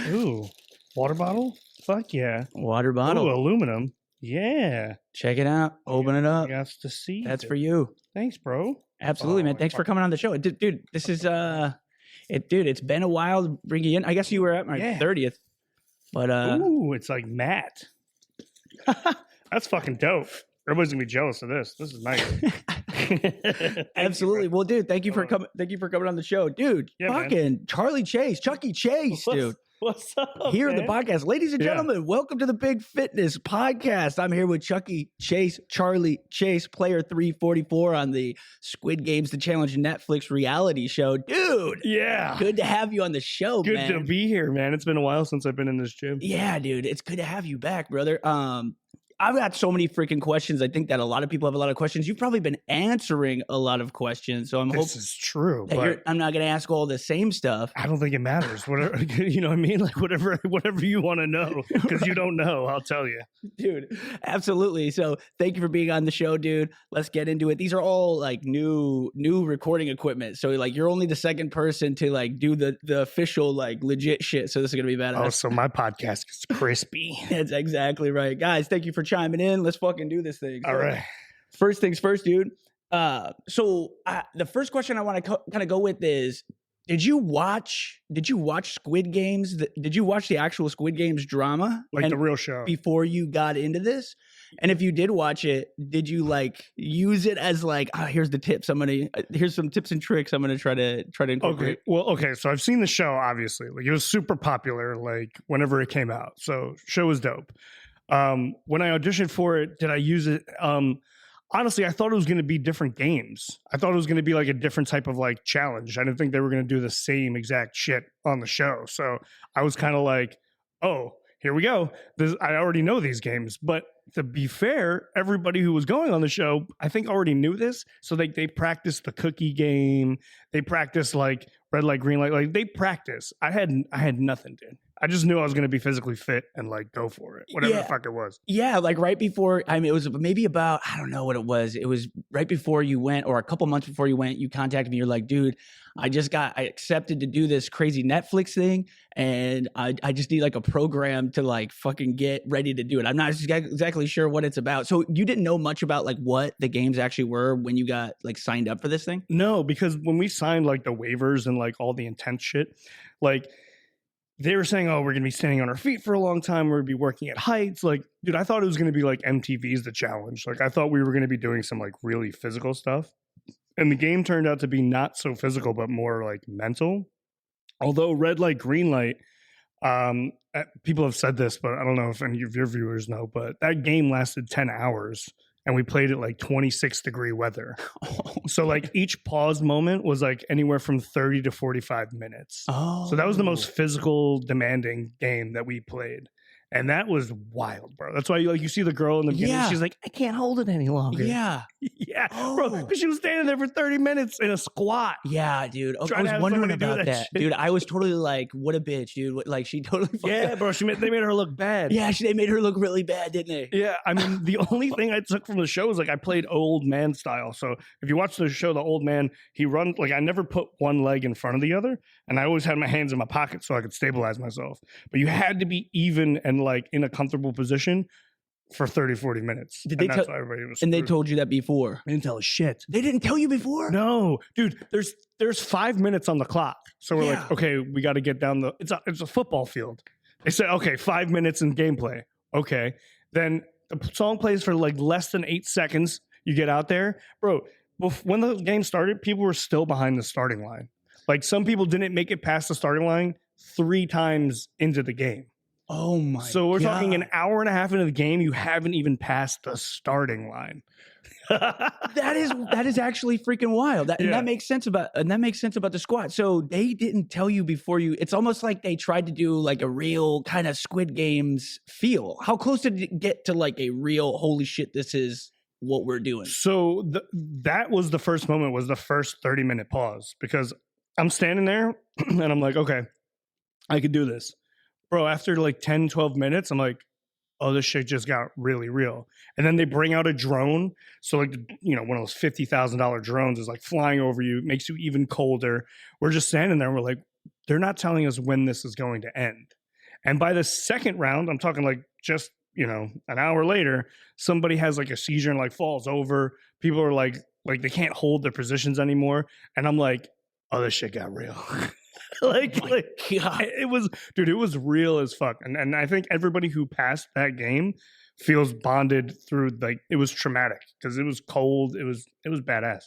Ooh, water bottle? Fuck yeah. Water bottle. Ooh, aluminum. Yeah. Check it out. Open it up. You got to see. That's for you. Thanks, bro. Absolutely, man. Thanks for coming on the show. Dude, this is it's been a while to bring you in. I guess you were at my 30th. But ooh, it's like matte. That's fucking dope. Everybody's gonna be jealous of this. This is nice. Absolutely. Well, dude, thank you for coming. Thank you for coming on the show, dude. Fucking man. Charlie Chase, Chucky Chase, dude. What's up? Here man? on the podcast, ladies and gentlemen, welcome to the Big Fitness Podcast. I'm here with Chucky Chase, Charlie Chase, player 344 on the Squid Games, the Challenge Netflix reality show, dude. Yeah, good to have you on the show. Good man. to be here, man. It's been a while since I've been in this gym. Yeah, dude, it's good to have you back, brother. I've got so many freaking questions. I think that a lot of people have a lot of questions. You've probably been answering a lot of questions. So I'm hoping this is true. But I'm not going to ask all the same stuff. I don't think it matters. Whatever, you know what I mean? Like whatever you want to know, because you don't know, I'll tell you. Dude, absolutely. So thank you for being on the show, dude. Let's get into it. These are all like new recording equipment. So like you're only the second person to like do the official like legit shit. So this is going to be badass. Oh, so my podcast is crispy. That's exactly right. Guys, thank you for chiming in. Let's fucking do this thing. All right. First things first, dude. So the first question I want to kind of go with is, did you watch Squid Games? Did you watch the actual Squid Games drama? Like the real show? Before you got into this? And if you did watch it, did you like use it as like, here's the tips. Here's some tips and tricks I'm going to try to incorporate. Okay. So I've seen the show, obviously. Like it was super popular, like whenever it came out. So show was dope. When I auditioned for it, did I use it? Honestly, I thought it was going to be different games. I thought it was going to be like a different type of like challenge. I didn't think they were going to do the same exact shit on the show. So I was kind of like, oh, here we go. I already know these games. But to be fair, everybody who was going on the show, I think already knew this. So they practiced the cookie game. They practiced like red light, green light. Like they practiced. I had nothing, dude. I just knew I was going to be physically fit and like go for it, whatever the fuck it was. Yeah, like right before, I mean, it was maybe about, I don't know what it was. It was right before you went, or a couple months before you went, you contacted me. You're like, dude, I accepted to do this crazy Netflix thing. And I just need like a program to like fucking get ready to do it. I'm not exactly sure what it's about. So you didn't know much about like what the games actually were when you got like signed up for this thing? No, because when we signed like the waivers and like all the intense shit, like, they were saying, oh, we're going to be standing on our feet for a long time. We're going to be working at heights. Like, dude, I thought it was going to be like MTV's The Challenge. Like, I thought we were going to be doing some like really physical stuff. And the game turned out to be not so physical, but more like mental. Although red light, green light, people have said this, but I don't know if any of your viewers know, but that game lasted 10 hours. And we played it like 26-degree weather. So like each pause moment was like anywhere from 30 to 45 minutes. So that was the most physical, demanding game that we played. And that was wild, bro. That's why you see the girl in the beginning. She's like, I can't hold it any longer. Yeah. Bro. Because she was standing there for 30 minutes in a squat. Yeah, dude. I was wondering about that. Dude, I was totally like, what a bitch, dude. Like, she totally... Yeah, bro. They made her look bad. Yeah, they made her look really bad, didn't they? Yeah. I mean, the only thing I took from the show is like I played old man style. So if you watch the show, the old man, he runs... Like, I never put one leg in front of the other. And I always had my hands in my pocket so I could stabilize myself. But you had to be even and like in a comfortable position for 30, 40 minutes. Did they tell? And they told you that before? They didn't tell us shit. They didn't tell you before? No, dude. There's 5 minutes on the clock, so we're like, okay, we got to get down the. It's a football field. They said, okay, 5 minutes in gameplay. Okay, then the song plays for like less than 8 seconds. You get out there, bro. When the game started, people were still behind the starting line. Like some people didn't make it past the starting line 3 times into the game. Oh my! So we're talking an hour and a half into the game. You haven't even passed the starting line. that is actually freaking wild. And that makes sense about the squat. So they didn't tell you before you. It's almost like they tried to do like a real kind of Squid Games feel. How close did it get to like a real holy shit? This is what we're doing. So that was the first moment. Was the first 30-minute pause because I'm standing there and I'm like, okay, I could do this. Bro, after like 10, 12 minutes, I'm like, oh, this shit just got really real. And then they bring out a drone. So like, one of those $50,000 drones is like flying over you, makes you even colder. We're just standing there and we're like, they're not telling us when this is going to end. And by the second round, I'm talking like just, an hour later, somebody has like a seizure and like falls over. People are like they can't hold their positions anymore. And I'm like, oh, this shit got real. like, Oh my like God. it was, dude, it was real as fuck. And I think everybody who passed that game feels bonded through, like, it was traumatic because it was cold. It was badass.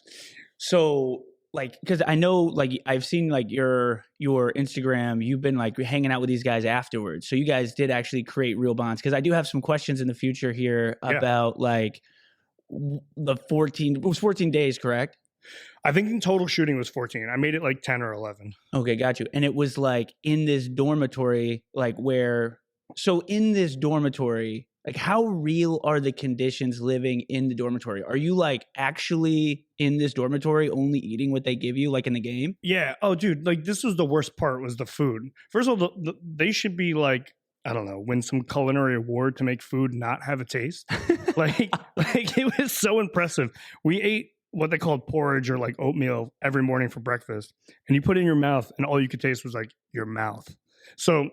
So like, because I know, like, I've seen like your Instagram, you've been like hanging out with these guys afterwards. So you guys did actually create real bonds. Because I do have some questions in the future here Yeah. about like the 14. It was 14 days, correct? I think in total shooting was 14. I made it like 10 or 11. Okay, got you. And it was like in this dormitory, like where. So in this dormitory, like how real are the conditions living in the dormitory? Are you like actually in this dormitory only eating what they give you like in the game? Yeah. Oh, dude, like this was the worst part, was the food. First of all, they should be like, I don't know, win some culinary award to make food not have a taste. like it was so impressive. We ate what they called porridge or like oatmeal every morning for breakfast, and you put it in your mouth and all you could taste was like your mouth. So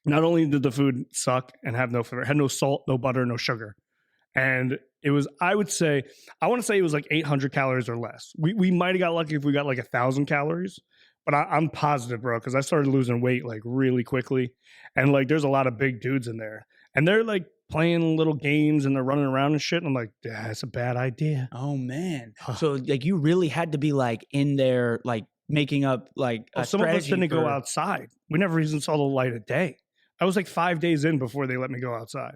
not only did the food suck and have no flavor, it had no salt, no butter, no sugar. And it was, I want to say it was like 800 calories or less. We might have got lucky if we got like 1,000 calories, but I'm positive, bro, because I started losing weight like really quickly. And like there's a lot of big dudes in there. And they're like playing little games and they're running around and shit. And I'm like, that's a bad idea. Oh man. So like you really had to be like in there, like making up like a some of us strategy didn't go for- outside. We never even saw the light of day. I was like 5 days in before they let me go outside.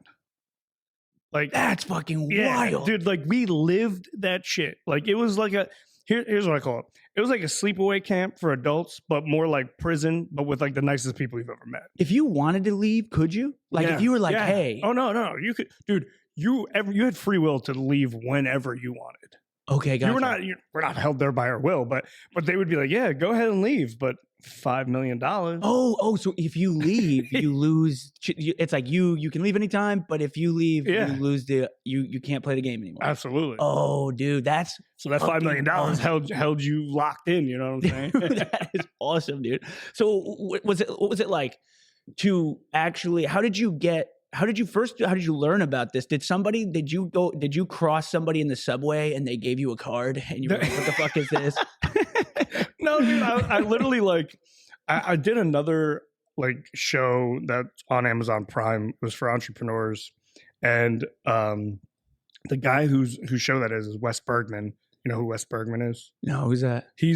Like, That's fucking yeah, wild. dude. Like we lived that shit. Like it was like here's what I call it. It was like a sleepaway camp for adults, but more like prison, but with like the nicest people you've ever met. If you wanted to leave, could you? Like Yeah, if you were like, yeah. hey, Oh no, you could, dude. You had free will to leave whenever you wanted. okay, gotcha. We're not held there by our will, but they would be like, yeah, go ahead and leave, but $5 million. Oh, so if you leave, you lose. It's like you can leave anytime, but if you leave, Yeah. you lose you can't play the game anymore. Absolutely. Oh, dude, that's So that $5 million fucking held you locked in. You know what I'm saying? that is awesome, dude. So what was it like to actually? How did you learn about this? Did you cross somebody in the subway and they gave you a card and you were like, what the fuck is this? No, dude, I literally like I did another like show that's on Amazon Prime. It was for entrepreneurs, and the guy whose show that is Wes Bergman. You know who Wes Bergman is? No, who's that? He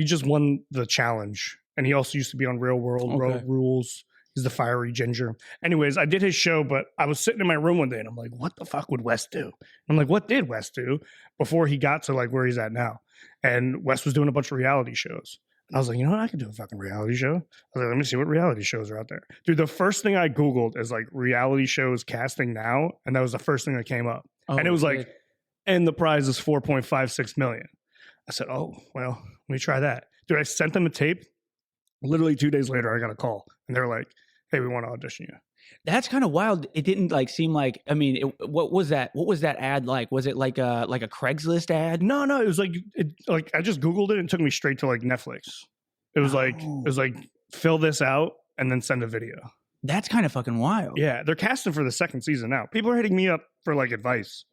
just won the challenge, and he also used to be on Real World Okay. Rules. He's the fiery ginger. Anyways, I did his show, but I was sitting in my room one day and I'm like, what the fuck would Wes do? I'm like, what did Wes do before he got to like where he's at now? And Wes was doing a bunch of reality shows. And I was like, you know what? I could do a fucking reality show. I was like, let me see what reality shows are out there. Dude, the first thing I Googled is like reality shows casting now. And that was the first thing that came up. Oh, And it was like, shit. and the prize is 4.56 million. I said, oh, well, let me try that. Dude, I sent them a tape. Literally 2 days later, I got a call. And they're like, hey, we want to audition you. That's kind of wild. It didn't like seem like. I mean, what was that? What was that ad like? Was it like a Craigslist ad? No, it was like I just Googled it and it took me straight to like Netflix. It was like fill this out and then send a video. That's kind of fucking wild. Yeah, they're casting for the second season now. People are hitting me up for like advice.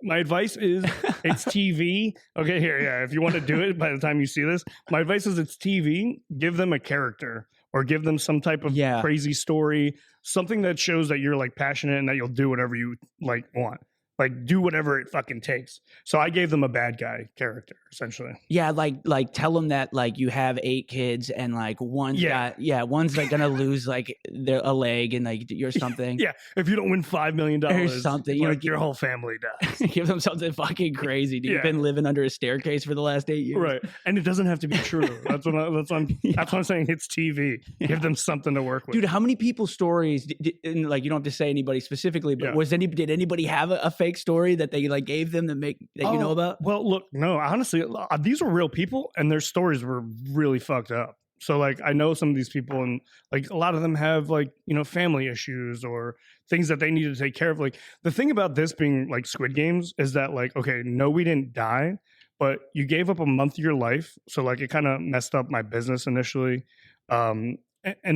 My advice is it's TV. Okay, here, yeah. If you want to do it by the time you see this, my advice is it's TV. Give them a character or give them some type of crazy story, something that shows that you're like passionate and that you'll do whatever you like want. Like do whatever it fucking takes. So I gave them a bad guy character, essentially. Yeah, like tell them that like you have 8 kids and like one's like gonna lose like a leg and like you're something. Yeah, if you don't win $5 million or something, like your whole family dies. Give them something fucking crazy. Dude. You've been living under a staircase for the last 8 years, right? And it doesn't have to be true. That's what I'm saying. It's TV. Give them something to work with, dude. How many people's stories? And like you don't have to say anybody specifically, but did anybody have a fake story that they like gave them that you know about? Well, look, no, honestly, these were real people and their stories were really fucked up. So like I know some of these people and like a lot of them have like, you know, family issues or things that they need to take care of. Like the thing about this being like Squid Games is that like, okay, no, we didn't die, but you gave up a month of your life. So like it kind of messed up my business initially. And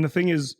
the thing is,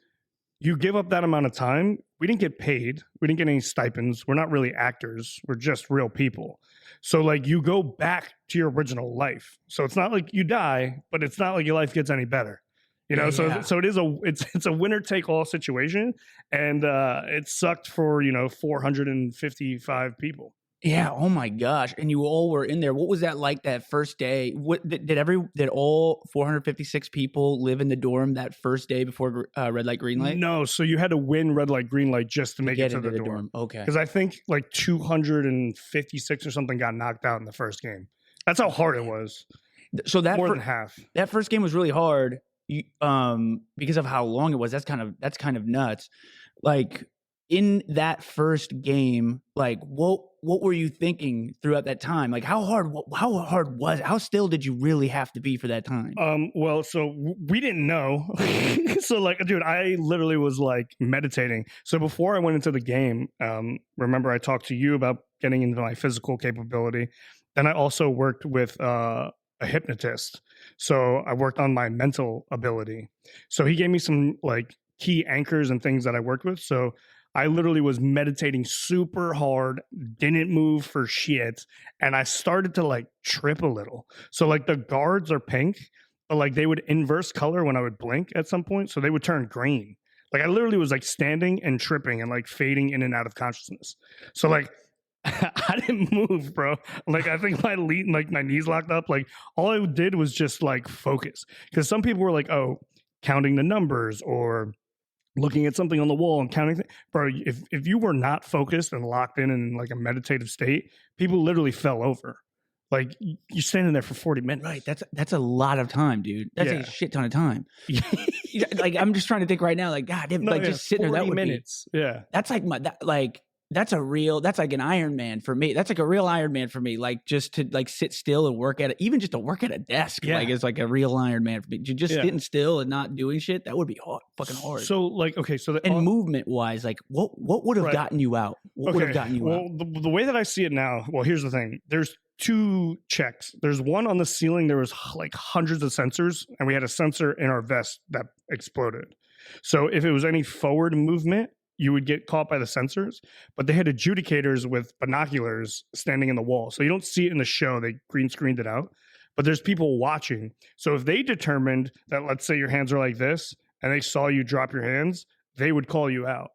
you give up that amount of time. We didn't get paid. We didn't get any stipends. We're not really actors. We're just real people. So like you go back to your original life. So it's not like you die, but it's not like your life gets any better. You know, so it is it's a winner take all situation, and it sucked for 455 people. Yeah. Oh my gosh. And you all were in there. What was that like that first day? What did all 456 people live in the dorm that first day before red light, green light? No. So you had to win red light, green light just to make it Get to into the dorm. Okay. Because I think like 256 or something got knocked out in the first game. That's how hard it was. So that more than half. That first game was really hard. Because of how long it was. That's kind of nuts. Like in that first game, like what were you thinking throughout that time? Like how still did you really have to be for that time? Well, so we didn't know. So like, dude, I literally was like meditating. So before I went into the game, remember I talked to you about getting into my physical capability. Then I also worked with a hypnotist. So I worked on my mental ability. So he gave me some like key anchors and things that I worked with. So I literally was meditating super hard, didn't move for shit. And I started to like trip a little. So like the guards are pink, but like they would inverse color when I would blink at some point. So they would turn green. Like I literally was like standing and tripping and like fading in and out of consciousness. So like I didn't move, bro. Like I think my knees locked up. Like all I did was just like focus. Because some people were like, oh, counting the numbers or looking at something on the wall and counting bro, if you were not focused and locked in like a meditative state, people literally fell over. Like you're standing there for 40 minutes. Right. That's a lot of time, dude. That's a shit ton of time. Like I'm just trying to think right now, like God, just sitting there, that would minutes. That's like that's like an Iron Man for me. That's like a real Iron Man for me. Like just to like sit still and work at it, even just to work at a desk. Yeah. Like it's like a real Iron Man for me. Just sitting still and not doing shit. That would be fucking hard. So like, okay. So movement wise, like what would have gotten you out? What would have gotten you out? Well, the way that I see it now, well, here's the thing. There's two checks. There's one on the ceiling. There was like hundreds of sensors and we had a sensor in our vest that exploded. So if it was any forward movement, you would get caught by the sensors, but they had adjudicators with binoculars standing in the wall. So you don't see it in the show. They green screened it out, but there's people watching. So if they determined that, let's say your hands are like this and they saw you drop your hands, they would call you out.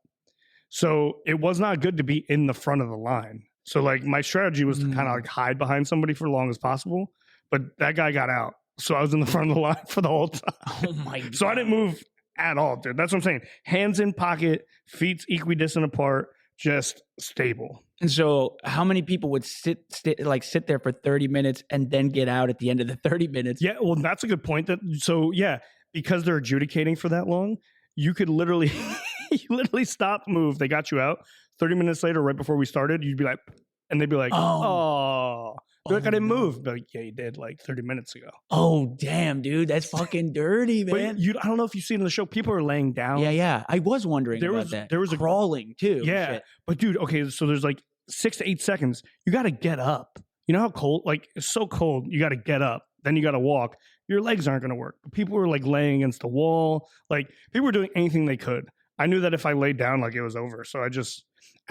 So it was not good to be in the front of the line. So like my strategy was to kind of like hide behind somebody for as long as possible, but that guy got out. So I was in the front of the line for the whole time. Oh my God. So I didn't move at all, dude. That's what I'm saying. Hands in pocket, feet equidistant apart, just stable. And so how many people would sit there for 30 minutes and then get out at the end of the 30 minutes? Yeah, well, that's a good point. Because they're adjudicating for that long, you could literally stop, move. They got you out. 30 minutes later, right before we started, you'd be like, and they'd be like, oh. Like, I didn't move. But like, yeah, you did like 30 minutes ago. Oh, damn, dude. That's fucking dirty, man. But I don't know if you've seen in the show, people are laying down. Yeah. I was wondering about that. There was crawling too. Yeah. Shit. But dude, okay, so there's like 6 to 8 seconds. You got to get up. You know how cold? Like, it's so cold. You got to get up. Then you got to walk. Your legs aren't going to work. People were like laying against the wall. Like, people were doing anything they could. I knew that if I laid down, like it was over. So I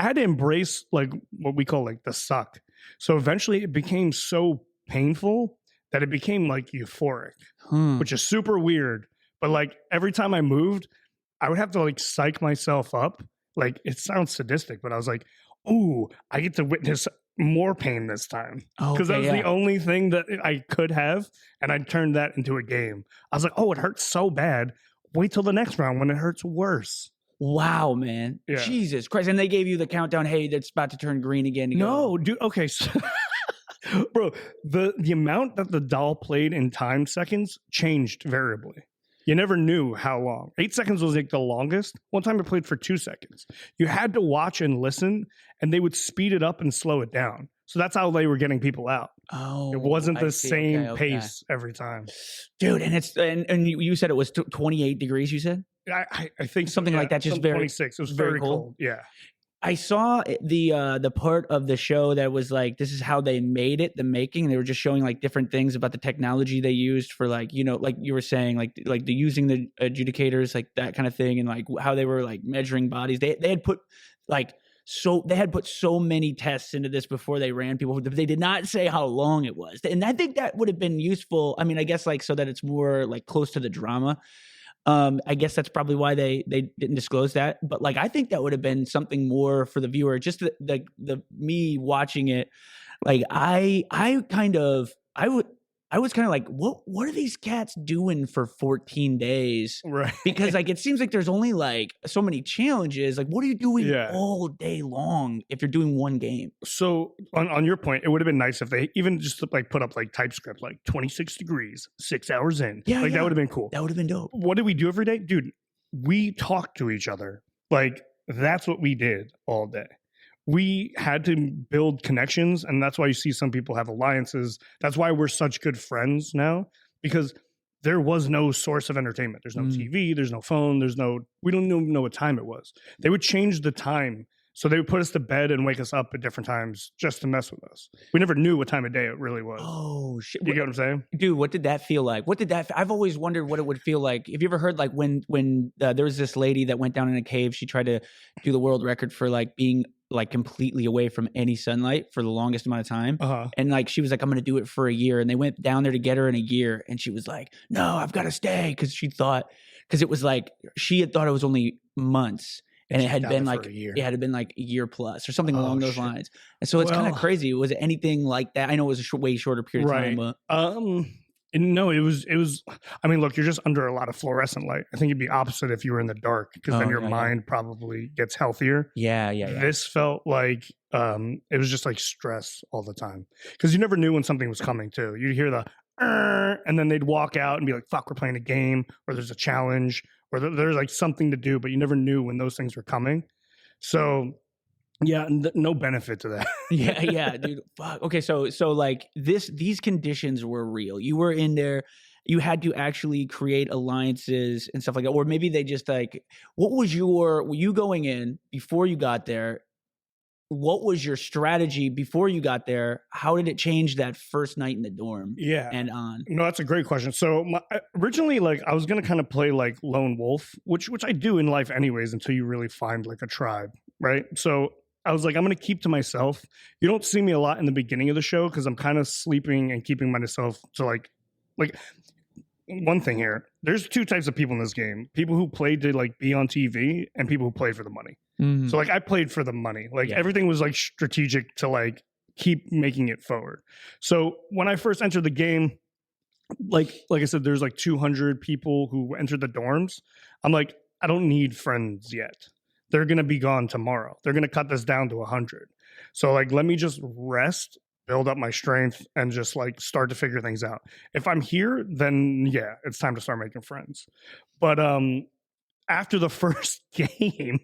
had to embrace like what we call like the suck. So eventually it became so painful that it became like euphoric, which is super weird. But like every time I moved, I would have to like psych myself up. Like it sounds sadistic, but I was like, ooh, I get to witness more pain this time. Because that was the only thing that I could have. And I turned that into a game. I was like, oh, it hurts so bad. Wait till the next round when it hurts worse. Wow, man. Yeah. Jesus Christ. And they gave you the countdown, hey, that's about to turn green again. No, dude. Okay. So, bro, the amount that the doll played in time seconds changed variably. You never knew how long. 8 seconds was like the longest. One time it played for 2 seconds. You had to watch and listen, and they would speed it up and slow it down. So that's how they were getting people out. Oh, it wasn't the same pace every time, dude. And you said it was 28 degrees. You said I think something like that. Just very 26. It was very cold. Yeah. I saw the part of the show that was like, this is how they made it, the making. They were just showing like different things about the technology they used for like, you know, like you were saying, like the using the adjudicators, like that kind of thing, and like how they were like measuring bodies. They had put like they had put so many tests into this before they ran people. They did not say how long it was, and I think that would have been useful. I mean, I guess like so that it's more like close to the drama. I guess that's probably why they didn't disclose that. But like, I think that would have been something more for the viewer. Just the me watching it, like I was kind of like, what are these cats doing for 14 days? Right. Because like it seems like there's only like so many challenges. Like, what are you doing Yeah. all day long if you're doing one game? So on your point, it would have been nice if they even just like put up like TypeScript, like 26 degrees, 6 hours in. Yeah, like yeah. that would have been cool. That would have been dope. What did we do every day? Dude, we talked to each other. Like that's what we did all day. We had to build connections, and that's why you see some people have alliances. That's why we're such good friends now, because there was no source of entertainment. There's no TV, there's no phone, we don't even know what time it was. They would change the time. So they would put us to bed and wake us up at different times just to mess with us. We never knew what time of day it really was. Oh shit! You get what I'm saying? Dude, what did that feel like? I've always wondered what it would feel like. Have you ever heard like when there was this lady that went down in a cave? She tried to do the world record for like being like completely away from any sunlight for the longest amount of time. And like she was like, I'm gonna do it for a year. And they went down there to get her in a year, and she was like, no, I've got to stay, because it was like she had thought it was only months. And it had been like a year plus or something along those lines. And so it's kind of crazy. Was it anything like that? I know it was a way shorter period of time, but no, it was. I mean, look, you're just under a lot of fluorescent light. I think it'd be opposite if you were in the dark, because then your mind probably gets healthier. Yeah. This felt like it was just like stress all the time, because you never knew when something was coming too. You'd hear the and then they'd walk out and be like, fuck, we're playing a game, or there's a challenge, or there's like something to do, but you never knew when those things were coming. So yeah, no benefit to that. yeah, dude. Fuck. Okay, so like these conditions were real. You were in there. You had to actually create alliances and stuff like that, or maybe they just like. Were you going in before you got there? What was your strategy before you got there? How did it change that first night in the dorm? Yeah. And on. No, that's a great question. So originally, like, I was going to kind of play like lone wolf, which I do in life anyways, until you really find like a tribe, right? So I was like, I'm going to keep to myself. You don't see me a lot in the beginning of the show, because I'm kind of sleeping and keeping myself to like one thing here. There's two types of people in this game: people who played to like be on TV, and people who play for the money. So like I played for the money. Like everything was like strategic to like keep making it forward. So when I first entered the game, like I said, there's like 200 people who entered the dorms. I'm like, I don't need friends yet. They're going to be gone tomorrow. They're going to cut this down to 100. So like, let me just rest, build up my strength, and just like start to figure things out. If I'm here, then yeah, it's time to start making friends. But after the first game,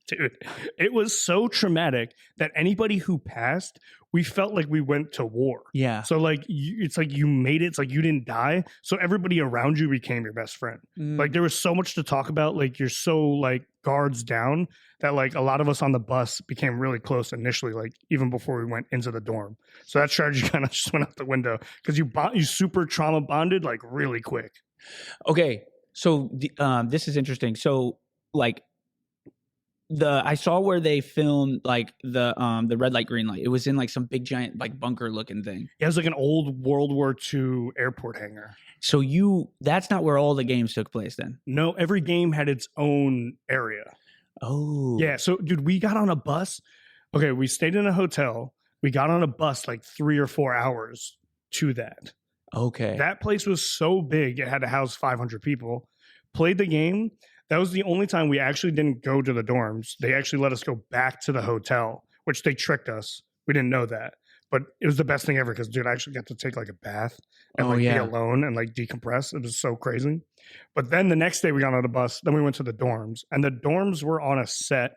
dude, it was so traumatic that anybody who passed, we felt like we went to war. Yeah. So like, it's like you made it. It's like you didn't die. So everybody around you became your best friend. Like there was so much to talk about. Like you're so like guards down that like a lot of us on the bus became really close initially, like even before we went into the dorm. So that strategy kind of just went out the window, because you super trauma bonded like really quick. Okay. So this is interesting. So like, I saw where they filmed like the red light, green light. It was in like some big giant like bunker looking thing. Yeah, it was like an old World War II airport hangar. So that's not where all the games took place then? No, every game had its own area. Oh. Yeah, so dude, we got on a bus. Okay, we stayed in a hotel. We got on a bus like 3 or 4 hours to that. Okay. That place was so big, it had to house 500 people. Played the game. That was the only time we actually didn't go to the dorms. They actually let us go back to the hotel, which they tricked us. We didn't know that. But it was the best thing ever, because, dude, I actually got to take like a bath and be alone and like decompress. It was so crazy. But then the next day we got on the bus. Then we went to the dorms, and the dorms were on a set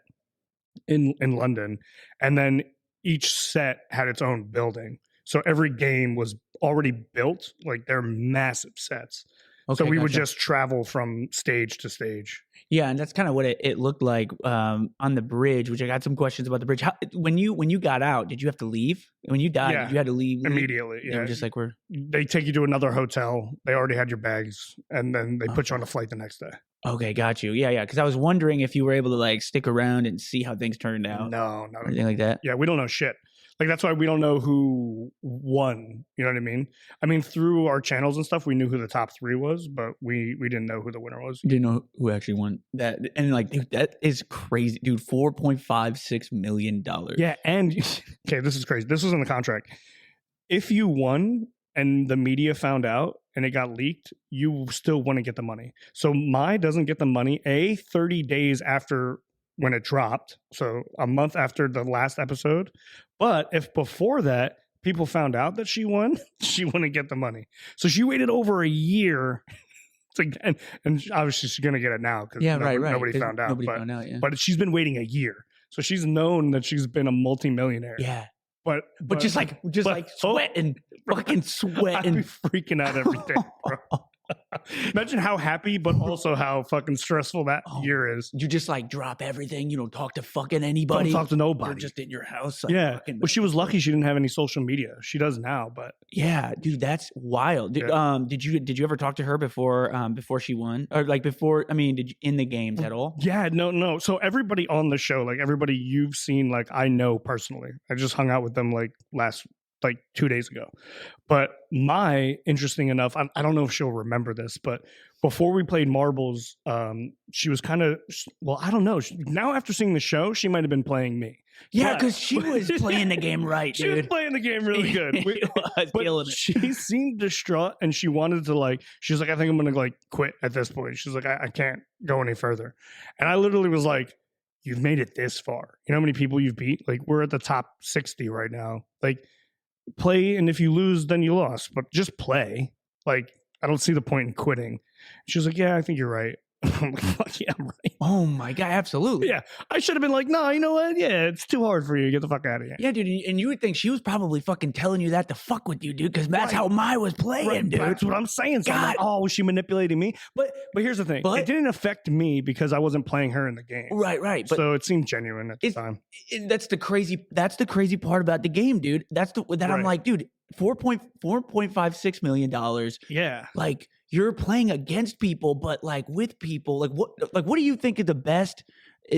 in London. And then each set had its own building. So every game was already built. Like they're massive sets. So Okay, we would gotcha. just travel from stage to stage. Yeah, and that's kind of what it looked like on the bridge, which I got some questions about the bridge. How, when you got out, did you have to leave? When you died, Yeah, did you had to leave? immediately. They were Yeah, just like, we're they take you to another hotel. They already had your bags, and then they put you on a flight the next day. okay, got you. Yeah, yeah. Because I was wondering if you were able to like stick around and see how things turned out No, or anything like that. yeah, we don't know shit. Like that's why we don't know who won. You know what I mean? I mean, through our channels and stuff, we knew who the top 3 was, but we didn't know who the winner was. You didn't know who actually won that, and like, dude, that is crazy, dude. $4.56 million. Yeah, and okay, this is crazy. This was in the contract. If you won and the media found out and it got leaked, you still wouldn't get the money. So Mai doesn't get the money 30 days after when it dropped, so a month after the last episode. But if before that people found out that she won, she wouldn't get the money. So she waited over a year to get, and obviously she's gonna get it now because nobody found out. Nobody found out. Yeah, but she's been waiting a year, so she's known that she's been a multimillionaire. yeah. But Just like sweating, fucking I'd sweating. be freaking out every day, bro. Imagine how happy, but also how fucking stressful that year is. You just like drop everything. You don't talk to fucking anybody. Don't talk to nobody. You're just in your house. Like, Yeah. fucking- Well, she was lucky she didn't have any social media. She does now, but yeah, dude, that's wild. Did you ever talk to her before she won, or like before? I mean, did you in the games at all? yeah, no. So everybody on the show, like everybody you've seen, like I know personally. I just hung out with them like 2 days ago. But Mai, interesting enough, I don't know if she'll remember this, but before we played marbles, she was kind of, well, I don't know. Now after seeing the show, she might have been playing me. Yeah, But- because she was playing the game right, She was dude. playing the game really good. She was killing But it. she seemed distraught and she wanted to she was like, I think I'm going to quit at this point. She's like, I can't go any further. And I literally was like, you've made it this far. You know how many people you've beat? Like we're at the top 60 right now. Like play. And if you lose, then you lost, but just play. Like, I don't see the point in quitting. She was like, yeah, I think you're right. I'm like, fuck yeah, I'm right. Oh my god, absolutely. Yeah. I should have been like, no, you know what? Yeah, it's too hard for you. Get the fuck out of here. Yeah, dude, and you would think she was probably fucking telling you that to fuck with you, dude, because that's Right. how Mai was playing, Right, dude. that's what I'm saying. So I'm like, God. oh, was she manipulating me? But here's the thing. But- it didn't affect me because I wasn't playing her in the game. Right, but So it seemed genuine at the It's- time. that's the crazy part about the game, dude. I'm Right. like, dude, $4.56 million. Yeah. Like you're playing against people, but like with people, like what do you think is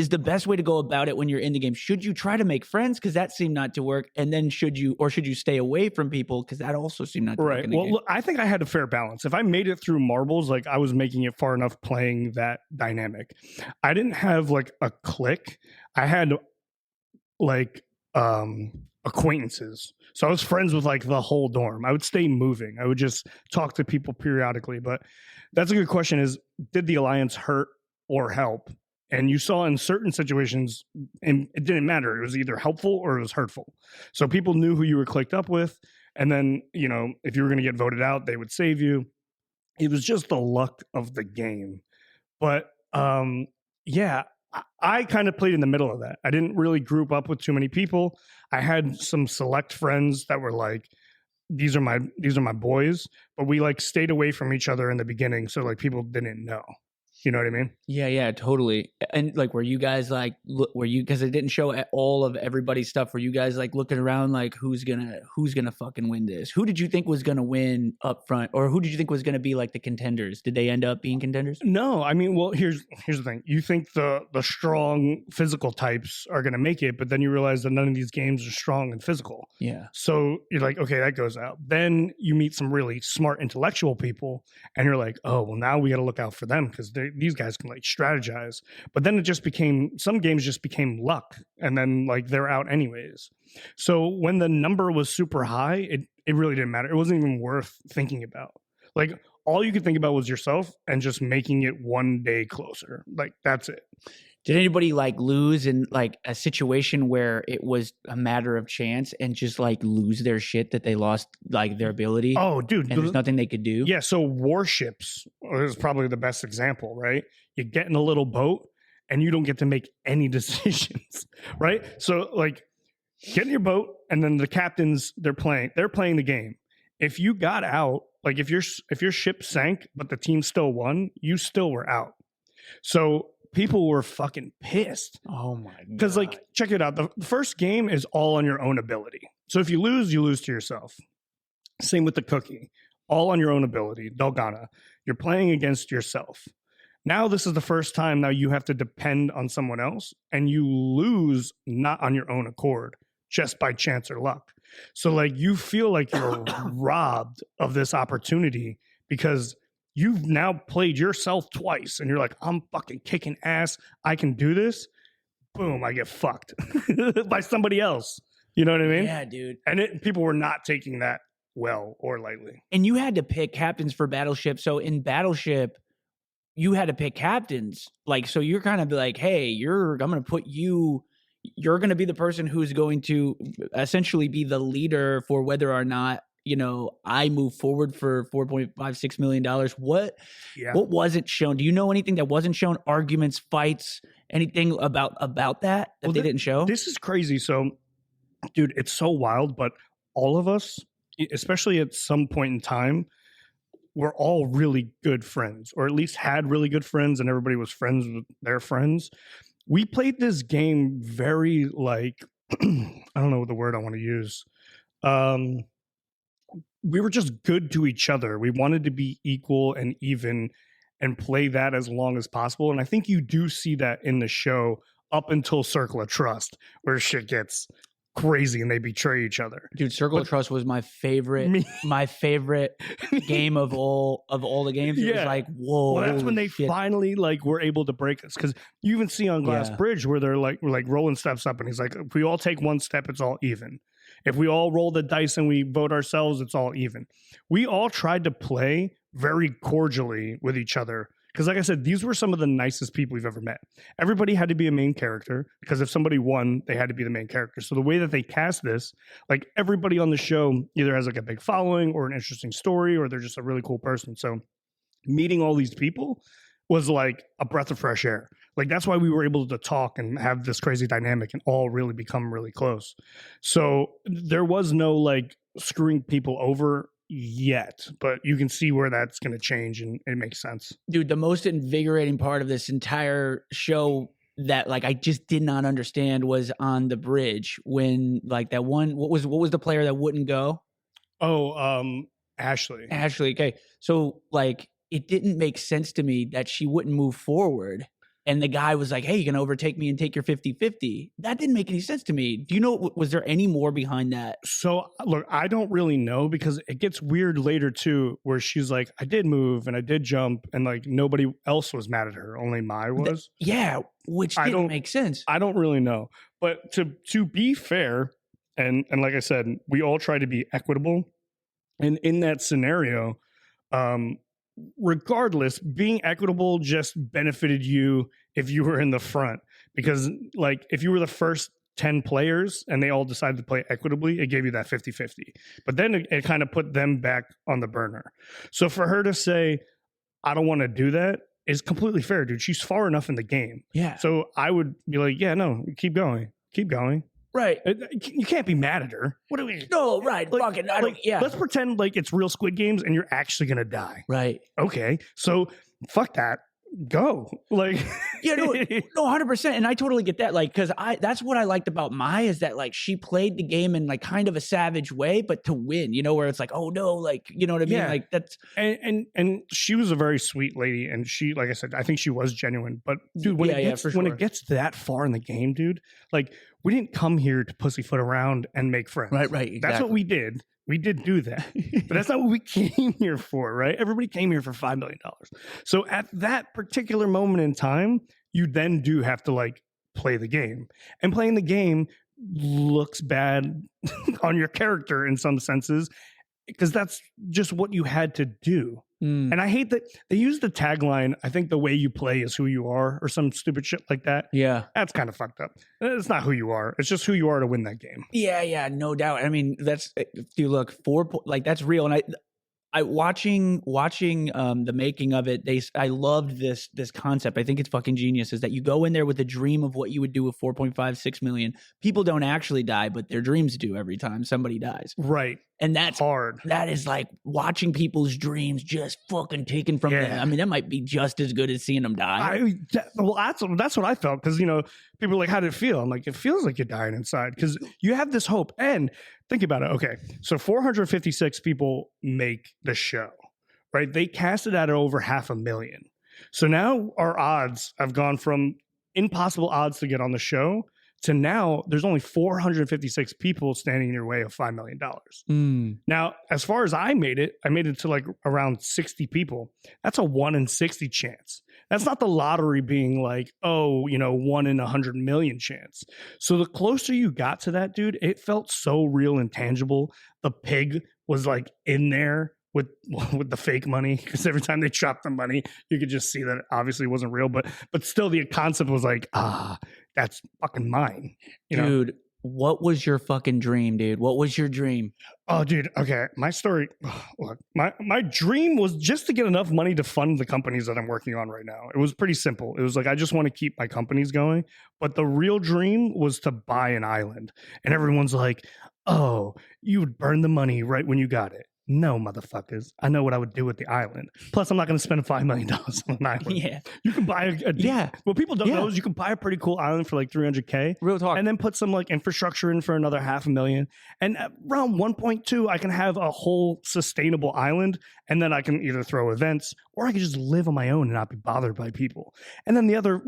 the best way to go about it when you're in the game? Should you try to make friends because that seemed not to work, and then should you stay away from people because that also seemed not to work Right. in the Well, game? look, I think I had a fair balance. If I made it through marbles, I was making it far enough playing that dynamic. I didn't have a clique. I had acquaintances. So I was friends with the whole dorm. I would stay moving. I would just talk to people periodically. But that's a good question is, did the alliance hurt or help? And you saw in certain situations, and it didn't matter. It was either helpful or it was hurtful. So people knew who you were clicked up with. And then, if you were going to get voted out, they would save you. It was just the luck of the game. But yeah, I kind of played in the middle of that. I didn't really group up with too many people. I had some select friends that were like, these are my boys, but we stayed away from each other in the beginning. So people didn't know. You know what I mean? Yeah, totally. And were you guys because it didn't show all of everybody's stuff? Were you guys looking around who's gonna fucking win this? Who did you think was gonna win up front, or who did you think was gonna be the contenders? Did they end up being contenders? No, I mean, well, here's the thing. You think the strong physical types are gonna make it, but then you realize that none of these games are strong and physical. Yeah. So you're like, okay, that goes out. Then you meet some really smart intellectual people, and you're like, oh, well, now we got to look out for them because these guys can strategize. But then some games just became luck, and then they're out anyways. So when the number was super high, it really didn't matter. It wasn't even worth thinking about. All you could think about was yourself and just making it one day closer. That's it. Did anybody lose in a situation where it was a matter of chance and just lose their shit that they lost their ability? Oh, dude. And there's nothing they could do? Yeah, so warships is probably the best example, right? You get in a little boat and you don't get to make any decisions, right? So get in your boat and then the captains, they're playing the game. if you got out, like if your ship sank but the team still won, you still were out. So people were fucking pissed. Oh my god. Because like, check it out. The first game is all on your own ability. So if you lose to yourself. Same with the cookie. All on your own ability. Dalgana. You're playing against yourself. Now this is the first time now you have to depend on someone else, and you lose not on your own accord, just by chance or luck. So like you feel like you're robbed of this opportunity because you've now played yourself twice and you're like, I'm fucking kicking ass. I can do this. Boom, I get fucked by somebody else. You know what I mean? Yeah, dude. And people were not taking that well or lightly. And you had to pick captains for Battleship. So in Battleship, you had to pick captains. Like, so you're kind of like, hey, I'm going to put you're going to be the person who's going to essentially be the leader for whether or not, I move forward for $4.56 million. What wasn't shown? Do you know anything that wasn't shown? Arguments, fights, anything about that they didn't show? This is crazy. So, dude, it's so wild, but all of us, especially at some point in time, we're all really good friends, or at least had really good friends, and everybody was friends with their friends. We played this game very like, I don't know the word I want to use. We were just good to each other. We wanted to be equal and even and play that as long as possible. And I think you do see that in the show up until Circle of Trust, where shit gets crazy and they betray each other. Dude, Circle of Trust was my favorite game of all the games. It was like, whoa. Well, that's when they finally like were able to break this, because you even see on Glass Bridge where they're like rolling steps up, and he's like, if we all take one step, it's all even. If we all roll the dice and we vote ourselves, it's all even. We all tried to play very cordially with each other. Because like I said, these were some of the nicest people we've ever met. Everybody had to be a main character, because if somebody won, they had to be the main character. So the way that they cast this, like everybody on the show either has like a big following or an interesting story, or they're just a really cool person. So meeting all these people was like a breath of fresh air. Like that's why we were able to talk and have this crazy dynamic and all really become really close. So there was no like screwing people over yet, but you can see where that's going to change, and it makes sense. Dude, the most invigorating part of this entire show that like I just did not understand was on the bridge when like that one, what was the player that wouldn't go? Ashley. Okay. So like it didn't make sense to me that she wouldn't move forward. And the guy was like, hey, you can overtake me and take your 50-50. That didn't make any sense to me. Do you know, was there any more behind that? So, look, I don't really know, because it gets weird later, too, where she's like, I did move and I did jump, and like nobody else was mad at her. Only Mai was. Which didn't make sense. I don't really know. But to be fair, and like I said, we all try to be equitable. And in that scenario, regardless, being equitable just benefited you if you were in the front, because like if you were the first 10 players and they all decided to play equitably, it gave you that 50-50. But then it kind of put them back on the burner. So for her to say, I don't want to do that, is completely fair, dude. She's far enough in the game. Yeah. So I would be like, yeah, no, keep going. Right. You can't be mad at her. What do we? No, right. Like, fucking, I don't, let's pretend like it's real Squid Games and you're actually going to die. Right. Okay. So fuck that. Go. Like, yeah, no, 100%. And I totally get that. Like, cause that's what I liked about Mai, is that like she played the game in like kind of a savage way, but to win, where it's like, oh no, like, you know what I mean? Yeah. Like that's, and she was a very sweet lady. And she, like I said, I think she was genuine, but dude, when it gets that far in the game, dude, like we didn't come here to pussyfoot around and make friends. Right. Exactly. That's what we did. We did do that, but that's not what we came here for, right? Everybody came here for $5 million. So at that particular moment in time, you then do have to like play the game, and playing the game looks bad on your character in some senses, because that's just what you had to do. And I hate that they use the tagline, I think the way you play is who you are, or some stupid shit like that. Yeah. That's kind of fucked up. It's not who you are. It's just who you are to win that game. Yeah, no doubt. I mean, that's, if you look, like that's real. And I watching the making of it, I loved this concept. I think it's fucking genius, is that you go in there with a dream of what you would do with 4.56 million. People don't actually die, but their dreams do every time somebody dies. Right. And that's hard. that is like watching people's dreams just fucking taken from them. I mean, that might be just as good as seeing them die. Well, that's what I felt, because people are like, how did it feel? I'm like, it feels like you're dying inside, because you have this hope. And think about it. Okay, so 456 people make the show, right? They cast it at over 500,000. So now our odds have gone from impossible odds to get on the show to now there's only 456 people standing in your way of $5 million. Now, as far as I made it to like around 60 people. That's a 1 in 60 chance. That's not the lottery being like, 1 in 100 million chance. So the closer you got to that, dude, it felt so real and tangible. The pig was like in there with the fake money, because every time they chopped the money, you could just see that it obviously wasn't real, but still the concept was like, that's fucking mine. Dude, what was your fucking dream, dude? What was your dream? Oh, dude. Okay. My story. Look, my dream was just to get enough money to fund the companies that I'm working on right now. It was pretty simple. It was like, I just want to keep my companies going. But the real dream was to buy an island. And everyone's like, oh, you would burn the money right when you got it. No, motherfuckers. I know what I would do with the island. Plus, I'm not going to spend $5 million on an island. Yeah. You can buy what people don't know is you can buy a pretty cool island for like $300K. Real talk. And then put some like infrastructure in for another 500,000. And around 1.2, I can have a whole sustainable island. And then I can either throw events, or I can just live on my own and not be bothered by people. And then the other,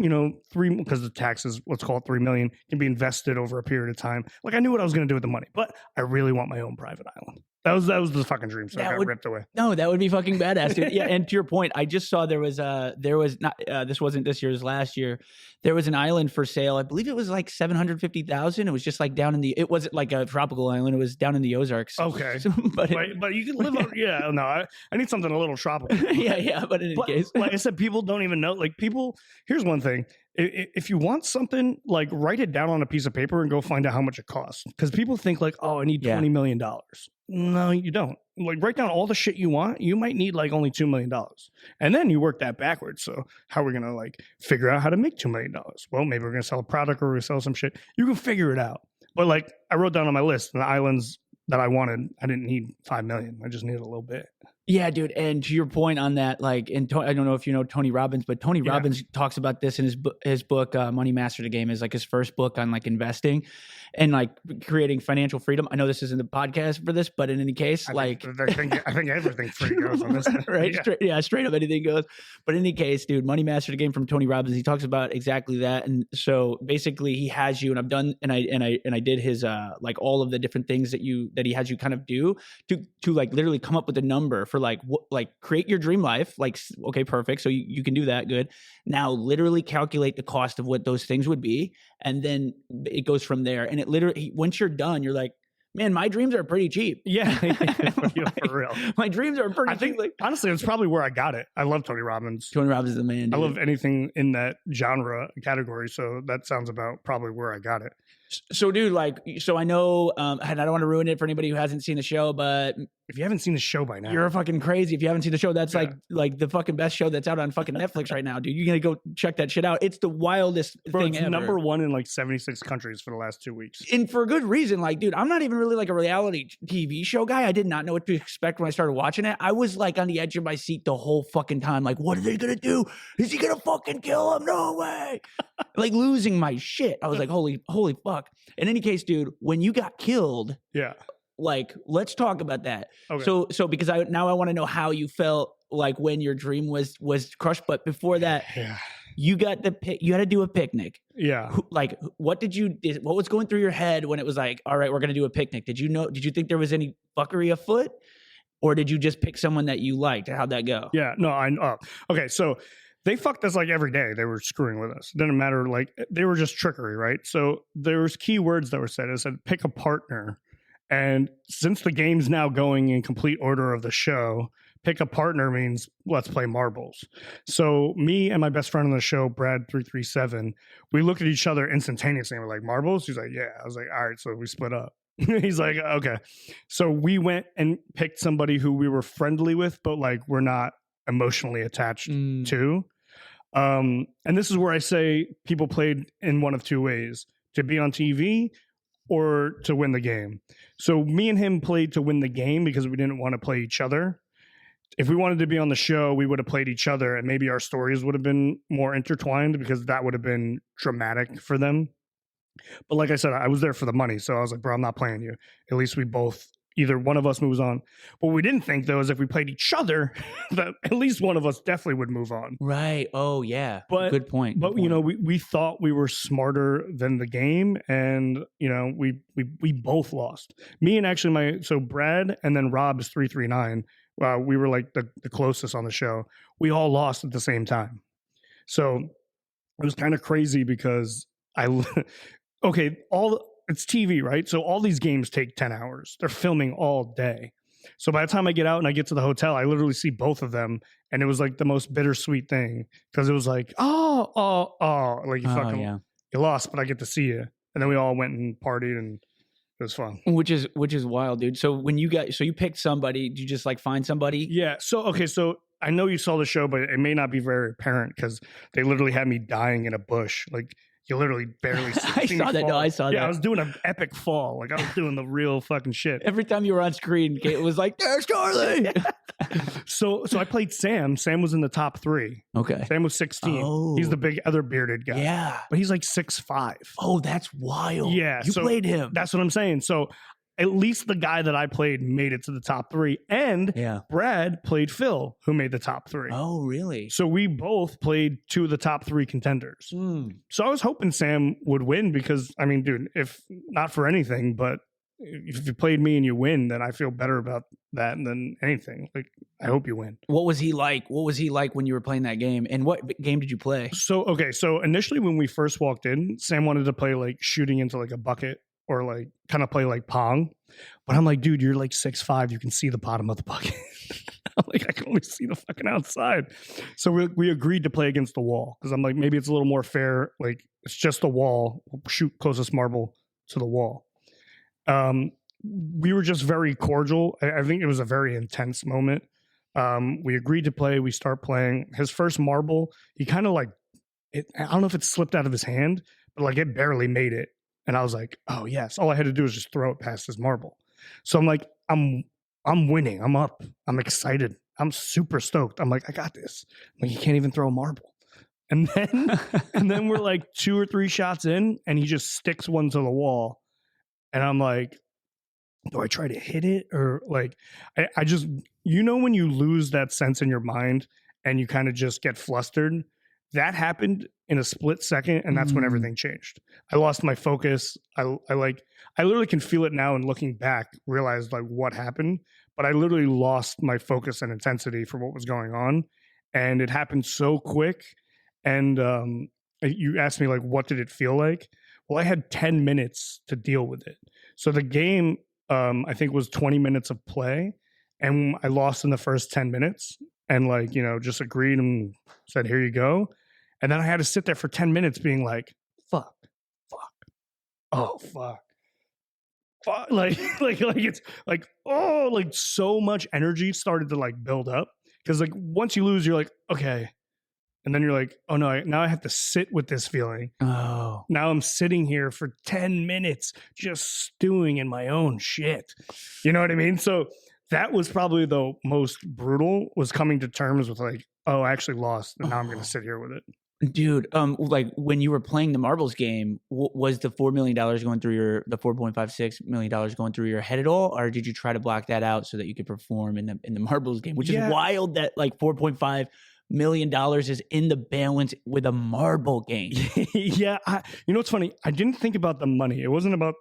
3, because the taxes, let's call it 3 million, can be invested over a period of time. Like, I knew what I was going to do with the money, but I really want my own private island. That was the fucking dream. So I got ripped away. No, that would be fucking badass, dude. Yeah, and to your point, I just saw there was not this wasn't this year's, last year. There was an island for sale. I believe it was like 750,000. It was just like down in the. It wasn't like a tropical island. It was down in the Ozarks. Okay, so, but you can live on. Yeah, no, I need something a little tropical. yeah. But in any case, like I said, people don't even know. Like people, here's one thing. If you want something, like write it down on a piece of paper and go find out how much it costs. Because people think like, oh, I need $20 million. No, you don't. Like, write down all the shit you want. You might need like only $2 million. And then you work that backwards. So how are we going to like figure out how to make $2 million? Well, maybe we're going to sell a product, or we're going to sell some shit. You can figure it out. But like I wrote down on my list, the islands that I wanted, I didn't need 5 million. I just needed a little bit. Yeah, dude. And to your point on that, like, and I don't know if you know Tony Robbins, but Tony Robbins talks about this in his book, Money Mastered the Game, is like his first book on like investing and like creating financial freedom. I know this isn't the podcast for this, but in any case, I think everything free goes on this, right? Straight up, anything goes. But in any case, dude, Money Mastered the Game from Tony Robbins. He talks about exactly that. And so basically, he has you, and I've done, and I did his like all of the different things that he has you kind of do to like literally come up with a number for like create your dream life. Like, okay, perfect. So you can do that. Good. Now literally calculate the cost of what those things would be. And then it goes from there. And it literally, once you're done, you're like, man, my dreams are pretty cheap. Yeah. For real. My dreams are pretty cheap. Like, honestly, it's probably where I got it. I love Tony Robbins. Tony Robbins is the man, dude. I love anything in that genre category. So that sounds about probably where I got it. So, dude, so I know, and I don't want to ruin it for anybody who hasn't seen the show, but if you haven't seen the show by now, you're fucking crazy. If you haven't seen the show, that's like the fucking best show that's out on fucking Netflix right now, dude. You're gonna go check that shit out. It's the wildest thing ever. Number 1 in like 76 countries for the last 2 weeks, and for good reason. Like, dude, I'm not even really like a reality TV show guy. I did not know what to expect when I started watching it. I was like on the edge of my seat the whole fucking time. Like, what are they gonna do? Is he gonna fucking kill him? No way! Like losing my shit. I was like, holy fuck. In any case, dude, when you got killed, like, let's talk about that. Okay. So because I want to know how you felt like when your dream was crushed. But before that, you got you had to do a picnic. Yeah. Like, what was going through your head when it was like, all right, we're going to do a picnic? Did you think there was any fuckery afoot, or did you just pick someone that you liked? How'd that go? Yeah, no, okay. So they fucked us like every day. They were screwing with us. It didn't matter. Like, they were just trickery, right? So there was key words that were said. It said, pick a partner. And since the game's now going in complete order of the show, pick a partner means let's play marbles. So me and my best friend on the show, Brad337, we looked at each other instantaneously and we're like, marbles? He's like, yeah. I was like, all right. So we split up. He's like, okay. So we went and picked somebody who we were friendly with, but like we're not emotionally attached to. And this is where I say people played in one of two ways: to be on TV or to win the game. So me and him played to win the game because we didn't want to play each other. If we wanted to be on the show, we would have played each other, and maybe our stories would have been more intertwined because that would have been dramatic for them. But like I said, I was there for the money. So I was like, bro, I'm not playing you. At least we both, either one of us moves on. What we didn't think, though, is if we played each other, that at least one of us definitely would move on. Right. Oh, yeah. But good point. But, we thought we were smarter than the game. And, we both lost. Me and actually so Brad and then Rob is 339. We were like the closest on the show. We all lost at the same time. So it was kind of crazy because it's TV, right? So all these games take 10 hours. They're filming all day. So by the time I get out and I get to the hotel, I literally see both of them. And it was like the most bittersweet thing because it was like, like you lost, but I get to see you. And then we all went and partied and it was fun. Which is wild, dude. So when you picked somebody, did you just like find somebody? Yeah. So I know you saw the show, but it may not be very apparent because they literally had me dying in a bush. Like you literally barely I saw that. No, I saw that. Yeah, I was doing an epic fall. Like I was doing the real fucking shit. Every time you were on screen, it was like, there's Charlie. So I played Sam. Sam was in the top 3. Okay. Sam was 16. Oh. He's the big other bearded guy. Yeah. But he's like 6'5". Oh, that's wild. Yeah. You played him. That's what I'm saying. So at least the guy that I played made it to the top 3. And Brad played Phil, who made the top 3. Oh, really? So we both played 2 of the top 3 contenders. So I was hoping Sam would win because, I mean, dude, if not for anything, but if you played me and you win, then I feel better about that than anything. Like, I hope you win. What was he like? What was he like when you were playing that game? And what game did you play? So initially when we first walked in, Sam wanted to play like shooting into like a bucket or like kind of play like Pong. But I'm like, dude, you're like 6'5". You can see the bottom of the bucket. I'm like, I can only see the fucking outside. So we agreed to play against the wall because I'm like, maybe it's a little more fair. Like, it's just a wall. We'll shoot closest marble to the wall. We were just very cordial. I think it was a very intense moment. We agreed to play. We start playing. His first marble, he kind of like, I don't know if it slipped out of his hand, but like it barely made it. And I was like, oh yes. All I had to do was just throw it past his marble. So I'm like, I'm winning. I'm up. I'm excited. I'm super stoked. I'm like, I got this. I'm like, you can't even throw a marble. And then we're like 2 or 3 shots in and he just sticks one to the wall. And I'm like, do I try to hit it? Or like, I just, when you lose that sense in your mind and you kind of just get flustered, that happened in a split second. And that's when everything changed. I lost my focus. I literally can feel it now and looking back, realize like what happened, but I literally lost my focus and intensity for what was going on. And it happened so quick. And you asked me like, what did it feel like? Well, I had 10 minutes to deal with it. So the game, I think was 20 minutes of play and I lost in the first 10 minutes and like, just agreed and said, here you go. And then I had to sit there for 10 minutes being like, fuck, oh, fuck. Like it's like, oh, like so much energy started to like build up. Cause like once you lose, you're like, okay. And then you're like, oh no, now I have to sit with this feeling. Oh. Now I'm sitting here for 10 minutes just stewing in my own shit. You know what I mean? So that was probably the most brutal, was coming to terms with like, oh, I actually lost and now I'm going to sit here with it. Dude, like when you were playing the marbles game, was the $4 million going through the $4.56 million going through your head at all? Or did you try to block that out so that you could perform in the marbles game, which is wild that like $4.5 million is in the balance with a marble game. Yeah. What's funny? I didn't think about the money. It wasn't about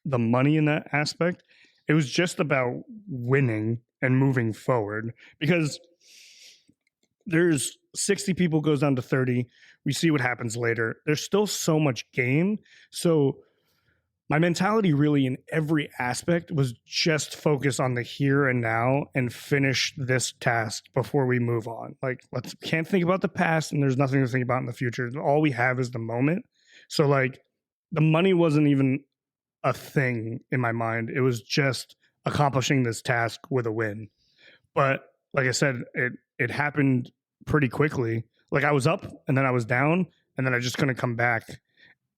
the money in that aspect. It was just about winning and moving forward because there's 60 people goes down to 30. We see what happens later. There's still so much game. So my mentality really in every aspect was just focus on the here and now and finish this task before we move on. Like, can't think about the past and there's nothing to think about in the future. All we have is the moment. So like the money wasn't even a thing in my mind. It was just accomplishing this task with a win. But like I said, it happened pretty quickly. Like I was up and then I was down and then I just couldn't come back.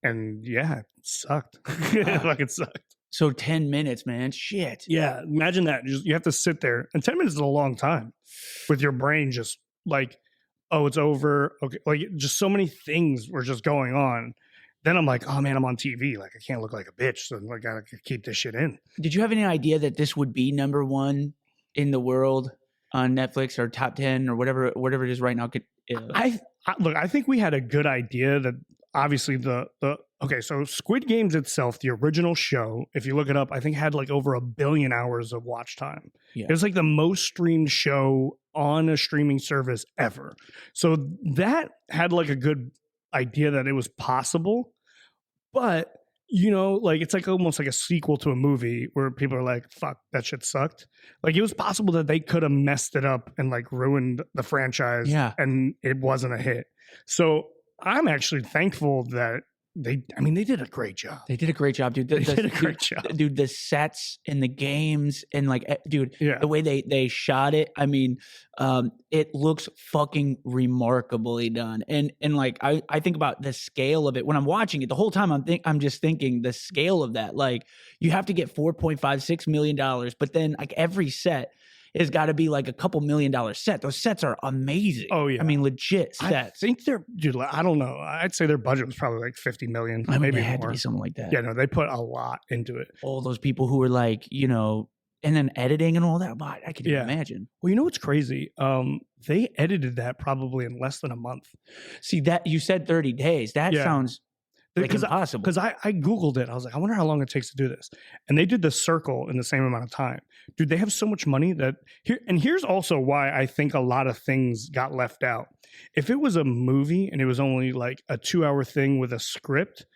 And yeah, it sucked. It fucking sucked. So 10 minutes, man. Shit. Yeah, imagine that. Just you have to sit there, and 10 minutes is a long time with your brain just like, oh, it's over. Okay, like just so many things were just going on. Then I'm like, oh man, I'm on TV. Like I can't look like a bitch, so I gotta keep this shit in. Did you have any idea that this would be number one in the world on Netflix or top 10 or whatever it is right now? I think we had a good idea that obviously okay, so Squid Games itself, the original show, if you look it up, I think had like over 1 billion hours of watch time. Yeah. It was like the most streamed show on a streaming service ever. So that had like a good idea that it was possible, but like it's like almost like a sequel to a movie where people are like, fuck, that shit sucked. Like it was possible that they could have messed it up and like ruined the franchise, Yeah. and it wasn't a hit. So I'm actually thankful that they did a great job. They did a great job, dude. They did a great job. Dude, the sets and the games and like, dude, Yeah. the way they shot it, I mean, it looks fucking remarkably done. And like, I think about the scale of it when I'm watching it the whole time. I'm just thinking the scale of that. Like you have to get $4.56 million, but then like every set has got to be like a couple $1 million set. Those sets are amazing. Oh yeah, I mean legit sets. I think dude, I don't know. I'd say their budget was probably like 50 million, I mean, maybe it had more. to be something like that. Yeah, no, they put a lot into it. All those people who were like, and then editing and all that. But I can even imagine. Well, you know what's crazy? They edited that probably in less than a month. See that you said 30 days. That sounds like impossible. Because I Googled it. I was like, I wonder how long it takes to do this. And they did the circle in the same amount of time. Dude, they have so much money that here's also why I think a lot of things got left out. If it was a movie and it was only like a 2-hour thing with a script,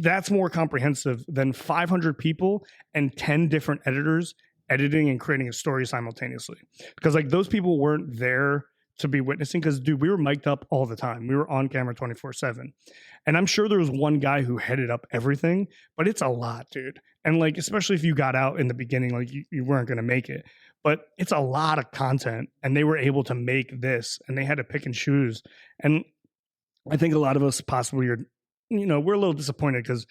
that's more comprehensive than 500 people and 10 different editors editing and creating a story simultaneously. Because like those people weren't there to be witnessing, because dude, we were mic'd up all the time. We were on camera 24/7. And I'm sure there was one guy who headed up everything, but it's a lot, dude. And like, especially if you got out in the beginning, like you weren't going to make it, but it's a lot of content, and they were able to make this, and they had to pick and choose. And I think a lot of us possibly are, we're a little disappointed because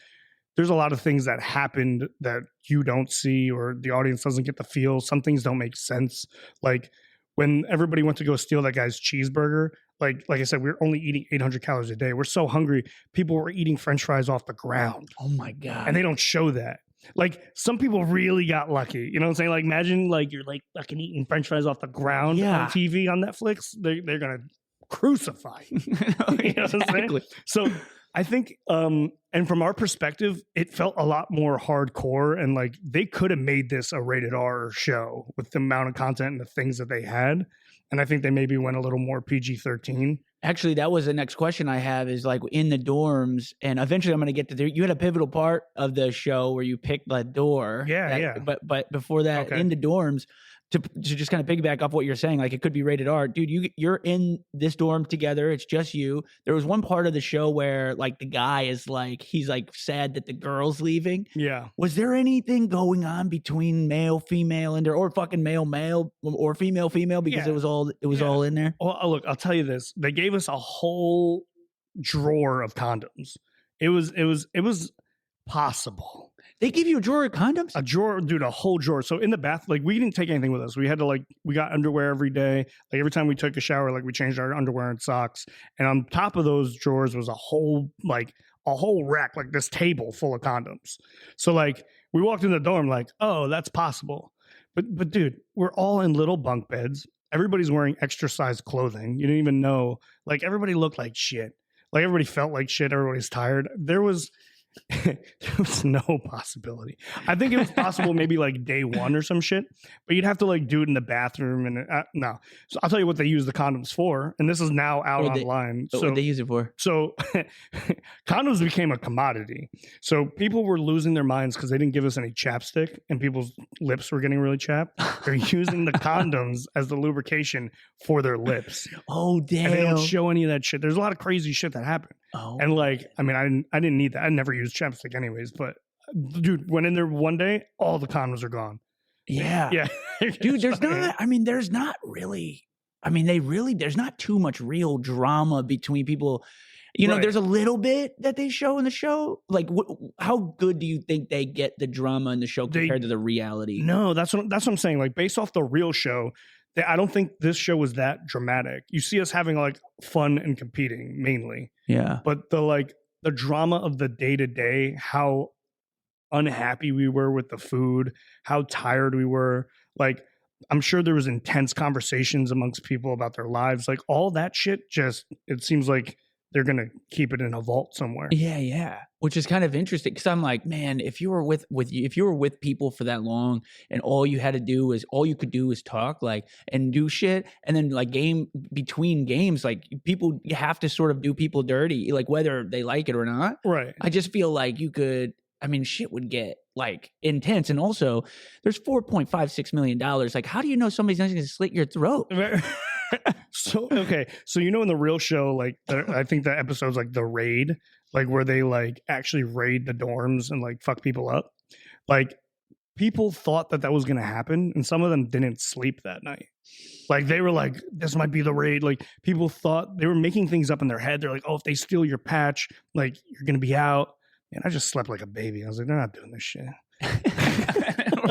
there's a lot of things that happened that you don't see, or the audience doesn't get the feel. Some things don't make sense. Like when everybody went to go steal that guy's cheeseburger, like I said, we were only eating 800 calories a day. We're so hungry. People were eating French fries off the ground. Oh my God. And they don't show that. Like some people really got lucky. You know what I'm saying? Like imagine like you're like fucking eating French fries off the ground on TV on Netflix. They're going to crucify you. You know what I'm saying? So I think, and from our perspective, it felt a lot more hardcore, and like they could have made this a rated R show with the amount of content and the things that they had. And I think they maybe went a little more PG-13. Actually, that was the next question I have is like in the dorms, and eventually I'm going to get to there. You had a pivotal part of the show where you picked the door. Yeah. But before that, in the dorms, to just kind of piggyback off what you're saying, like it could be rated R. Dude, you're in this dorm together. It's just you. There was one part of the show where like the guy is like, he's like sad that the girl's leaving. Yeah. Was there anything going on between male, female in there, or fucking male, or female, because it was all in there? Well, look, I'll tell you this. They gave us a whole drawer of condoms. It was possible. They give you a drawer of condoms? A drawer, dude, a whole drawer. So in the bath, like we didn't take anything with us. We had to we got underwear every day. Like every time we took a shower, like we changed our underwear and socks. And on top of those drawers was a whole rack, like this table full of condoms. So like we walked in the dorm like, oh, that's possible. But dude, we're all in little bunk beds. Everybody's wearing extra sized clothing. You didn't even know. Like everybody looked like shit. Like everybody felt like shit. Everybody's tired. There was no possibility. I think it was possible maybe like day one or some shit, but you'd have to like do it in the bathroom. And no. So I'll tell you what they use the condoms for. And this is now out online. So what they use it for? So condoms became a commodity. So people were losing their minds because they didn't give us any chapstick and people's lips were getting really chapped. They're using the condoms as the lubrication for their lips. Oh, damn. And they don't show any of that shit. There's a lot of crazy shit that happened. Oh. And like, I mean, I didn't need that. I never used chapstick anyways, but dude, went in there one day, all the condoms are gone. Yeah. Yeah. Dude, there's not too much real drama between people. You know, Right. there's a little bit that they show in the show. Like, how good do you think they get the drama in the show compared to the reality? No, that's what I'm saying. Like based off the real show, I don't think this show was that dramatic. You see us having like fun and competing mainly, Yeah. but the drama of the day to day, how unhappy we were with the food, how tired we were. Like, I'm sure there was intense conversations amongst people about their lives. Like all that shit, just it seems like they're gonna keep it in a vault somewhere. Yeah, yeah. Which is kind of interesting because I'm like, man, if you were if you were with people for that long and all you could do is talk, like, and do shit, and then like between games, like people, you have to sort of do people dirty, like whether they like it or not. Right. I just feel like shit would get like intense. And also there's $4.56 million. Like, how do you know somebody's not going to slit your throat? So okay, so in the real show, like I think the episode's like the raid, like where they like actually raid the dorms and like fuck people up. Like people thought that was gonna happen, and some of them didn't sleep that night. Like they were like, this might be the raid. Like people thought, they were making things up in their head. They're like, oh, if they steal your patch, like you're gonna be out. And I just slept like a baby. I was like, they're not doing this shit.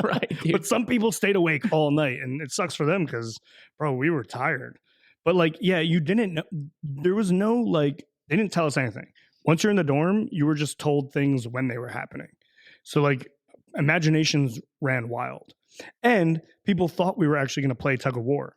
Right, dude. But some people stayed awake all night, and it sucks for them because, bro, we were tired. But like, yeah, you didn't know. There was no like, they didn't tell us anything. Once you're in the dorm, you were just told things when they were happening. So like, imaginations ran wild, and people thought we were actually going to play tug of war.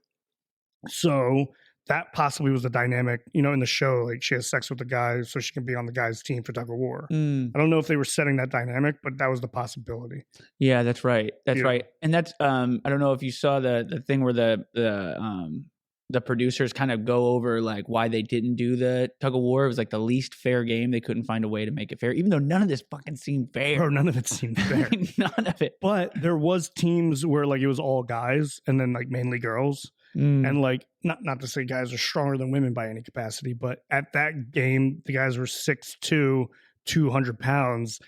So that possibly was the dynamic, in the show. Like she has sex with the guy so she can be on the guy's team for tug of war. I don't know if they were setting that dynamic, but that was the possibility. Yeah, that's right. That's Yeah. right. And that's I don't know if you saw the thing where the producers kind of go over like why they didn't do the tug of war. It was like the least fair game. They couldn't find a way to make it fair, even though none of this fucking seemed fair. Bro, none of it seemed fair. None of it. But there was teams where like it was all guys and then like mainly girls. And like not to say guys are stronger than women by any capacity, but at that game the guys were 6'2", 200 pounds.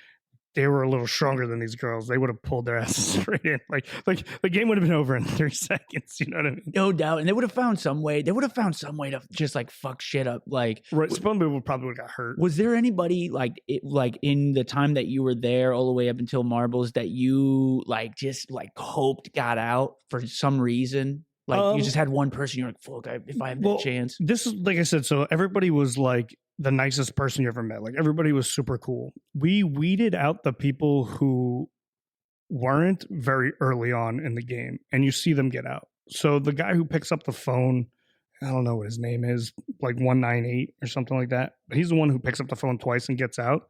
They were a little stronger than these girls. They would have pulled their asses right in. Like the game would have been over in 3 seconds. You know what I mean? No doubt. And they would have found some way. They would have found some way to just like fuck shit up. Like, right. Some people probably would have got hurt. Was there anybody like in the time that you were there all the way up until Marbles that you like just like hoped got out for some reason? Like you just had one person, you're like, fuck, if I have that chance. This is, like I said, so everybody was like the nicest person you ever met. Like everybody was super cool. We weeded out the people who weren't very early on in the game, and you see them get out. So the guy who picks up the phone, I don't know what his name is, like 198 or something like that. But he's the one who picks up the phone twice and gets out.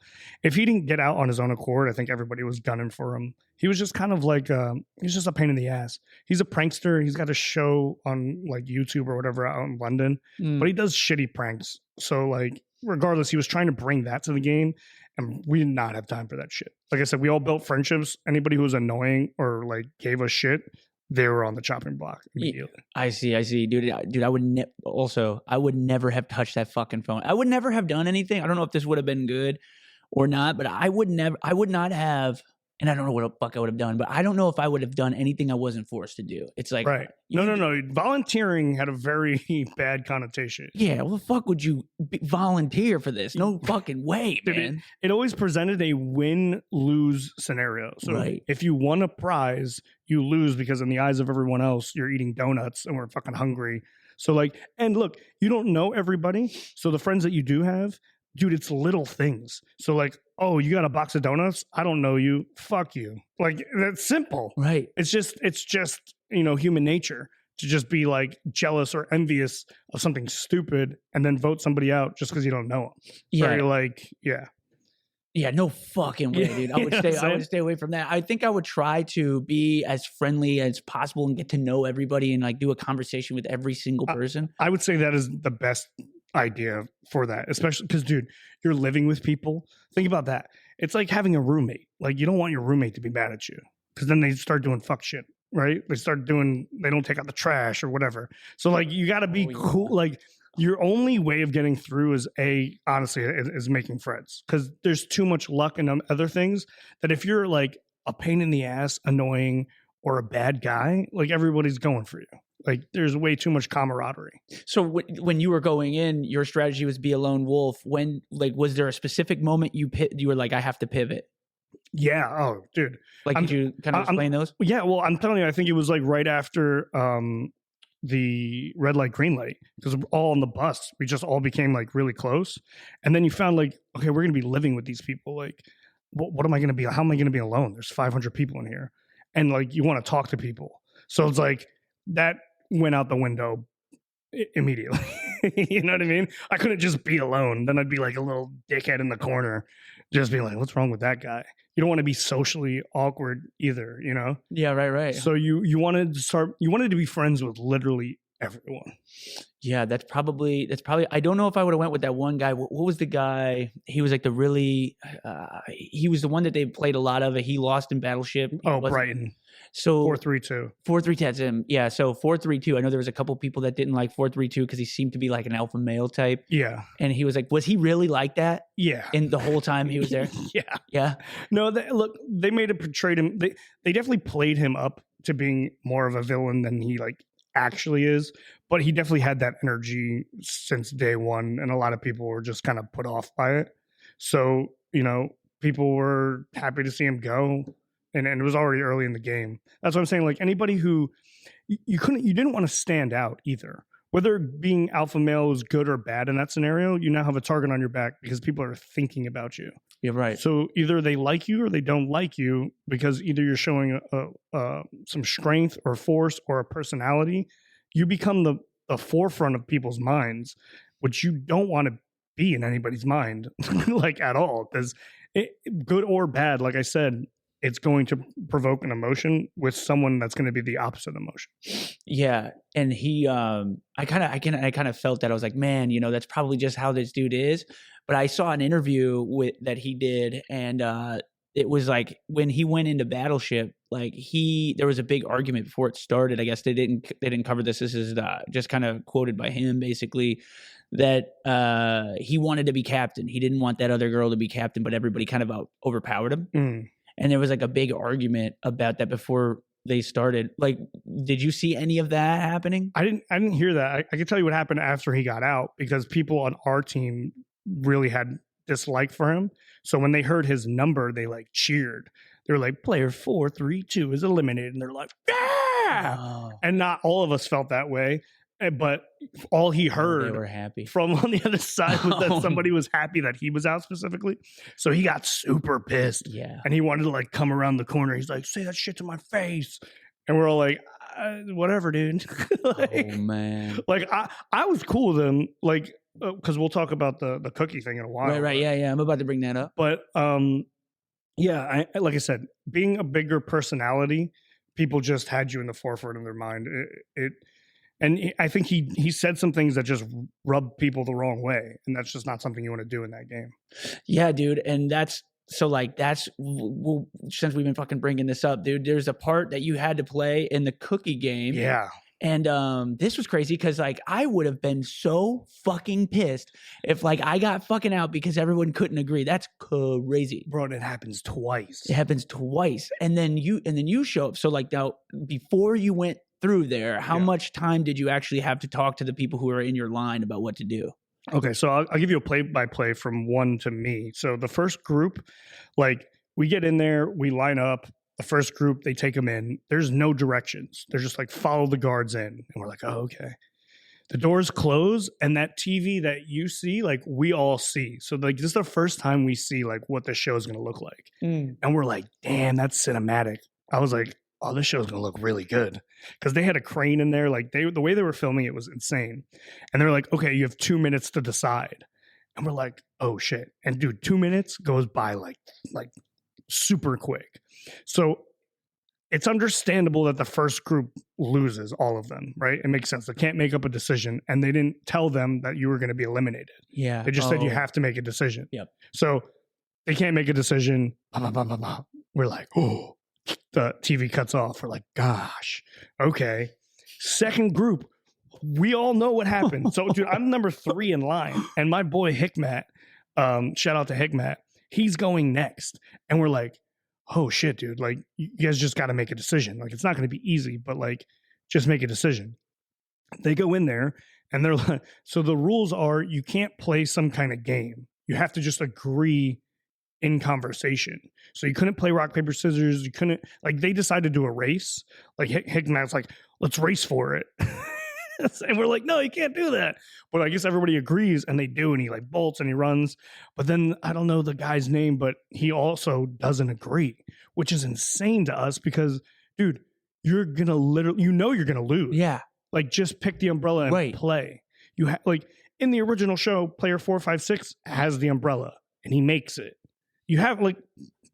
If he didn't get out on his own accord, I think everybody was gunning for him. He was just kind of like, he's just a pain in the ass. He's a prankster. He's got a show on like YouTube or whatever out in London, but he does shitty pranks. So like, regardless, he was trying to bring that to the game, and we did not have time for that shit. Like I said, we all built friendships. Anybody who was annoying or like gave us shit, they were on the chopping block immediately. I see, dude. I would never have touched that fucking phone. I would never have done anything. I don't know if this would have been good or not, but I would not have. And I don't know what the fuck I would have done, but I don't know if I would have done anything I wasn't forced to do. It's like, right. No. Volunteering had a very bad connotation. Yeah. Well, the fuck would you volunteer for this? No fucking way, man. It always presented a win-lose scenario. So if you won a prize, you lose because in the eyes of everyone else, you're eating donuts and we're fucking hungry. So like, and look, you don't know everybody. So the friends that you do have, dude, it's little things. So like, oh, you got a box of donuts? I don't know you. Fuck you. Like, that's simple. Right. It's just, human nature to just be like jealous or envious of something stupid and then vote somebody out just because you don't know them. Yeah. Very like, yeah. Yeah, no fucking way, dude. I would stay away from that. I think I would try to be as friendly as possible and get to know everybody and like do a conversation with every single person. I would say that is the best idea for that, especially because, dude, you're living with people. Think about that. It's like having a roommate. Like, you don't want your roommate to be mad at you because then they start doing fuck shit, right? They don't take out the trash or whatever. So like, you got to be cool. Like, your only way of getting through is honestly making friends, because there's too much luck and other things that if you're like a pain in the ass, annoying, or a bad guy, like everybody's going for you. Like there's way too much camaraderie. So when you were going in, your strategy was be a lone wolf. When like was there a specific moment you were like, I have to pivot? Yeah. Oh, dude. Like, I'm- could you kind of I'm- explain those? Yeah. Well, I'm telling you, I think it was like right after the red light, green light, because we're all on the bus. We just all became like really close. And then you found like, okay, we're going to be living with these people. Like, what am I going to be? How am I going to be alone? There's 500 people in here. And like, you want to talk to people. So it's like that went out the window immediately. You know what I mean? I couldn't just be alone. Then I'd be like a little dickhead in the corner, just being like, what's wrong with that guy? You don't want to be socially awkward either, you know? Yeah, right. So you wanted to be friends with literally everyone. Yeah, that's probably. I don't know if I would have went with that one guy. What was the guy? He was like the really. He was the one that they played a lot of. He lost in Battleship. Oh, Brighton. So 4-3-2. 4-3-2. That's him. Yeah. So 4-3-2. I know there was a couple people that didn't like 4-3-2 because he seemed to be like an alpha male type. Yeah. And he was like, was he really like that? Yeah. And the whole time he was there. Yeah. Yeah. No, they made it portrayed him. They definitely played him up to being more of a villain than he like actually is, but he definitely had that energy since day one, and a lot of people were just kind of put off by it. So, you know, people were happy to see him go, and it was already early in the game. That's what I'm saying. Like anybody who you didn't want to stand out either. Whether being alpha male is good or bad in that scenario, you now have a target on your back because people are thinking about you. Yeah, right. So either they like you or they don't like you because either you're showing some strength or force or a personality. You become the forefront of people's minds, which you don't want to be in anybody's mind, like at all. Because good or bad, like I said, it's going to provoke an emotion with someone that's going to be the opposite emotion. Yeah, and he, I kind of felt that. I was like, man, you know, that's probably just how this dude is. But I saw an interview that he did, and it was like when he went into Battleship, like there was a big argument before it started. I guess they didn't cover this. This is just kind of quoted by him, basically, that he wanted to be captain. He didn't want that other girl to be captain, but everybody kind of overpowered him. Mm. And there was like a big argument about that before they started. Like, did you see any of that happening? I didn't hear that. I can tell you what happened after he got out, because people on our team really had dislike for him. So when they heard his number, they like cheered. They were like, player 432 is eliminated. And they're like, yeah. Oh, And not all of us felt that way. But all he they heard were happy. from on the other side was that Oh. somebody was happy that he was out specifically. So he got super pissed. Yeah. And he wanted to like come around the corner. He's like, say that shit to my face. And we're all like, whatever, dude. like, Oh man. like I was cool with him, like, because we'll talk about the cookie thing in a while. Right. Yeah. I'm about to bring that up. But yeah, like I said, being a bigger personality, people just had you in the forefront of their mind. And I think he said some things that just rubbed people the wrong way, and that's just not something you want to do in that game. Yeah, dude. And that's since we've been fucking bringing this up, dude, there's a part that you had to play in the cookie game. Yeah. And this was crazy because like I would have been so fucking pissed if like I got fucking out because everyone couldn't agree. That's crazy. Bro, it happens twice. It happens twice. And then you show up. So like now before you went through there, how much time did you actually have to talk to the people who are in your line about what to do? Okay, so I'll give you a play-by-play from one to me. So the first group, like we get in there, we line up. The first group, they take them in. There's no directions. They're just like, follow the guards in. And we're like, oh, okay. The doors close, and that TV that you see, like we all see. So like this is the first time we see like what the show is going to look like. And we're like, damn, that's cinematic. I was like, oh, this show's going to look really good. Because they had a crane in there. Like the way they were filming it was insane. And they're like, okay, you have 2 minutes to decide. And we're like, oh shit. And dude, 2 minutes goes by like super quick. So it's understandable that the first group loses all of them, right? It makes sense. They can't make up a decision, and they didn't tell them that you were going to be eliminated. Yeah. They just said you have to make a decision. Yep. So they can't make a decision. Blah, blah, blah, blah, blah. We're like, oh, the TV cuts off. We're like, gosh, okay. Second group, we all know what happened. So dude, I'm number 3 in line, and my boy Hikmat, shout out to Hikmat, he's going next. And we're like, oh shit, dude, like you guys just got to make a decision. Like it's not going to be easy, but like just make a decision. They go in there and they're like, so the rules are you can't play some kind of game. You have to just agree in conversation. So you couldn't play rock, paper, scissors. You couldn't, like, they decided to do a race. Like Hickman's like, let's race for it. And we're like, no, you can't do that. But I guess everybody agrees and they do. And he like bolts and he runs. But then I don't know the guy's name, but he also doesn't agree, which is insane to us because, dude, you're going to literally, you're going to lose. Yeah. Like, just pick the umbrella and play. You have, like, in the original show, player 456 has the umbrella and he makes it. You have, like,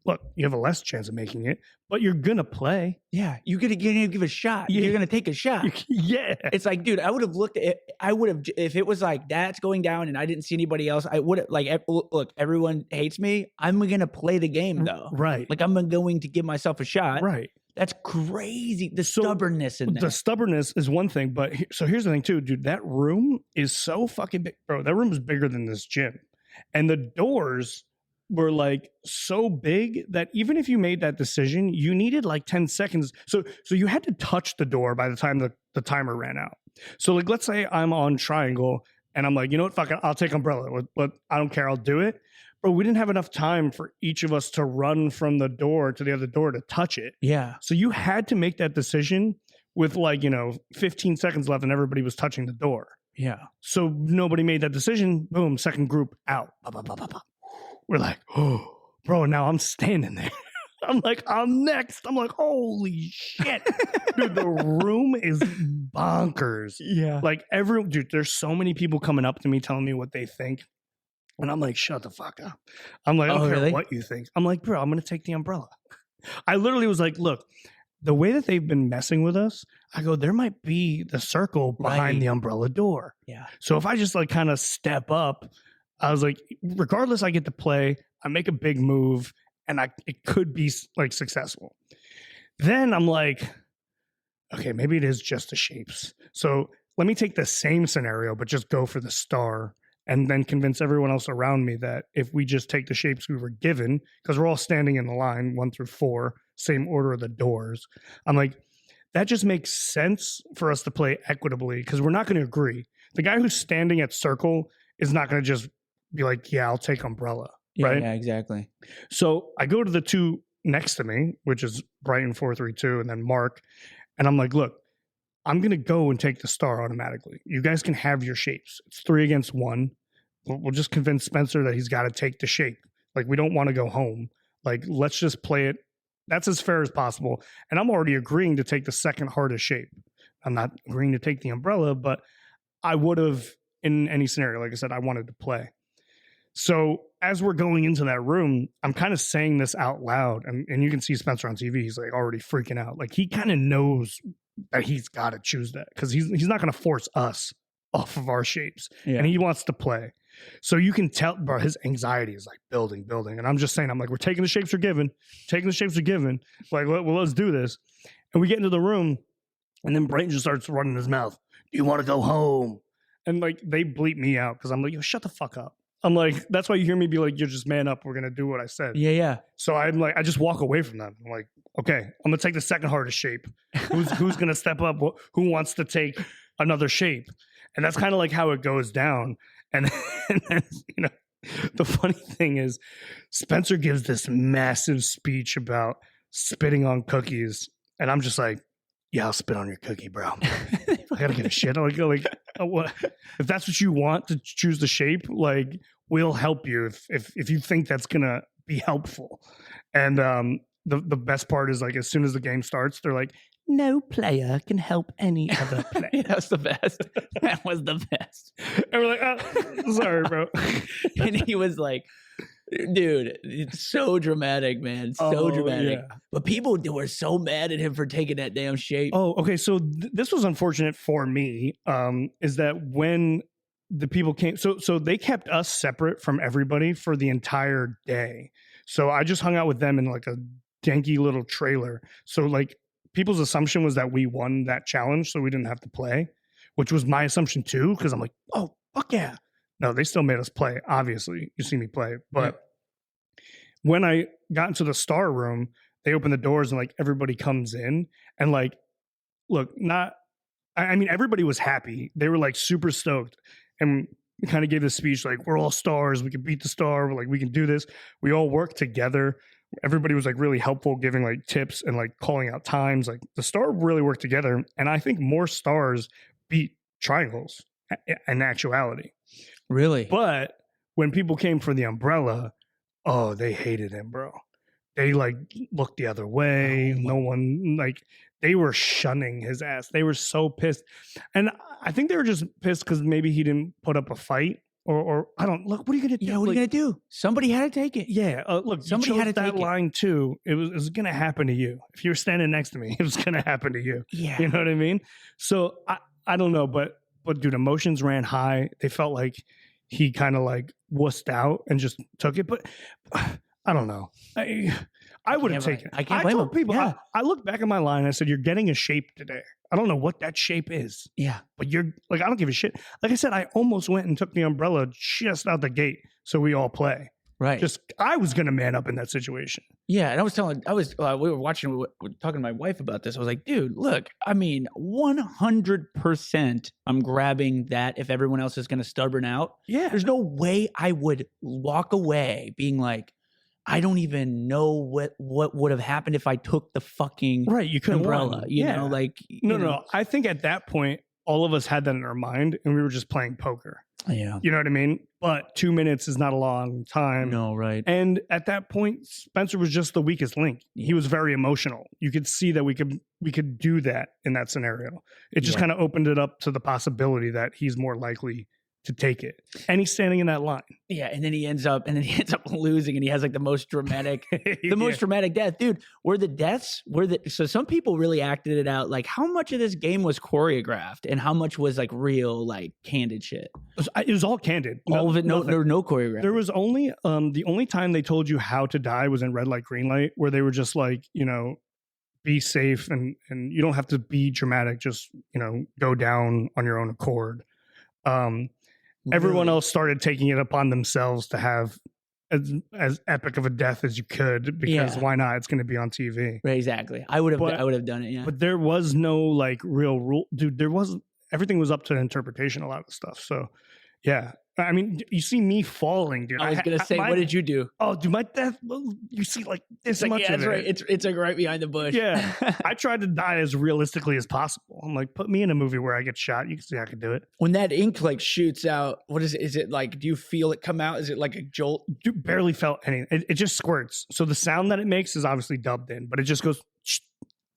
look, you have a less chance of making it, but you're gonna play. Yeah, you're gonna give a shot. Yeah. You're gonna take a shot. Yeah, it's like, dude, I would have looked at it. I would have, if it was like that's going down and I didn't see anybody else. I would have, like, look, everyone hates me. I'm gonna play the game though. Right. Like, I'm going to give myself a shot. Right. That's crazy. The stubbornness in there. The stubbornness is one thing, but so here's the thing too, dude. That room is so fucking big, bro. That room is bigger than this gym, and the doors were like so big that even if you made that decision, you needed like 10 seconds. So you had to touch the door by the time the timer ran out. So, like, let's say I'm on triangle and I'm like, you know what, fuck it, I'll take umbrella, but I don't care, I'll do it. Bro, we didn't have enough time for each of us to run from the door to the other door to touch it. Yeah. So you had to make that decision with, like, 15 seconds left and everybody was touching the door. Yeah. So nobody made that decision. Boom, second group out. We're like, oh, bro, now I'm standing there. I'm like, I'm next. I'm like, holy shit. Dude, the room is bonkers. Yeah. Like, dude, there's so many people coming up to me telling me what they think. And I'm like, shut the fuck up. I'm like, I don't care what you think. I'm like, bro, I'm going to take the umbrella. I literally was like, look, the way that they've been messing with us, I go, there might be the circle behind the umbrella door. Yeah. So if I just like kind of step up, I was like, regardless, I get to play, I make a big move, and it could be like successful. Then I'm like, okay, maybe it is just the shapes. So let me take the same scenario, but just go for the star. And then convince everyone else around me that if we just take the shapes we were given, because we're all standing in the line 1 through 4, same order of the doors. I'm like, that just makes sense for us to play equitably because we're not going to agree. The guy who's standing at circle is not going to just be like, yeah, I'll take umbrella. Right? Yeah, exactly. So I go to the two next to me, which is Brighton 432 and then Mark. And I'm like, look, I'm going to go and take the star automatically. You guys can have your shapes. It's 3 against 1. We'll just convince Spencer that he's got to take the shape. Like, we don't want to go home. Like, let's just play it. That's as fair as possible. And I'm already agreeing to take the second hardest shape. I'm not agreeing to take the umbrella, but I would have in any scenario. Like I said, I wanted to play. So as we're going into that room, I'm kind of saying this out loud. And you can see Spencer on TV. He's like already freaking out. Like, he kind of knows that he's got to choose that because he's not going to force us off of our shapes. Yeah. And he wants to play. So you can tell, bro, his anxiety is like building. And I'm just saying, I'm like, we're taking the shapes we're given. Like, well, let's do this. And we get into the room and then Brayton just starts running his mouth. Do you want to go home? And like, they bleep me out because I'm like, yo, shut the fuck up. I'm like, that's why you hear me be like, you're just man up. We're going to do what I said. Yeah. So I'm like, I just walk away from them. I'm like, okay, I'm going to take the second hardest shape. Who's going to step up? Who wants to take another shape? And that's kind of like how it goes down. And then, the funny thing is Spencer gives this massive speech about spitting on cookies. And I'm just like, yeah, I'll spit on your cookie, bro. I gotta give a shit. Like, what? If that's what you want to choose the shape, like, we'll help you if you think that's gonna be helpful. And the best part is, like, as soon as the game starts, they're like, no player can help any other player. That's the best. That was the best. And we're like, oh, sorry, bro. And he was like, dude, it's so dramatic, man. So dramatic. Yeah. But people were so mad at him for taking that damn shape. Oh, okay. So this was unfortunate for me, is that when the people came, so they kept us separate from everybody for the entire day. So I just hung out with them in like a janky little trailer. So like people's assumption was that we won that challenge, so we didn't have to play, which was my assumption too, because I'm like, oh, fuck yeah. No, they still made us play. Obviously, you see me play. But when I got into the star room, they open the doors and like everybody comes in and like, look, I I mean, everybody was happy. They were like super stoked, and we kind of gave this speech like, "We're all stars. We can beat the star. We're like, we can do this." We all work together. Everybody was like really helpful, giving like tips and like calling out times. Like the star really worked together, and I think more stars beat triangles in actuality. Really? But when people came for the umbrella, oh, they hated him, bro. They like looked the other way. Oh my- No one like they were shunning his ass. They were so pissed, and I think they were just pissed because maybe he didn't put up a fight, or I don't look. What are you gonna do? Yeah, what are you gonna do? Somebody had to take it. Yeah, look, Somebody had to that take it. line too. It was gonna happen to you if you were standing next to me. It was gonna happen to you. Yeah. You know what I mean? So I don't know, but dude, emotions ran high. They felt like he kind of like wussed out and just took it. But I don't know. I would have taken it. I can't blame told him. people. Yeah. I looked back at my line. I said, "You're getting a shape today. I don't know what that shape is, Yeah. but you're like, I don't give a shit." Like I said, I almost went and took the umbrella just out the gate so we all play. Right. Just I was gonna man up in that situation. Yeah, and we were watching, talking to my wife about this. I was like, dude, look, I mean, 100% I'm grabbing that if everyone else is going to stubborn out. Yeah, There's no way I would walk away being like, I don't even know what would have happened if I took the fucking right. You could umbrella, you know, like, no. I think at that point, all of us had that in our mind, and we were just playing poker. Yeah. You know what I mean? But 2 minutes is not a long time. No, right. And at that point, Spencer was just the weakest link. He was very emotional. You could see that we could do that in that scenario. It just kind of opened it up to the possibility that he's more likely to take it. And he's standing in that line. Yeah, and then he ends up losing, and he has like the most dramatic Yeah. dramatic death. Dude, so some people really acted it out. Like, how much of this game was choreographed and how much was like real, like candid shit? It was all candid. All of it, nothing. there were no choreographed. There was only the only time they told you how to die was in red light, green light, where they were just like, you know, be safe and you don't have to be dramatic, just, you know, go down on your own accord. Everyone else started taking it upon themselves to have as epic of a death as you could, because why not? It's going to be on TV. Right, exactly. I would have done it. Yeah, but there was no like real rule, dude. There wasn't. Everything was up to interpretation. A lot of stuff. So, yeah. I mean, you see me falling, dude. I was gonna say, what did you do? Oh, dude, my death. You see, like this much yeah, of that's it. right. It's like right behind the bush. Yeah, I tried to die as realistically as possible. I'm like, put me in a movie where I get shot. You can see I can do it. When that ink like shoots out, what is it? Is it like? Do you feel it come out? Is it like a jolt? Dude, barely felt anything. It just squirts. So the sound that it makes is obviously dubbed in, but it just goes.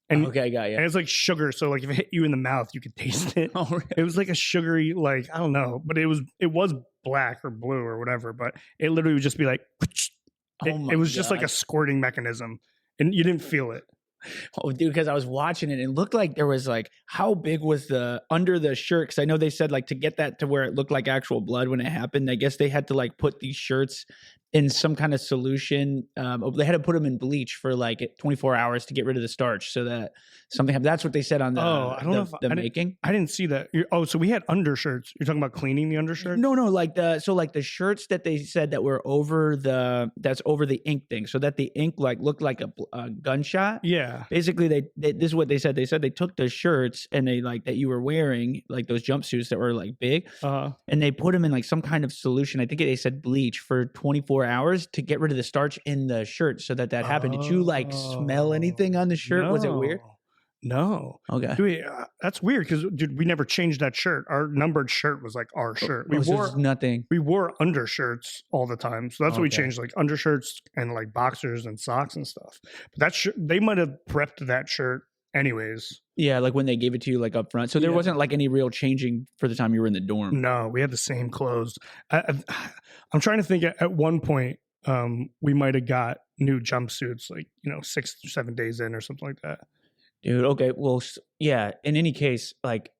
And, okay, got you. And it's like sugar, so like if it hit you in the mouth, you could taste it. Oh, really? It was like a sugary, like I don't know, but it was black or blue or whatever. But it literally would just be like, it was just like a squirting mechanism, and you didn't feel it. Oh, dude, because I was watching it, and it looked like there was like, how big was the under the shirt? Because I know they said like to get that to where it looked like actual blood when it happened. I guess they had to like put these shirts in some kind of solution. They had to put them in bleach for like 24 hours to get rid of the starch, so that something happened. That's what they said on the I don't know if the making. I didn't see that. So we had undershirts. You're talking about cleaning the undershirt? No, like the shirts that they said that were over the ink thing, so that the ink like looked like a gunshot. Yeah. Basically, they this is what they said. They said they took the shirts and they like that you were wearing, like those jumpsuits that were like big, and they put them in like some kind of solution. I think they said bleach for 24 hours to get rid of the starch in the shirt, so that happened. Did you like smell anything on the shirt? Was it weird? No. Okay. Dude, that's weird because, dude, we never changed that shirt. Our numbered shirt was like our shirt. We wore nothing. We wore undershirts all the time, so that's what we changed, like undershirts and like boxers and socks and stuff. But that shirt, they might have prepped that shirt anyways. Yeah, like when they gave it to you, like up front. So there wasn't like any real changing for the time you were in the dorm. No, we had the same clothes. I'm trying to think. At one point, we might have got new jumpsuits, like 6 or 7 days in or something like that. Dude, okay, well, yeah. In any case, like,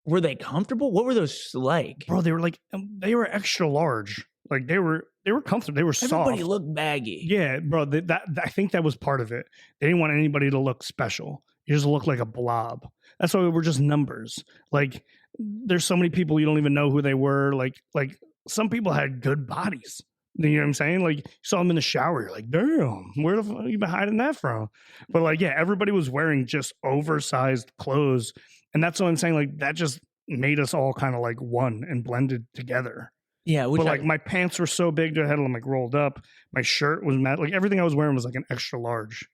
were they comfortable? What were those like, bro? They were like they were extra large. Like they were comfortable. They were soft. Everybody looked baggy. Yeah, bro. That I think that was part of it. They didn't want anybody to look special. You just look like a blob. That's why we're just numbers. Like there's so many people you don't even know who they were. Like some people had good bodies. You know what I'm saying? Like, you saw him in the shower. You're like, damn, where the fuck you been hiding that from? But like, yeah, everybody was wearing just oversized clothes. And that's what I'm saying. Like, that just made us all kind of like one and blended together. Yeah, But like, my pants were so big that I had them like rolled up. My shirt was mad. Like, everything I was wearing was like an extra large.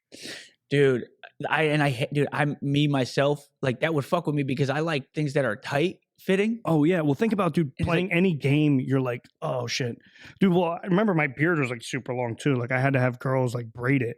dude, I'm me myself, like that would fuck with me because I like things that are tight fitting. Oh yeah, well think about dude It's playing any game. You're like, oh shit, dude. Well, I remember my beard was like super long too. Like I had to have girls like braid it,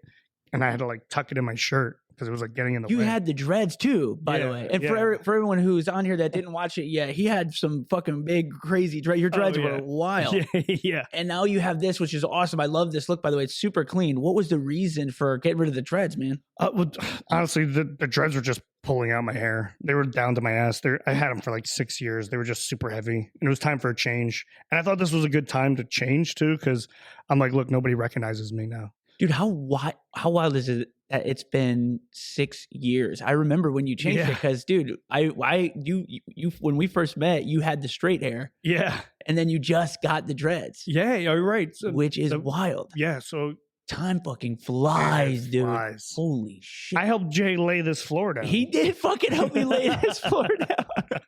and I had to like tuck it in my shirt because it was like getting in the You way. had the dreads too, by the way. And for everyone who's on here that didn't watch it yet, he had some fucking big, crazy dreads. Your dreads were wild. Yeah. And now you have this, which is awesome. I love this look, by the way. It's super clean. What was the reason for getting rid of the dreads, man? Well, honestly, the dreads were just pulling out my hair. They were down to my ass. I had them for like 6 years. They were just super heavy, and it was time for a change. And I thought this was a good time to change too, because I'm like, look, nobody recognizes me now. Dude, how wild is it that it's been 6 years? I remember when you changed it because, dude, you when we first met, you had the straight hair. Yeah. And then you just got the dreads. Yeah, you're right. So, which is wild. Yeah. So time fucking flies, dude. Flies. Holy shit. I helped Jay lay this floor down. He did fucking help me lay this floor down.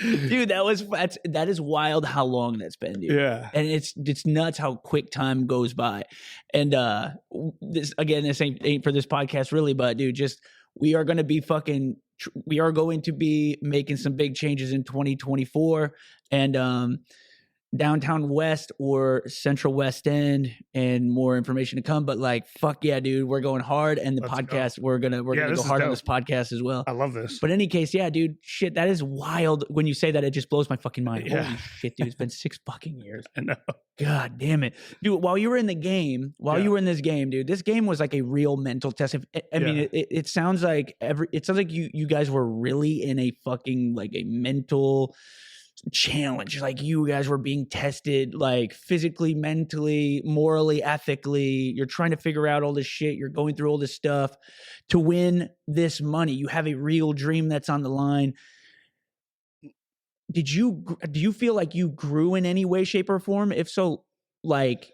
Dude, that is wild how long that's been, dude. Yeah. And it's nuts how quick time goes by. And this ain't for this podcast really, but dude, we are going to be making some big changes in 2024, and downtown West or Central West End, and more information to come. But like, fuck yeah, dude, we're going hard, and the podcast we're gonna go hard on this podcast as well. I love this. But in any case, yeah, dude, shit, that is wild. When you say that, it just blows my fucking mind. Yeah. Holy shit, dude, it's been 6 fucking years. I know. God damn it, dude. While you were in this game, dude, this game was like a real mental test. I mean, it sounds like you guys were really in a fucking like a mental challenge. Like you guys were being tested, like physically, mentally, morally, ethically. You're trying to figure out all this shit. You're going through all this stuff to win this money. You have a real dream that's on the line. Do you feel like you grew in any way, shape, or form? If so, like,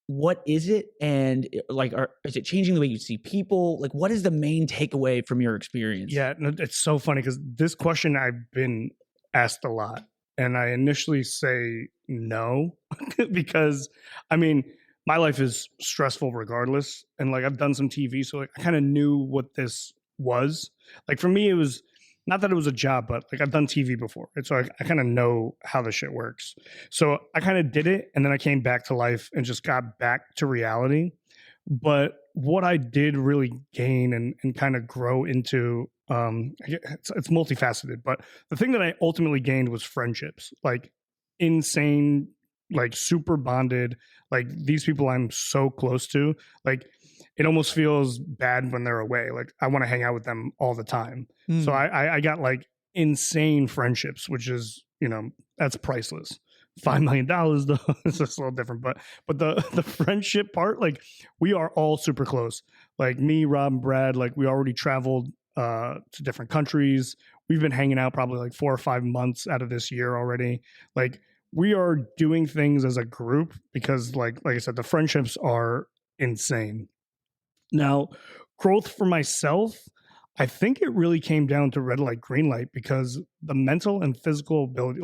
what is it? And like, is it changing the way you see people? Like, what is the main takeaway from your experience? Yeah, no, it's so funny because this question I've been asked a lot. And I initially say no, because I mean, my life is stressful regardless. And like, I've done some TV, so like, I kind of knew what this was. Like for me, it was not that it was a job, but like I've done TV before. And so I kind of know how the shit works. So I kind of did it. And then I came back to life and just got back to reality. But what I did really gain and kind of grow into, it's multifaceted, but the thing that I ultimately gained was friendships, like insane, like super bonded, like these people I'm so close to, like it almost feels bad when they're away. Like I want to hang out with them all the time. So I got like insane friendships, which is, that's priceless. $5 million though, it's just a little different, but the friendship part, like we are all super close. Like me, Rob, and Brad, like we already traveled to different countries. We've been hanging out probably like 4 or 5 months out of this year already. Like we are doing things as a group because like I said, the friendships are insane. Now, growth for myself, I think it really came down to red light, green light, because the mental and physical ability,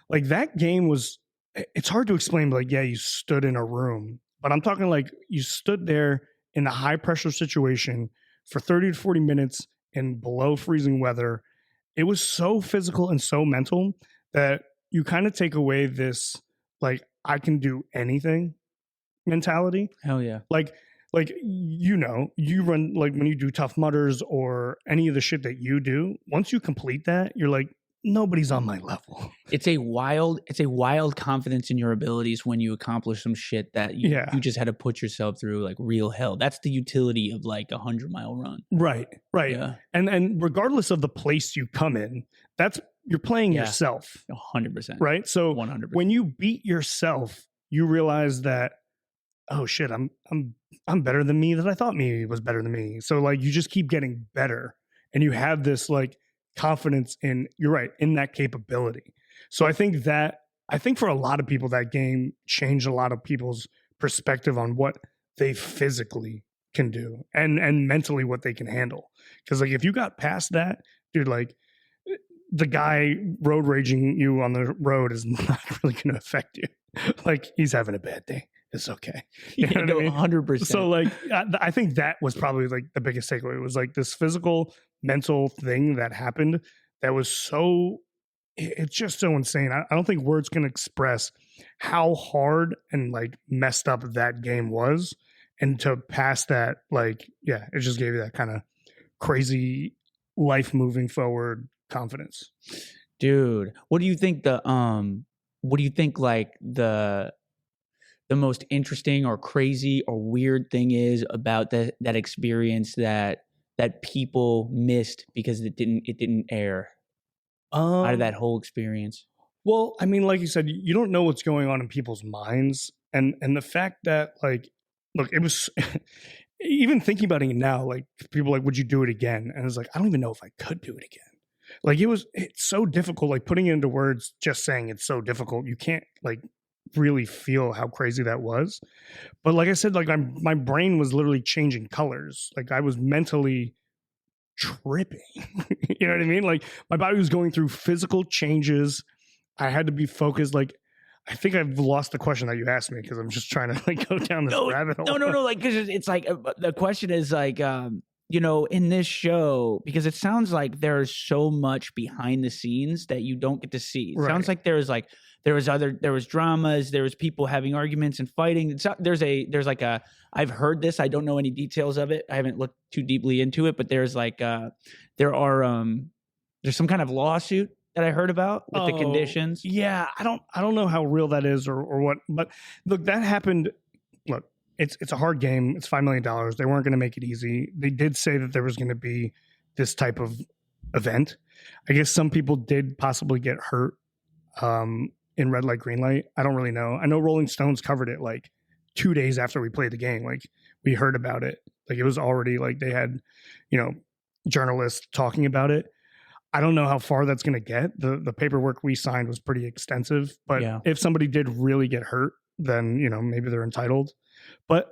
like that game was, it's hard to explain, but like, yeah, you stood in a room, but I'm talking like you stood there in a high pressure situation for 30 to 40 minutes in below freezing weather. It was so physical and so mental that you kind of take away this, like, I can do anything mentality. Hell yeah. Like, you run, like when you do Tough Mudders or any of the shit that you do, once you complete that, you're like, nobody's on my level. It's a wild confidence in your abilities when you accomplish some shit that you just had to put yourself through like real hell. That's the utility of like 100-mile run. Right. Yeah. And regardless of the place you come in, you're playing yourself. 100%. Right. So 100%. when you beat yourself, you realize that, oh shit, I'm better than me, that I thought me was better than me. So like you just keep getting better, and you have this like confidence in, you're right, in that capability. So I think that I think for a lot of people, that game changed a lot of people's perspective on what they physically can do and mentally what they can handle. Because like if you got past that, dude, like the guy road raging you on the road is not really going to affect you. Like he's having a bad day. It's okay. You know what I mean? 100%. So like, I think that was probably like the biggest takeaway. It was like this physical, mental thing that happened that was so, it's just so insane. I don't think words can express how hard and like messed up that game was. And to pass that, like, yeah, it just gave you that kind of crazy life moving forward confidence. Dude, what do you think like the most interesting or crazy or weird thing is about that experience that people missed because it didn't air out of that whole experience? Well, I mean, like you said, you don't know what's going on in people's minds, and the fact that like, look, it was even thinking about it now, like people are like, would you do it again? And it's like, I don't even know if I could do it again. Like it's so difficult. Like putting it into words, just saying it's so difficult. You can't like really feel how crazy that was. But like I said, like my brain was literally changing colors. Like I was mentally tripping. You know what I mean? Like my body was going through physical changes. I had to be focused. Like I think I've lost the question that you asked me because I'm just trying to like go down this rabbit hole. No. Like, because it's like the question is like, you know, in this show, because it sounds like there's so much behind the scenes that you don't get to see. It sounds like there was dramas, there was people having arguments and fighting. There's I've heard this. I don't know any details of it. I haven't looked too deeply into it, but there's like, there's some kind of lawsuit that I heard about with the conditions. Yeah. I don't know how real that is or what, but look, that happened. Look, it's a hard game. It's $5 million. They weren't going to make it easy. They did say that there was going to be this type of event. I guess some people did possibly get hurt in red light, green light. I don't really know. I know Rolling Stones covered it like 2 days after we played the game. Like we heard about it. Like it was already like they had, you know, journalists talking about it. I don't know how far that's going to get. The paperwork we signed was pretty extensive, but if somebody did really get hurt, then, you know, maybe they're entitled. But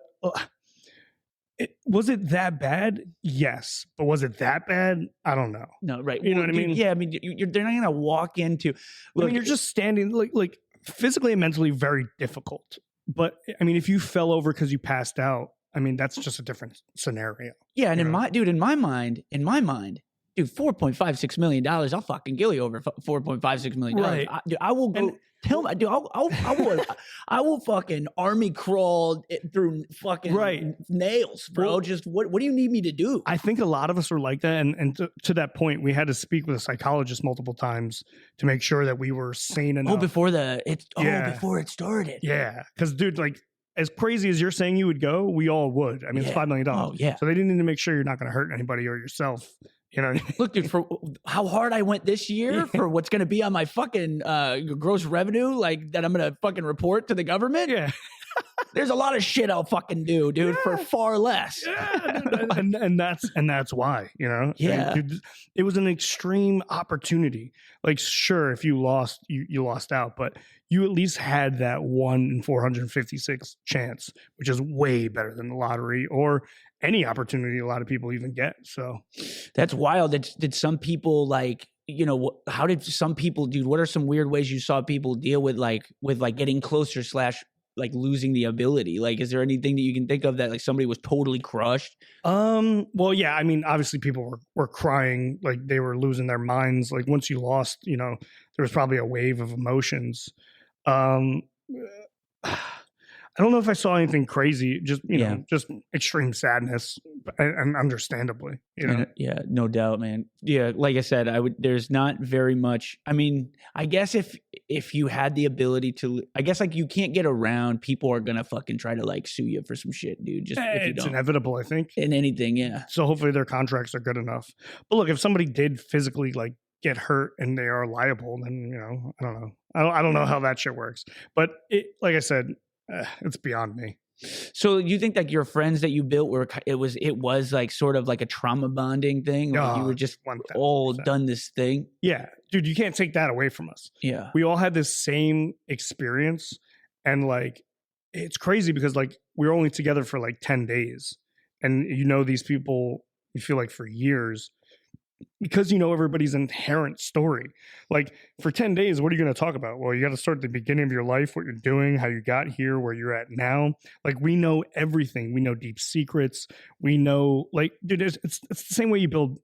was it that bad? Yes. But was it that bad? I don't know. No, right. You know what I mean? Yeah, I mean, they're not going to walk into. Look, I mean, you're just standing like physically and mentally very difficult. But I mean, if you fell over because you passed out, I mean, that's just a different scenario. Yeah, and in my mind, dude, $4.56 million. I'll fucking kill you over $4.56 million. Right. I will go. Tell me, dude, I will fucking army crawl through fucking nails, bro. Well, just what do you need me to do? I think a lot of us are like that, and to that point, we had to speak with a psychologist multiple times to make sure that we were sane enough. Before it started. Yeah, because dude, like as crazy as you're saying you would go, we all would. I mean, it's $5 million. Oh yeah. So they didn't need to make sure you're not going to hurt anybody or yourself. You know what I mean? Look, dude, for how hard I went this year, for what's going to be on my fucking gross revenue, like that I'm going to fucking report to the government. Yeah. There's a lot of shit I'll fucking do, dude, for far less. Yeah, and that's why, you know. Yeah, dude, it was an extreme opportunity. Like, sure, if you lost, you lost out, but you at least had that 1 in 456 chance, which is way better than the lottery or any opportunity a lot of people even get. So that's wild. Did some people like? You know, how did some people, dude? What are some weird ways you saw people deal with getting closer / like losing the ability? Like, is there anything that you can think of that like somebody was totally crushed? Well, yeah, I mean, obviously people were crying, like they were losing their minds. Like once you lost, you know, there was probably a wave of emotions. I don't know if I saw anything crazy, just, you know, just extreme sadness and understandably, you know? Yeah, no doubt, man. Yeah. Like I said, there's not very much. I mean, I guess if you had the ability to, I guess like you can't get around, people are going to fucking try to like sue you for some shit, dude. Just if you it's don't. Inevitable, I think. In anything. Yeah. So hopefully their contracts are good enough. But look, if somebody did physically like get hurt and they are liable, then, you know, I don't know. I don't know how that shit works, but like I said, it's beyond me. So you think like your friends that you built were it was like sort of like a trauma bonding thing? Like you were just all 1000%. done this thing? Yeah, dude, you can't take that away from us. Yeah. We all had this same experience, and like it's crazy because like we were only together for like 10 days, and you know these people you feel like for years because you know everybody's inherent story. Like for 10 days, what are you going to talk about? Well, you got to start at the beginning of your life, what you're doing, how you got here, where you're at now. Like we know everything. We know deep secrets. We know, like, dude, it's the same way you build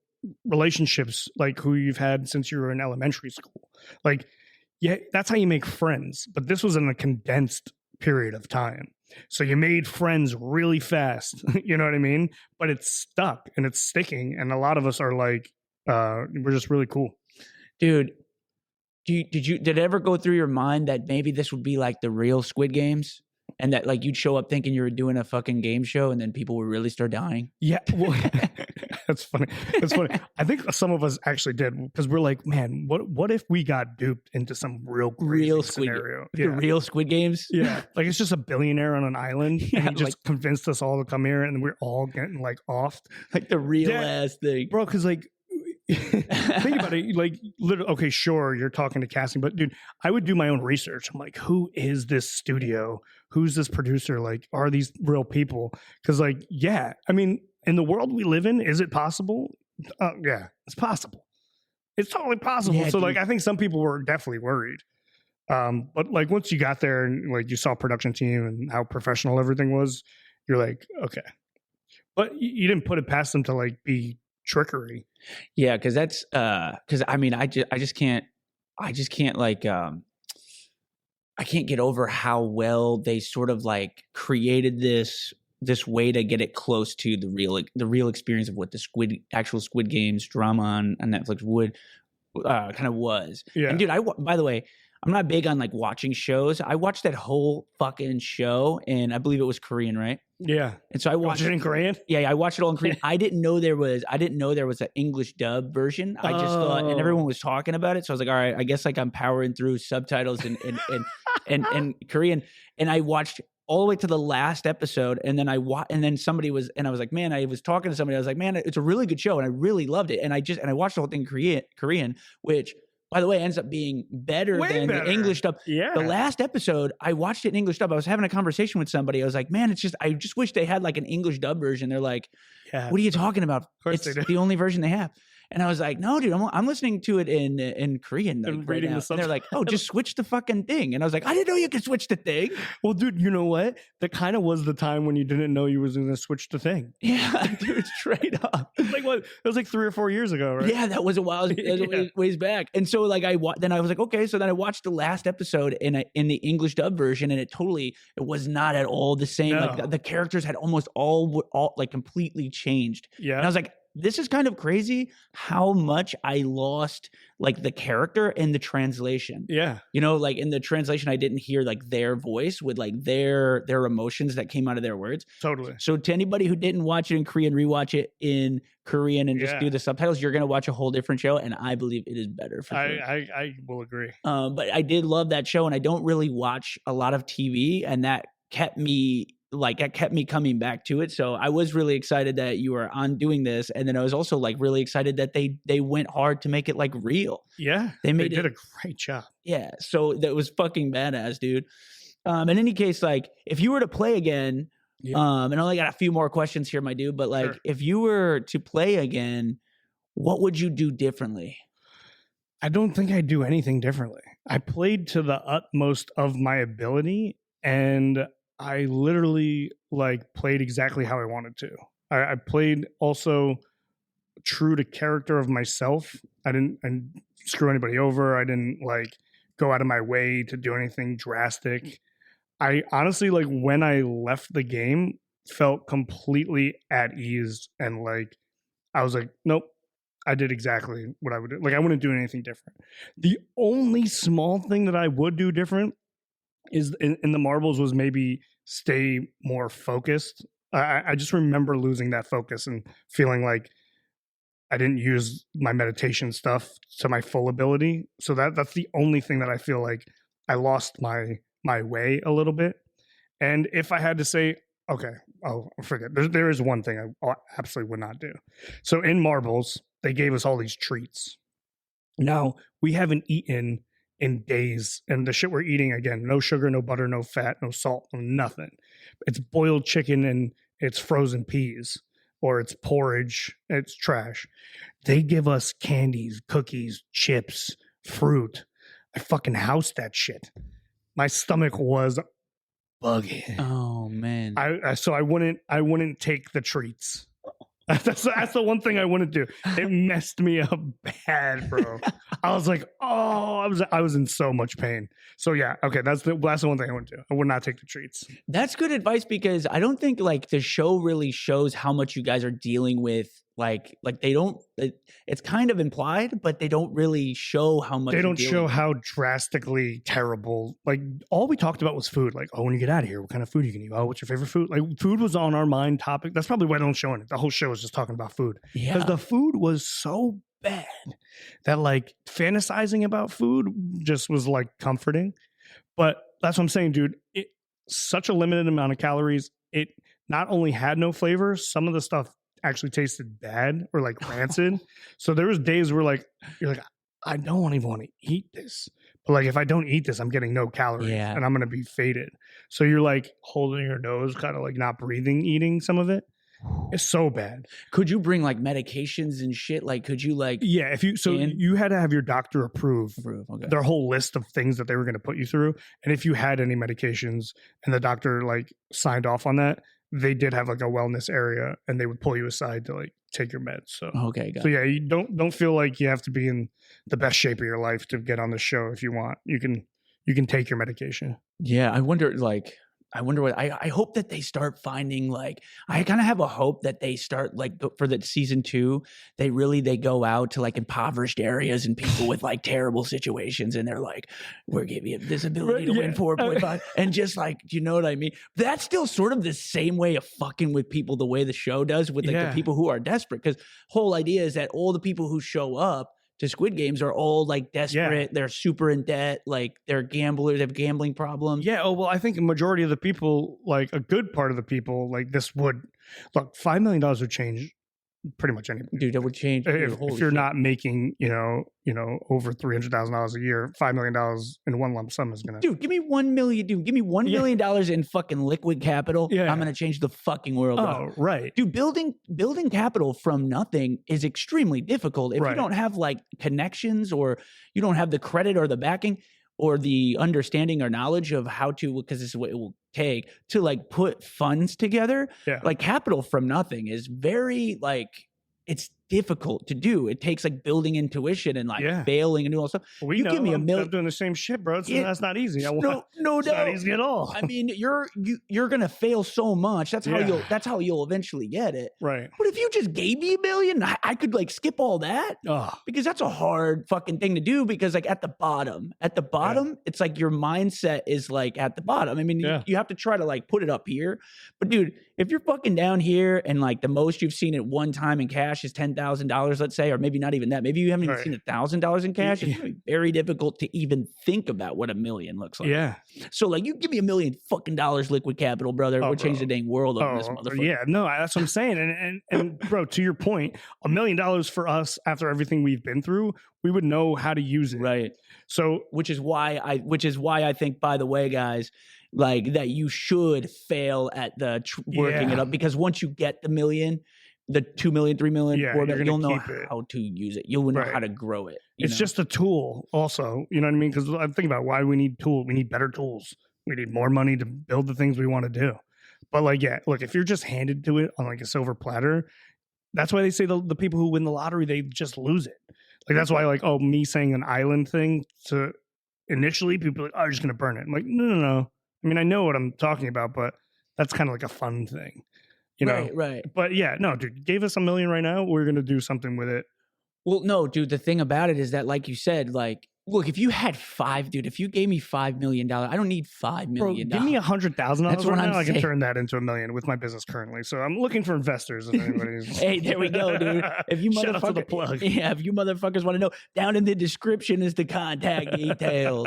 relationships, like who you've had since you were in elementary school. Like, yeah, that's how you make friends. But this was in a condensed period of time. So you made friends really fast, you know what I mean? But it's stuck and it's sticking. And a lot of us are like, we're just really cool. Dude, did it ever go through your mind that maybe this would be like the real Squid Games? And that like you'd show up thinking you were doing a fucking game show and then people would really start dying? Yeah. Well, that's funny. That's funny. I think some of us actually did because we're like, man, what if we got duped into some real scenario? The real Squid Games? Yeah. Like it's just a billionaire on an island and he just like, convinced us all to come here and we're all getting like offed. Like the real ass thing. Bro, because like think about it, like literally, okay, sure, you're talking to casting, but dude, I would do my own research. I'm like, who is this studio? Who's this producer? Like, are these real people? Because like, yeah, I mean, in the world we live in, is it possible? Yeah, it's possible. It's totally possible. Yeah, so dude. like, I think some people were definitely worried. But like once you got there and like you saw production team and how professional everything was, you're like, okay. But you didn't put it past them to like be trickery. Yeah, because that's because I mean I just can't like I can't get over how well they sort of like created this way to get it close to the real experience of what the actual Squid Games drama on Netflix would kind of was. Yeah. And dude, by the way, I'm not big on like watching shows. I watched that whole fucking show, and I believe it was Korean, right? Yeah. And so I watched it in Korean. Yeah, I watched it all in Korean. I didn't know there was an English dub version. I just thought, and everyone was talking about it, so I was like, all right, I guess like I'm powering through subtitles and Korean, and I watched all the way to the last episode, and then I was like, man, I was talking to somebody, I was like, man, it's a really good show, and I really loved it, and I watched the whole thing in Korean, which, by the way, ends up being better than the English dub. Yeah. The last episode, I watched it in English dub. I was having a conversation with somebody. I was like, man, I just wish they had like an English dub version. They're like, what are you talking about? It's the only version they have. And I was like, no, dude, I'm listening to it in Korean like, right now. And they're like, oh, just switch the fucking thing. And I was like, I didn't know you could switch the thing. Well, dude, you know what? That kind of was the time when you didn't know you was going to switch the thing. Yeah, dude, straight up. Like what? It was like 3 or 4 years ago, right? Yeah, that was a while. Ways back. And so like then I was like, okay. So then I watched the last episode in the English dub version, and it was not at all the same. No. Like the characters had almost all like completely changed. Yeah. And I was like, this is kind of crazy how much I lost like the character in the translation. Yeah. You know, like in the translation, I didn't hear like their voice with like their emotions that came out of their words. Totally. So to anybody who didn't watch it in Korean, rewatch it in Korean and just do the subtitles, you're going to watch a whole different show. And I believe it is better for sure. I will agree. But I did love that show, and I don't really watch a lot of TV, and that kept me coming back to it. So I was really excited that you were on doing this. And then I was also like really excited that they went hard to make it like real. Yeah. They did a great job. Yeah. So that was fucking badass, dude. In any case, like if you were to play again, and I only got a few more questions here, my dude, but like if you were to play again, what would you do differently? I don't think I'd do anything differently. I played to the utmost of my ability, and I literally like played exactly how I wanted to. I played also true to character of myself. I didn't screw anybody over. I didn't like go out of my way to do anything drastic. I honestly, like when I left the game, felt completely at ease, and like I was like, nope, I did exactly what I would do. Like I wouldn't do anything different. The only small thing that I would do different is in the marbles was maybe stay more focused. I just remember losing that focus and feeling like I didn't use my meditation stuff to my full ability. So that's the only thing that I feel like I lost my way a little bit. And if I had to say, okay, oh, forget. There is one thing I absolutely would not do. So in Marbles, they gave us all these treats. Now, we haven't eaten in days, and the shit we're eating, again, no sugar, no butter, no fat, no salt, no nothing. It's boiled chicken and it's frozen peas, or it's porridge. It's trash. They give us candies, cookies, chips, fruit. I fucking housed that shit. My stomach was bugging. Oh man. So I wouldn't take the treats. That's the one thing I wouldn't do. It messed me up bad, bro. I was like, oh, I was in so much pain. So yeah, okay, that's the one thing I wouldn't do. I would not take the treats. That's good advice because I don't think like the show really shows how much you guys are dealing with. Like they don't. It's kind of implied, but they don't really show how much. They don't show how drastically terrible. Like all we talked about was food. Like, oh, when you get out of here, what kind of food you can eat? Oh, what's your favorite food? Like food was on our mind topic. That's probably why they don't show it. The whole show is just talking about food. Yeah, because the food was so bad that like fantasizing about food just was like comforting. But that's what I'm saying, dude. It such a limited amount of calories. It not only had no flavor, some of the stuff actually tasted bad or like rancid. So there was days where like you're like, I don't even want to eat this. But like if I don't eat this, I'm getting no calories and I'm gonna be faded. So you're like holding your nose, kind of like not breathing, eating some of it. It's so bad. Could you bring like medications and shit? Like, could you like? Yeah, if you you had to have your doctor approve their whole list of things that they were going to put you through, and if you had any medications and the doctor like signed off on that, they did have like a wellness area, and they would pull you aside to like take your meds. So okay, so yeah, you don't feel like you have to be in the best shape of your life to get on the show. If you want, you can take your medication. Yeah, I wonder what I hope that they start finding like I kind of have a hope that they start like for the season 2 they go out to like impoverished areas and people with like terrible situations and they're like we're giving you this ability to win 4.5 and just like you know what I mean. That's still sort of the same way of fucking with people the way the show does with like the people who are desperate, because whole idea is that all the people who show up to Squid Games are all like desperate. They're super in debt. Like they're gamblers. They have gambling problems. Yeah. Oh, well, I think a majority of the people, like a good part of the people, like this would look, $5 million would change pretty much anybody. Dude, that would change. If you're not making, over $300,000 a year, $5 million in one lump sum is gonna. Dude, give me $1 million. Dude, give me $1 million in fucking liquid capital. Yeah. I'm gonna change the fucking world. Oh, right. Dude, building capital from nothing is extremely difficult. If you don't have like connections or you don't have the credit or the backing or the understanding or knowledge of how to, because this is what it will take to like put funds together. Yeah. Like capital from nothing is very like, it's difficult to do. It takes like building intuition and like failing and doing all stuff. Well, you give me $1 million. I'm doing the same shit, bro. That's not easy. No, it's not easy at all. I mean, you're gonna fail so much. That's how you'll eventually get it. Right. But if you just gave me $1 million, I could like skip all that because that's a hard fucking thing to do. Because like at the bottom, it's like your mindset is like at the bottom. I mean, you have to try to like put it up here. But dude, if you're fucking down here and like the most you've seen at one time in cash is $10,000, let's say, or maybe not even that. Maybe you haven't even seen $1,000 in cash. It's very difficult to even think about what $1 million looks like. Yeah. So like, you give me $1 million fucking liquid capital, brother. We'll change the dang world on this motherfucker. Yeah, no, that's what I'm saying. And bro, to your point, $1 million for us after everything we've been through, we would know how to use it. Right. So, which is why I think, by the way, guys, like that you should fail at the working it up, because once you get the $1 million, the 2 million, 3 million, 4 million, you'll know how to use it. You'll know how to grow it. It's just a tool also, you know what I mean? Because I'm thinking about why we need tools. We need better tools. We need more money to build the things we want to do. But like, look, if you're just handed to it on like a silver platter, that's why they say the people who win the lottery, they just lose it. Like, that's why like, me saying an island thing to initially people are like, you're just going to burn it. I'm like, no. I mean, I know what I'm talking about, but that's kind of like a fun thing. You know? Right. But yeah, no, dude, gave us $1 million right now. We're going to do something with it. Well, no, dude, the thing about it is that, like you said, like Look, if you had if you gave me $5 million, I don't need $5 Bro, million. give me $100,000 That's right what I'm now. I can saying. turn that into $1 million with my business currently. So I'm looking for investors. If anybody's Hey, there we go, dude. If you shout out to the plug. yeah, if you motherfuckers want to know, down in the description is the contact details.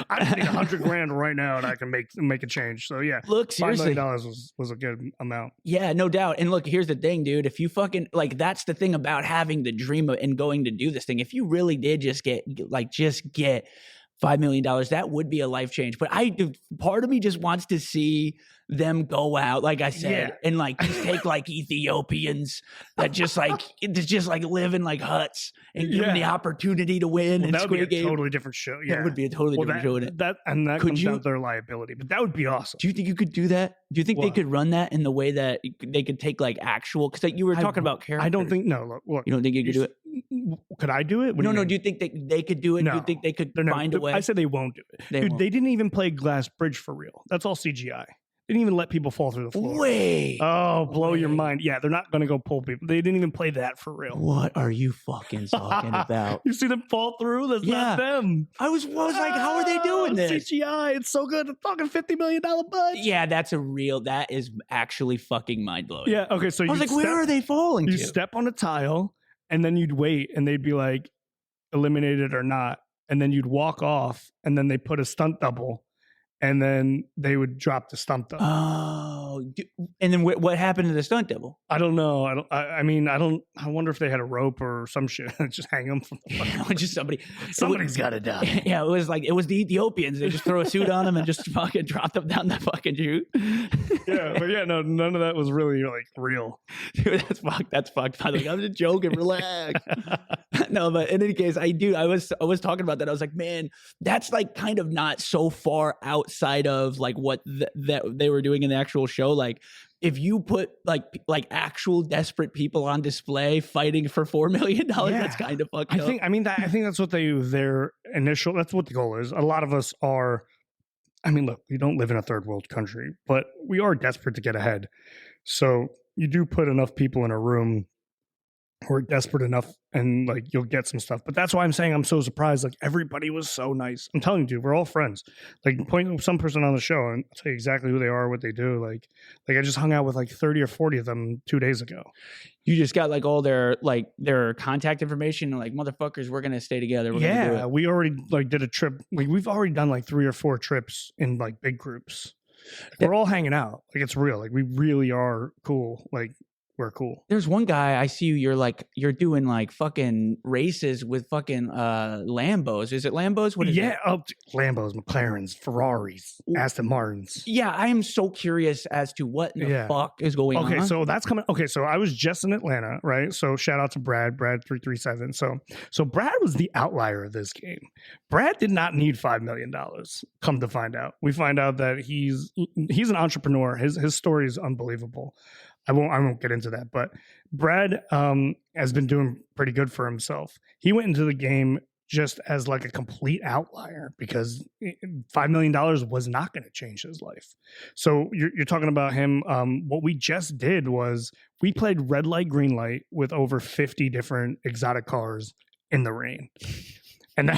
I just need $100,000 right now, and I can make a change. So yeah, Look, $5 seriously, million was a good amount. yeah, no doubt. And look, here's the thing, dude. If you fucking like, that's the thing about having the dream of, and going to do this thing. If you really did just get $5 million, that would be a life change. But part of me just wants to see them go out, like I said, and like just take like Ethiopians that just like live in like huts and give them the opportunity to win. Well, and that would Squid be a Game. totally different show. Yeah, That would be a totally different show. That comes down to their liability, but that would be awesome. Do you think you could do that? Do you think they could run that in the way that they could take like actual? Because like you were talking about characters. I don't think. No, look. You don't think you could do it? Could I do it? No. Do you think they could do it? No, do you think they could find a way? I said they won't do it. They Dude, won't. they didn't even play Glass Bridge for real. That's all CGI. They didn't even let people fall through the floor. Wait. Oh, blow your mind. Yeah, they're not going to go pull people. They didn't even play that for real. What are you fucking talking about? You see them fall through? That's not them. I was like, how are they doing this? CGI. It's so good. I'm talking $50 million budget. Yeah, that is actually fucking mind blowing. Yeah. Okay. So I was like, where are they falling You to? step on a tile and then you'd wait and they'd be like eliminated or not. And then you'd walk off and then they put a stunt double. And then they would drop the stunt double. Oh, and then what happened to the stunt double? I don't know. I mean, I wonder if they had a rope or some shit. Just hang them from the Just somebody's got to die. Yeah, it was the Ethiopians. They just throw a suit on them and just fucking drop them down the fucking chute. Yeah, but yeah, no, none of that was really like real. Dude, that's fucked. That's fucked. By the way, I was just joking. Relax. No, but in any case, I was talking about that. I was like, man, that's like kind of not so far outside of like what that they were doing in the actual show. Like, if you put like actual desperate people on display fighting for $4 million, that's kind of fucked up. I think that's what that's what the goal is. A lot of us are. I mean, look, we don't live in a third world country, but we are desperate to get ahead. So you do put enough people in a room who are desperate enough and like you'll get some stuff. But that's why I'm saying I'm so surprised. Like everybody was so nice. I'm telling you, dude, we're all friends. Like point some person on the show and I'll tell you exactly who they are, what they do. Like I just hung out with like 30 or 40 of them 2 days ago. You just got like all their contact information and like, motherfuckers, we're gonna stay together. We already like did a trip. Like we've already done like 3 or 4 trips in like big groups. We're all hanging out. Like it's real. Like we really are cool. Like we're cool. There's one guy I see you're doing like fucking races with fucking Lambos. Is it Lambos? What is it? Lambos, McLarens, Ferraris, Aston Martins. Yeah, I am so curious as to what the fuck is going on. Okay, so that's coming. Okay, so I was just in Atlanta, right? So shout out to Brad 337. So Brad was the outlier of this game. Brad did not need $5 million. Come to find out, we find out that he's an entrepreneur. His story is unbelievable. I won't get into that, but Brad has been doing pretty good for himself. He went into the game just as like a complete outlier because $5 million was not going to change his life. So you're talking about him. What we just did was we played red light, green light with over 50 different exotic cars in the rain. And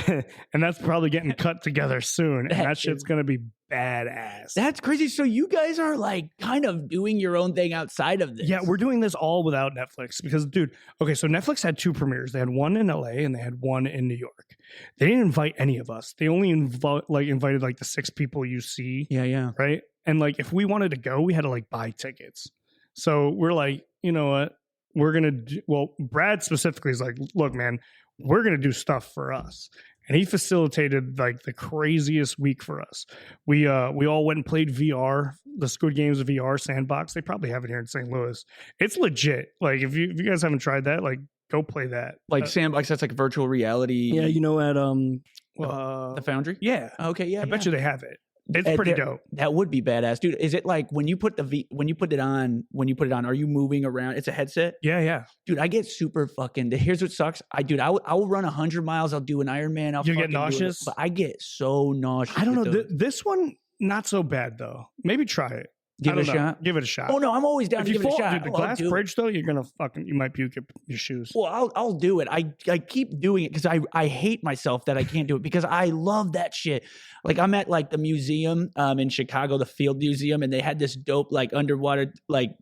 that's probably getting cut together soon. And that shit's going to be badass. That's crazy. So you guys are like kind of doing your own thing outside of this. Yeah, we're doing this all without Netflix because, dude, okay, so Netflix had 2 premieres. They had one in LA and they had one in New York. They didn't invite any of us. They only invited like the 6 people you see. Yeah. Right? And like if we wanted to go, we had to like buy tickets. So we're like, you know what? We're going to Brad specifically is like, look, man, we're going to do stuff for us. And he facilitated like the craziest week for us. We all went and played VR, the Squid Game's VR sandbox. They probably have it here in St. Louis. It's legit. Like if you guys haven't tried that, like go play that. Like sandbox, that's like virtual reality. Yeah, you know, at the Foundry? Yeah. Okay, yeah. I bet you they have it. It's pretty dope. That would be badass, dude. Is it like when you put it on, are you moving around? It's a headset? Yeah. Dude, I get super fucking, here's what sucks. I will run 100 miles. I'll do an Ironman. You get nauseous? But I get so nauseous. I don't know. This one, not so bad though. Maybe try it. Give I it a don't know. shot. Give it a shot. Oh no, I'm always down If to you give it a fall, shot. dude, the Oh, I'll glass do it. bridge though, you might puke your shoes. Well, I'll do it. I keep doing it because I hate myself that I can't do it because I love that shit. Like I'm at like the museum in Chicago, the Field Museum, and they had this dope like underwater like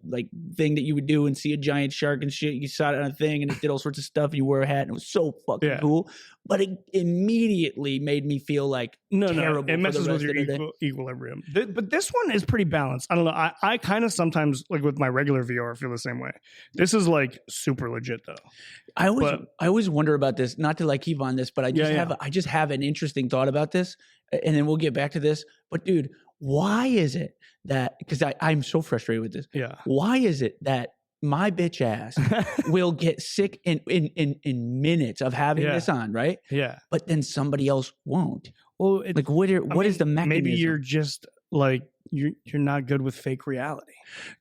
thing that you would do and see a giant shark and shit. You saw it on a thing and it did all sorts of stuff. And you wore a hat and it was so fucking Yeah. cool. But it immediately made me feel like terrible. It messes for the with rest your of the day. equilibrium. But this one is pretty balanced. I don't know. I kind of sometimes like with my regular VR feel the same way. This is like super legit though. I always wonder about this. Not to like keep on this, but I just have an interesting thought about this, and then we'll get back to this. But dude, why is it that? Because I'm so frustrated with this. Yeah. Why is it that my bitch ass will get sick in minutes of having this on, right? Yeah. But then somebody else won't. Well, Like what is the mechanism? Maybe you're just like you're not good with fake reality.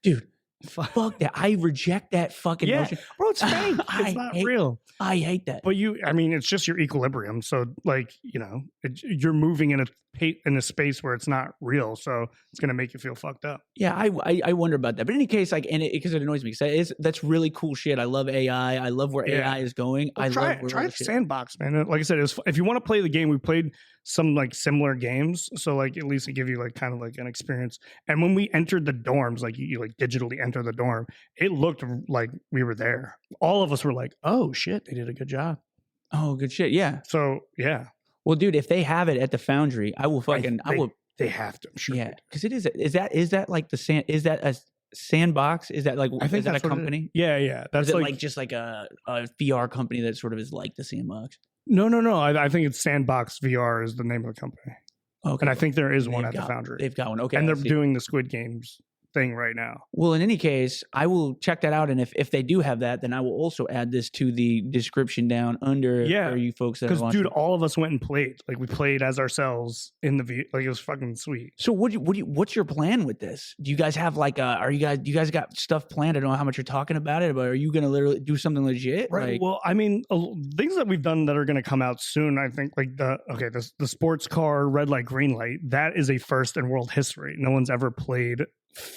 Dude. Fuck that. I reject that fucking notion. Bro, it's fake. It's not real. I hate that. But it's just your equilibrium. So like, you're moving in a space where it's not real. So it's going to make you feel fucked up. Yeah, I wonder about that. But in any case, like, because it annoys me. That's really cool shit. I love AI. I love where AI is going. Well, try the sandbox, man. Like I said, if you want to play the game, we played some like similar games. So like at least it give you like kind of like an experience. And when we entered the dorms, like you like digitally enter the dorm, it looked like we were there. All of us were like, oh shit, they did a good job. Oh, good shit. Yeah. So yeah. Well, dude, if they have it at the Foundry, I will fucking They have to. I'm sure. Yeah, because it is that like the sand? Is that a sandbox? Is that like I think is that a company? Yeah. That's like just like a VR company that sort of is like the sandbox. No. I think it's Sandbox VR is the name of the company. Okay, and I think there is one at the Foundry. They've got one. Okay, and they're doing the Squid Games thing right now. Well, in any case, I will check that out, and if they do have that, then I will also add this to the description down under for you folks that are watching. Dude, all of us went and played. Like we played as ourselves in the like it was fucking sweet. So what's your plan with this? Do you guys have like do you guys got stuff planned? I don't know how much you're talking about it, but are you gonna literally do something legit? Right. Like, well, things that we've done that are gonna come out soon. I think like the sports car red light green light. That is a first in world history. No one's ever played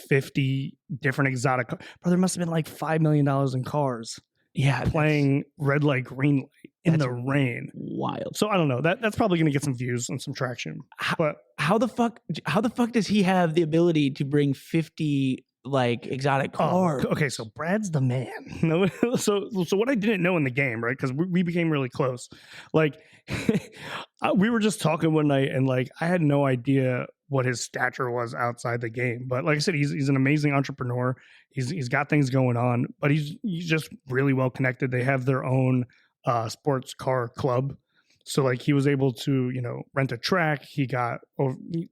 50 different exotic bro, there must have been like $5 million in cars playing red light green light in the rain. Wild. So I don't know, that's probably gonna get some views and some traction. But how the fuck does he have the ability to bring 50 like exotic cars? Okay, so Brad's the man. No, so what I didn't know in the game, right? Because we became really close. Like we were just talking one night, and like I had no idea what his stature was outside the game. But like I said, he's an amazing entrepreneur. He's got things going on, but he's just really well connected. They have their own sports car club. So like he was able to, rent a track. They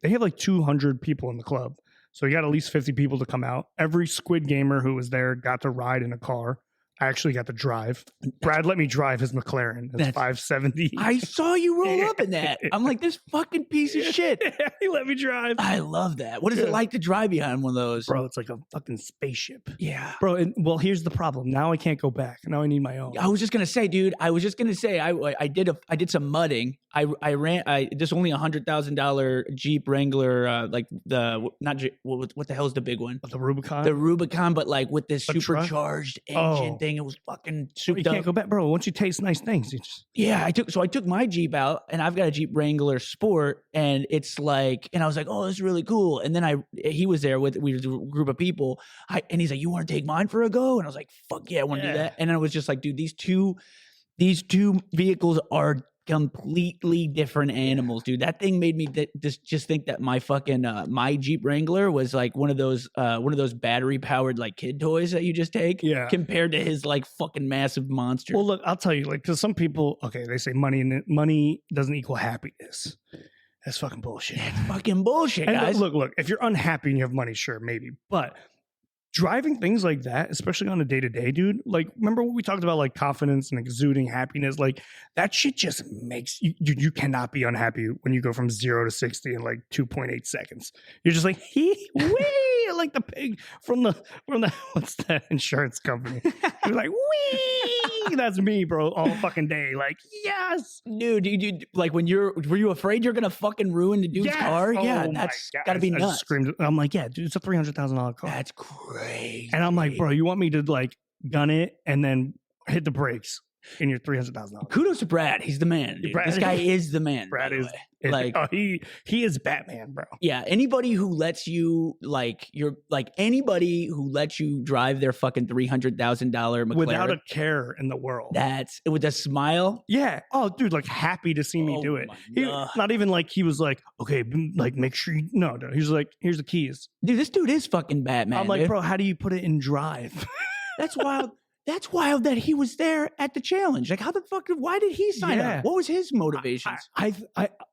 have like 200 people in the club. So he got at least 50 people to come out. Every Squid Gamer who was there got to ride in a car. I actually got to drive. Brad let me drive his McLaren. It's 570. I saw you roll up in that. I'm like, this fucking piece of shit. He let me drive. I love that. What is it like to drive behind one of those? Bro, it's like a fucking spaceship. Yeah. Bro, well, here's the problem. Now I can't go back. Now I need my own. I was just gonna say, dude. I did some mudding. I ran this only $100,000 Jeep Wrangler, like what the hell's the big one? The Rubicon. The Rubicon, but like with this supercharged engine thing. It was fucking souped up. You can't go back, bro. Once you taste nice things, you just I took my Jeep out, and I've got a Jeep Wrangler Sport, and it's like, and I was like, oh, this is really cool. And then he was there with a group of people, and he's like, you want to take mine for a go? And I was like, fuck yeah, I want to do that. And I was just like, dude, these two vehicles are completely different animals, dude. That thing made me just think that my fucking my Jeep Wrangler was like one of those battery powered like kid toys that you just take, compared to his like fucking massive monster. Well, look, I'll tell you, like, because some people, they say money doesn't equal happiness. That's fucking bullshit. That's fucking bullshit, guys. And look, if you're unhappy and you have money, sure, maybe, but driving things like that, especially on a day-to-day, dude, like, remember what we talked about, like confidence and exuding happiness? Like that shit just makes you cannot be unhappy when you go from 0 to 60 in like 2.8 seconds. You're just like, wee, like the pig from the what's that insurance company? He was like, wee! That's me, bro, all fucking day. Like, yes! Dude, like were you afraid you're gonna fucking ruin the dude's car? Oh Yeah, my that's God. gotta be I nuts. screamed. I'm like, yeah, dude, it's a $300,000 car. That's crazy. And I'm like, bro, you want me to like gun it and then hit the brakes in your $300,000? Kudos to Brad. He's the man. Dude. This guy is the man. Brad is like, oh, he is Batman, bro. Yeah, anybody who lets you anybody who lets you drive their fucking $300,000 McLaren without a care in the world. That's with a smile. Yeah. Oh, dude, like happy to see me do it. Not even like he was like, okay, like make sure you no. He's like, here's the keys. Dude, this dude is fucking Batman. I'm like, dude. bro, how do you put it in drive? That's wild. That's wild that he was there at the challenge. Like, how the fuck? Why did he sign up? What was his motivations? I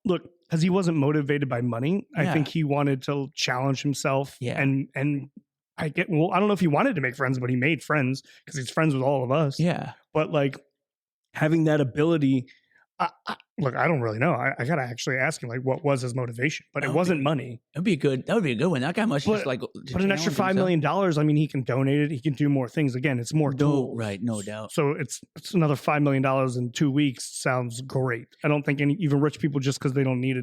look, because he wasn't motivated by money. I think he wanted to challenge himself. Yeah. And I don't know if he wanted to make friends, but he made friends because he's friends with all of us. Yeah. But like having that ability. Look, I don't really know. I gotta actually ask him like what was his motivation, but it wasn't money. That would be a good one. That guy must just like. But an extra $5 million. I mean, he can donate it. He can do more things. Again, it's more tools. Right, no doubt. So it's another $5 million in 2 weeks. Sounds great. I don't think even rich people just because they don't need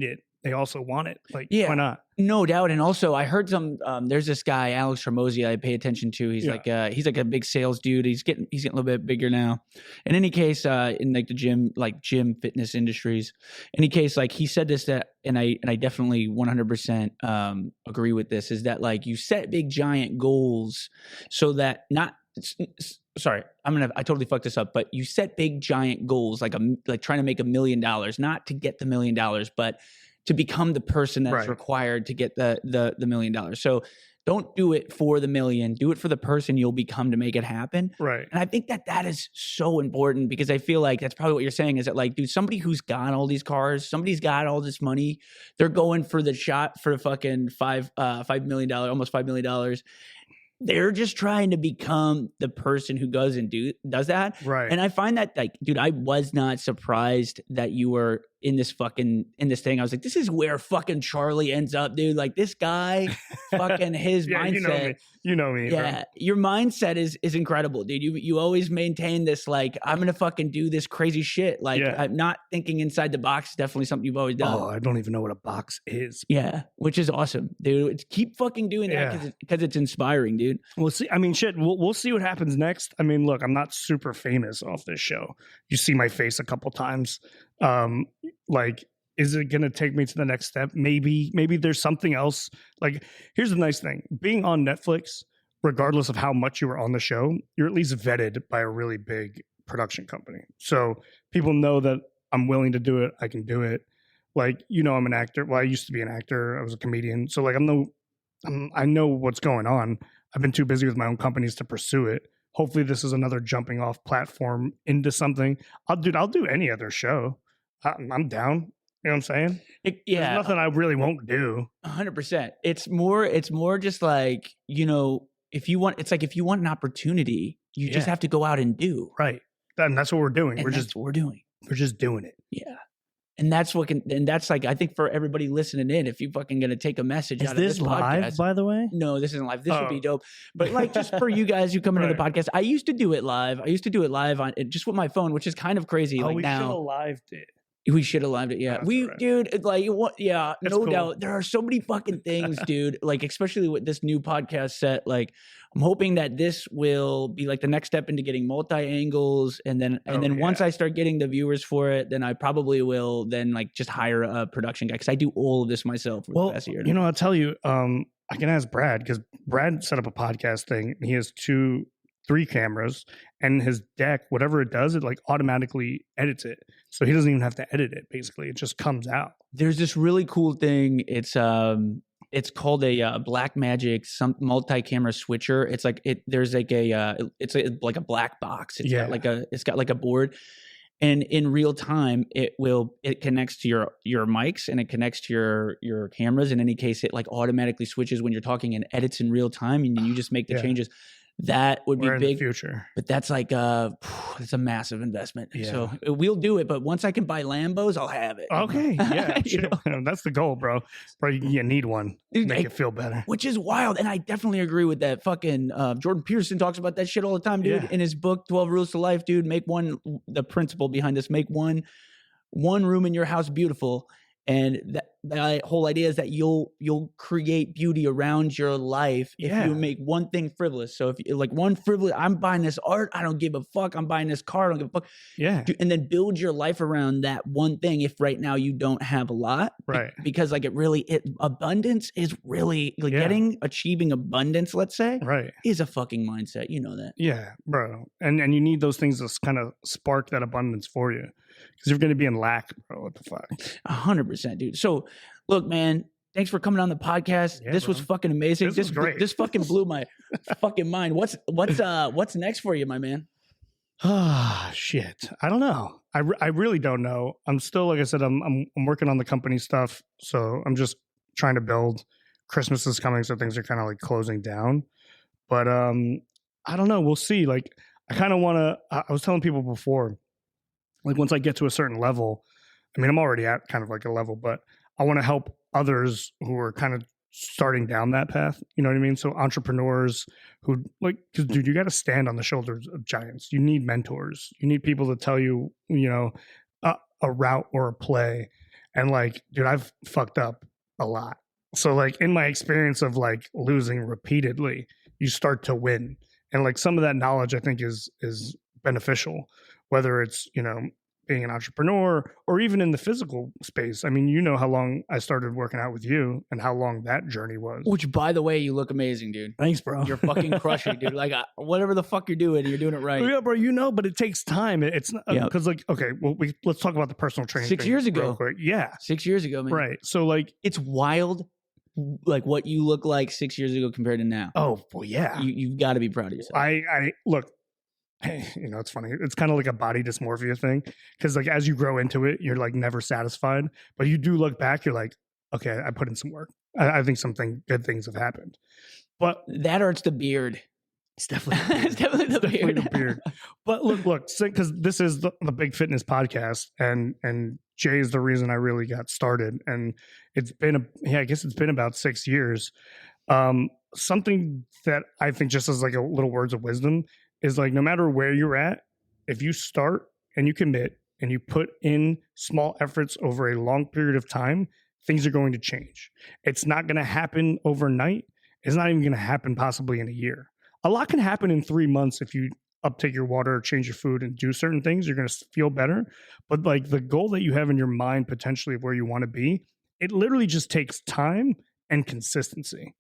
it. They also want it. Like, why not? No doubt. And also, I heard there's this guy, Alex Hormozy, I pay attention to. He's like a big sales dude. He's getting a little bit bigger now. In any case, in like the gym fitness industries. In any case, like he said this and I definitely 100% agree with this, is that like you set big giant goals so that sorry, I totally fucked this up, but you set big giant goals like trying to make $1 million, not to get the $1 million, but to become the person that's required to get the $1 million. So don't do it for the million. Do it for the person you'll become to make it happen. Right. And I think that is so important because I feel like that's probably what you're saying is that like, dude, somebody who's got all these cars, somebody's got all this money, they're going for the shot for fucking $5 million, almost $5 million. They're just trying to become the person who goes and does that. Right. And I find that like, dude, I was not surprised that you were in this thing. I was like, this is where fucking Charlie ends up, dude. Like this guy, fucking his mindset. You know me. Yeah. Bro. Your mindset is incredible, dude. You always maintain this, like, I'm going to fucking do this crazy shit. Like I'm not thinking inside the box is definitely something you've always done. Oh, I don't even know what a box is. Yeah. Which is awesome, dude. Keep fucking doing that because it's inspiring, dude. We'll see. I mean, shit, we'll see what happens next. I mean, look, I'm not super famous off this show. You see my face a couple times. Like, is it going to take me to the next step? Maybe there's something else. Like, here's the nice thing. Being on Netflix, regardless of how much you were on the show, you're at least vetted by a really big production company. So people know that I'm willing to do it. I can do it. Like, I'm an actor. Well, I used to be an actor. I was a comedian. So like, I know what's going on. I've been too busy with my own companies to pursue it. Hopefully this is another jumping off platform into something. I'll do any other show. I'm down. You know what I'm saying? There's nothing I really won't do. 100%. It's more just like, if you want an opportunity, you just have to go out and do. Right. And that's what we're doing. What we're doing. We're just doing it. Yeah. And that's like, I think for everybody listening in, if you fucking going to take a message out of this live, podcast, by the way? No, this isn't live. This would be dope. But like, just for you guys who come into the podcast, I used to do it live. On just with my phone, which is kind of crazy. We should have lived it. We should have lived it. Yeah. Dude, it's like, what? Yeah, it's no cool. doubt. There are so many fucking things, dude. Like, especially with this new podcast set, like, I'm hoping that this will be like the next step into getting multi-angles. And then once I start getting the viewers for it, then I probably will then like just hire a production guy. Cause I do all of this myself. For the past year. I'll tell you, I can ask Brad because Brad set up a podcast thing. And he has 3 cameras, and his deck, whatever it does, it like automatically edits it. So he doesn't even have to edit it. Basically, it just comes out. There's this really cool thing. It's called a Black Magic multi-camera switcher. It's like there's like it's like a black box. It's got like a board, and in real time it connects to your mics and it connects to your cameras. In any case, it like automatically switches when you're talking and edits in real time, and you just make the changes. That would be We're in the big. future. But that's like it's a massive investment. Yeah. So we'll do it. But once I can buy Lambos, I'll have it. Okay. Yeah. You know? That's the goal, bro. Bro, you need one. Dude, Make it feel better. Which is wild. And I definitely agree with that. Fucking Jordan Peterson talks about that shit all the time, dude. Yeah. In his book, 12 Rules to Life, dude. The principle behind this, make one room in your house beautiful. And that whole idea is that you'll create beauty around your life if you make one thing frivolous. So if you like one frivolous, I'm buying this art, I don't give a fuck. I'm buying this car, I don't give a fuck. Yeah. And then build your life around that one thing. If right now you don't have a lot, Right? Because like abundance is really like achieving abundance. Let's say, right, is a fucking mindset. You know that. Yeah, bro. And you need those things to kind of spark that abundance for you. Because you're going to be in lack, bro. What the fuck? 100%, dude. So, look, man, thanks for coming on the podcast. This was fucking amazing. This was great. This fucking blew my fucking mind. What's next for you, my man? Ah, shit. I don't know. I really don't know. I'm still, like I said, I'm working on the company stuff. So I'm just trying to build. Christmas is coming, so things are kind of like closing down. But I don't know. We'll see. Like, I kind of want to. I was telling people before. Like once I get to a certain level, I mean, I'm already at kind of like a level, but I want to help others who are kind of starting down that path. You know what I mean? So entrepreneurs who like, because dude, you got to stand on the shoulders of giants. You need mentors. You need people to tell you, you know, a route or a play. And like, dude, I've fucked up a lot. So like in my experience of like losing repeatedly, you start to win. And like some of that knowledge I think is beneficial. Whether it's, you know, being an entrepreneur or even in the physical space. I mean, you know how long I started working out with you and how long that journey was. Which, by the way, you look amazing, dude. Thanks, bro. You're fucking crushing, dude. Like, whatever the fuck you're doing it right. Yeah, bro, you know, but it takes time. It's not, because like, okay, well, let's talk about the personal training 6 years ago. real quick. Yeah. 6 years ago, man. Right. So like, it's wild. Like what you look like 6 years ago compared to now. Oh, well, yeah. You've got to be proud of yourself. I look, you know, it's funny. It's kind of like a body dysmorphia thing because like as you grow into it, you're like never satisfied. But you do look back, you're like, okay, I put in some work. I think good things have happened. But that or it's the beard. It's definitely it's definitely the beard. But look, because this is the Big Fitness podcast, and Jay is the reason I really got started. And it's been I guess it's been about 6 years. Something that I think just as like a little words of wisdom is like, no matter where you're at, if you start and you commit and you put in small efforts over a long period of time, things are going to change. It's not going to happen overnight. It's not even going to happen possibly in a year. A lot can happen in 3 months if you uptake your water or change your food and do certain things. You're going to feel better. But like the goal that you have in your mind potentially of where you want to be, it literally just takes time and consistency.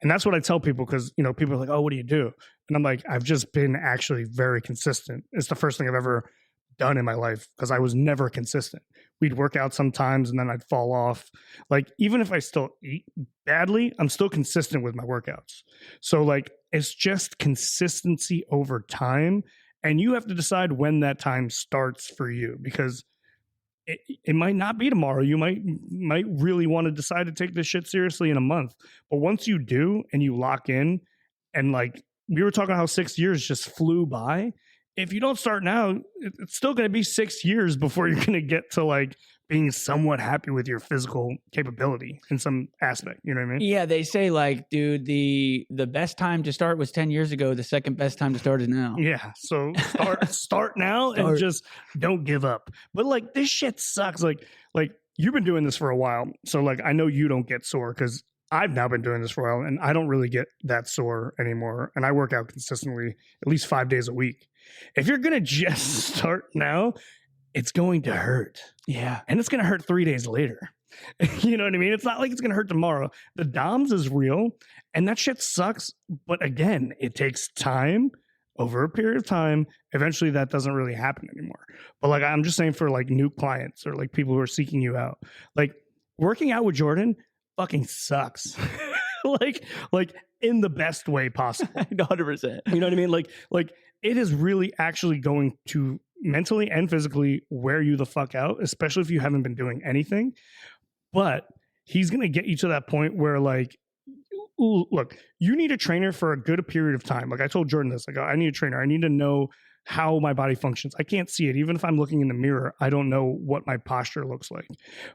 And that's what I tell people because, you know, people are like, oh, what do you do? And I'm like, I've just been actually very consistent. It's the first thing I've ever done in my life because I was never consistent. We'd work out sometimes and then I'd fall off. Like, even if I still eat badly, I'm still consistent with my workouts. So like, it's just consistency over time. And you have to decide when that time starts for you because it might not be tomorrow. You might really want to decide to take this shit seriously in a month. But once you do and you lock in, and like we were talking how 6 years just flew by. If you don't start now, it's still going to be 6 years before you're going to get to like being somewhat happy with your physical capability in some aspect. You know what I mean? Yeah, they say like, dude, the best time to start was 10 years ago. The second best time to start is now. Yeah. So start now and just don't give up. But like this shit sucks. Like you've been doing this for a while. So like I know you don't get sore because I've now been doing this for a while and I don't really get that sore anymore. And I work out consistently at least 5 days a week. If you're going to just start now, it's going to hurt. Yeah. And it's going to hurt 3 days later. You know what I mean? It's not like it's going to hurt tomorrow. The DOMS is real and that shit sucks. But again, it takes time over a period of time. Eventually that doesn't really happen anymore. But like, I'm just saying for like new clients or like people who are seeking you out, like working out with Jordan fucking sucks. like in the best way possible. 100%. You know what I mean? Like it is really actually going to mentally and physically wear you the fuck out, especially if you haven't been doing anything. But he's going to get you to that point where like look, you need a trainer for a good period of time. Like I told Jordan this, like I need a trainer. I need to know how my body functions. I can't see it. Even if I'm looking in the mirror, I don't know what my posture looks like.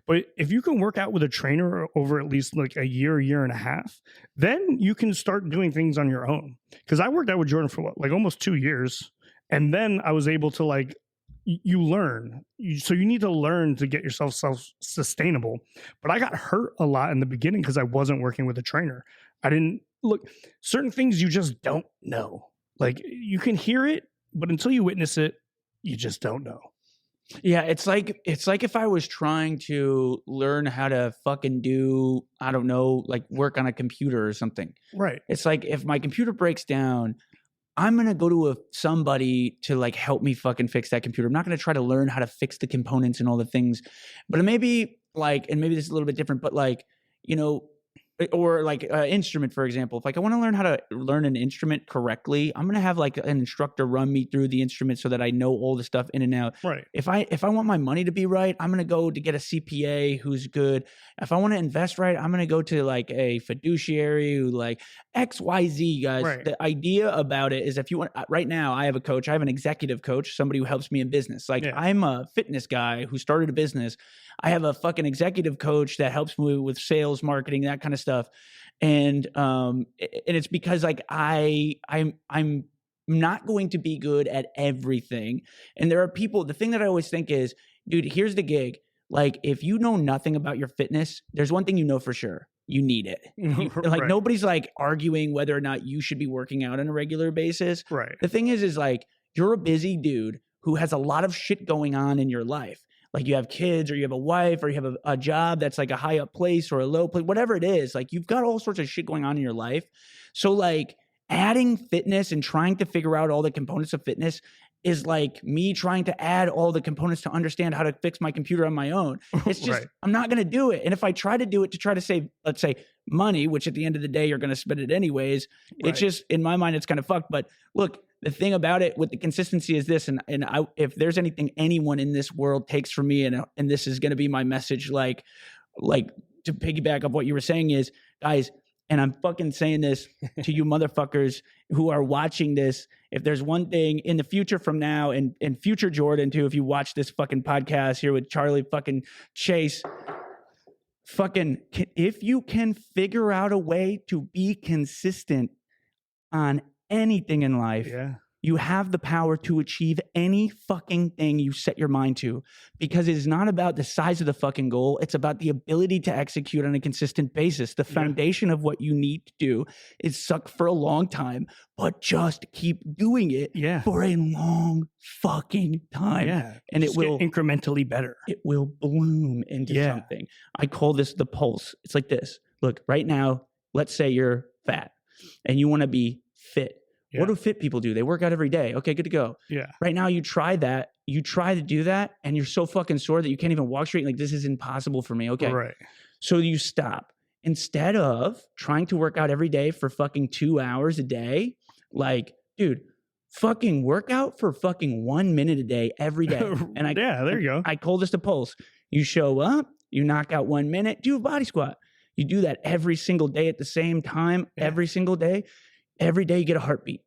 But if you can work out with a trainer over at least like a year and a half, then you can start doing things on your own. Because I worked out with Jordan for what, like almost 2 years. And then I was able to like, you learn. So you need to learn to get yourself self-sustainable. But I got hurt a lot in the beginning because I wasn't working with a trainer. I didn't look, certain things you just don't know. Like you can hear it, but until you witness it, you just don't know. Yeah, it's like if I was trying to learn how to fucking do, I don't know, like work on a computer or something. Right. It's like if my computer breaks down, I'm going to go to somebody to like help me fucking fix that computer. I'm not going to try to learn how to fix the components and all the things. But maybe like, and maybe this is a little bit different, but like, you know, or like an instrument, for example. If like I want to learn how to learn an instrument correctly, I'm going to have like an instructor run me through the instrument so that I know all the stuff in and out. Right. If I want my money to be right, I'm going to go to get a CPA who's good. If I want to invest right, I'm going to go to like a fiduciary who like XYZ, guys. Right. The idea about it is if you want, right now I have a coach, I have an executive coach, somebody who helps me in business. Like I'm a fitness guy who started a business. I have a fucking executive coach that helps me with sales, marketing, that kind of stuff. And it's because like I'm not going to be good at everything. And there are people, the thing that I always think is, dude, here's the gig. Like if you know nothing about your fitness, there's one thing you know for sure. You need it. Like nobody's like arguing whether or not you should be working out on a regular basis. Right. The thing is like you're a busy dude who has a lot of shit going on in your life. Like you have kids or you have a wife or you have a job that's like a high up place or a low place, whatever it is. Like you've got all sorts of shit going on in your life. So like adding fitness and trying to figure out all the components of fitness is like me trying to add all the components to understand how to fix my computer on my own. It's just, I'm not going to do it. And if I try to do it to try to save, let's say, money, which at the end of the day, you're going to spend it anyways, it's just, in my mind, it's kind of fucked. But look, the thing about it with the consistency is this, and if there's anything anyone in this world takes from me, and this is going to be my message, like to piggyback of what you were saying is, guys, and I'm fucking saying this to you motherfuckers who are watching this. If there's one thing in the future from now and future Jordan too, if you watch this fucking podcast here with Charlie fucking Chase, fucking, if you can figure out a way to be consistent on anything in life, you have the power to achieve any fucking thing you set your mind to, because it is not about the size of the fucking goal. It's about the ability to execute on a consistent basis. The foundation of what you need to do is suck for a long time, but just keep doing it for a long fucking time. And just it will get incrementally better. It will bloom into something. I call this the pulse. It's like this. Look, right now, let's say you're fat and you want to be fit. What do fit people do? They work out every day. Okay, good to go. Right now, you try that. You try to do that, and you're so fucking sore that you can't even walk straight. Like, this is impossible for me. Okay. So you stop. Instead of trying to work out every day for fucking 2 hours a day, like, dude, fucking work out for fucking 1 minute a day every day. And there you go. I call this the pulse. You show up, you knock out 1 minute, do a body squat. You do that every single day at the same time, every single day. Every day you get a heartbeat.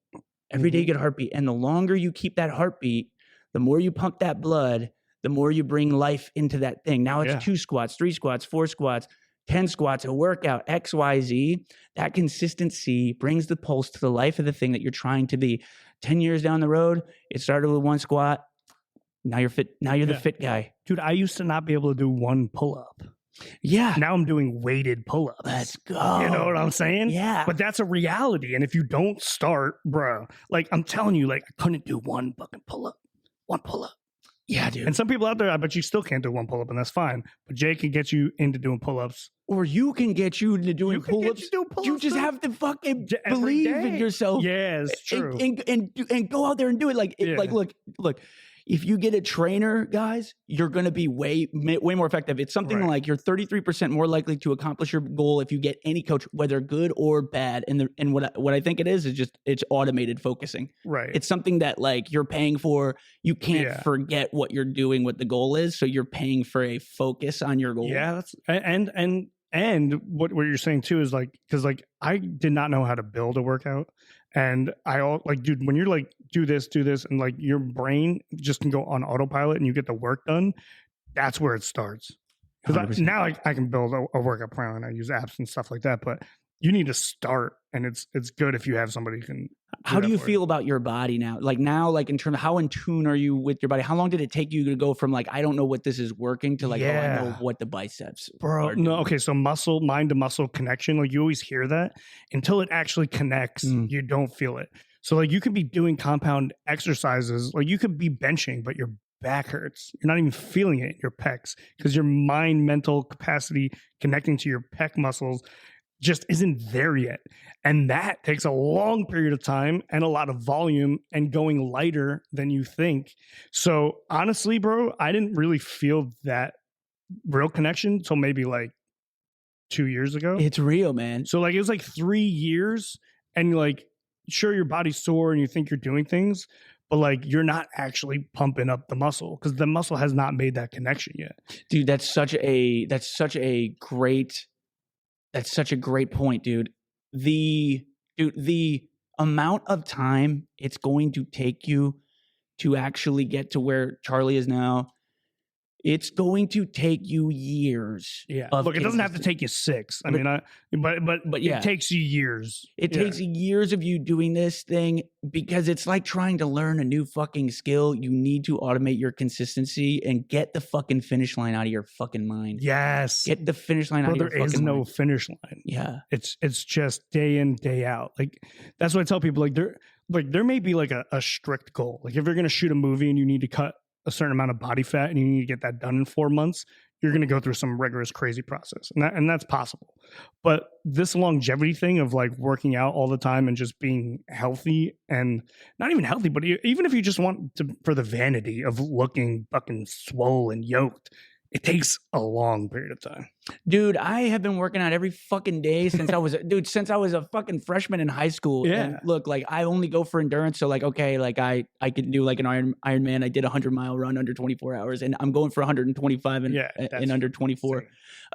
Every day you get a heartbeat. And the longer you keep that heartbeat, the more you pump that blood, the more you bring life into that thing. Now it's 2 squats, 3 squats, 4 squats, 10 squats, a workout, X, Y, Z. That consistency brings the pulse to the life of the thing that you're trying to be. 10 years down the road, it started with 1 squat. Now you're fit. Now you're the fit guy. Dude, I used to not be able to do 1 pull-up. Now I'm doing weighted pull-ups. Let's go. You know what I'm saying? But that's a reality. And if you don't start, bro, like I'm telling you, like I couldn't do 1 fucking pull-up. 1 pull-up. Yeah, dude. And some people out there, I bet you still can't do 1 pull-up, and that's fine. But Jay can get you into doing pull-ups. Or you can get you into doing pull-ups. You just have to fucking believe in yourself. Yeah, it's true. And go out there and do it. Like, like look. If you get a trainer, guys, you're going to be way more effective. It's something like you're 33% more likely to accomplish your goal if you get any coach, whether good or bad. And what I think it is just it's automated focusing. It's something that like you're paying for. You can't forget what you're doing, what the goal is. So you're paying for a focus on your goal. Yeah, that's and And what you're saying too is like, because like I did not know how to build a workout, and like, dude, when you're like do this, and like your brain just can go on autopilot and you get the work done. That's where it starts. Because now I can build a workout plan and I use apps and stuff like that. But you need to start, and it's good if you have somebody who can. How do you feel about your body now? Like now, like in terms of how in tune are you with your body? How long did it take you to go from like, I don't know what this is working to like, oh, I know what the biceps bro. No, okay. So mind to muscle connection, like you always hear that until it actually connects, you don't feel it. So like you could be doing compound exercises, like you could be benching, but your back hurts. You're not even feeling it in your pecs because your mind mental capacity connecting to your pec muscles just isn't there yet. And that takes a long period of time and a lot of volume and going lighter than you think. So honestly, bro, I didn't really feel that real connection until maybe like 2 years ago. It's real, man. So like it was like 3 years, and like sure your body's sore and you think you're doing things, but like you're not actually pumping up the muscle because the muscle has not made that connection yet. Dude, that's such a great point, dude. The amount of time it's going to take you to actually get to where Charlie is now, it's going to take you years. Yeah. Look, it doesn't have to take you 6. I mean, but yeah, it takes you years. It takes years of you doing this thing because it's like trying to learn a new fucking skill. You need to automate your consistency and get the fucking finish line out of your fucking mind. Yes. Get the finish line out of your fucking mind. There is no finish line. Yeah. It's just day in, day out. Like that's what I tell people. Like there may be like a strict goal. Like if you're gonna shoot a movie and you need to cut a certain amount of body fat and you need to get that done in 4 months, you're going to go through some rigorous, crazy process. And that's possible. But this longevity thing of like working out all the time and just being healthy, and not even healthy, but even if you just want to, for the vanity of looking fucking swole and yoked, it takes a long period of time. Dude, I have been working out every fucking day since I was a fucking freshman in high school. Yeah. And look, like I only go for endurance. So like, okay, like I can do like an Ironman. I did a 100-mile run under 24 hours, and I'm going for 125 in under 24.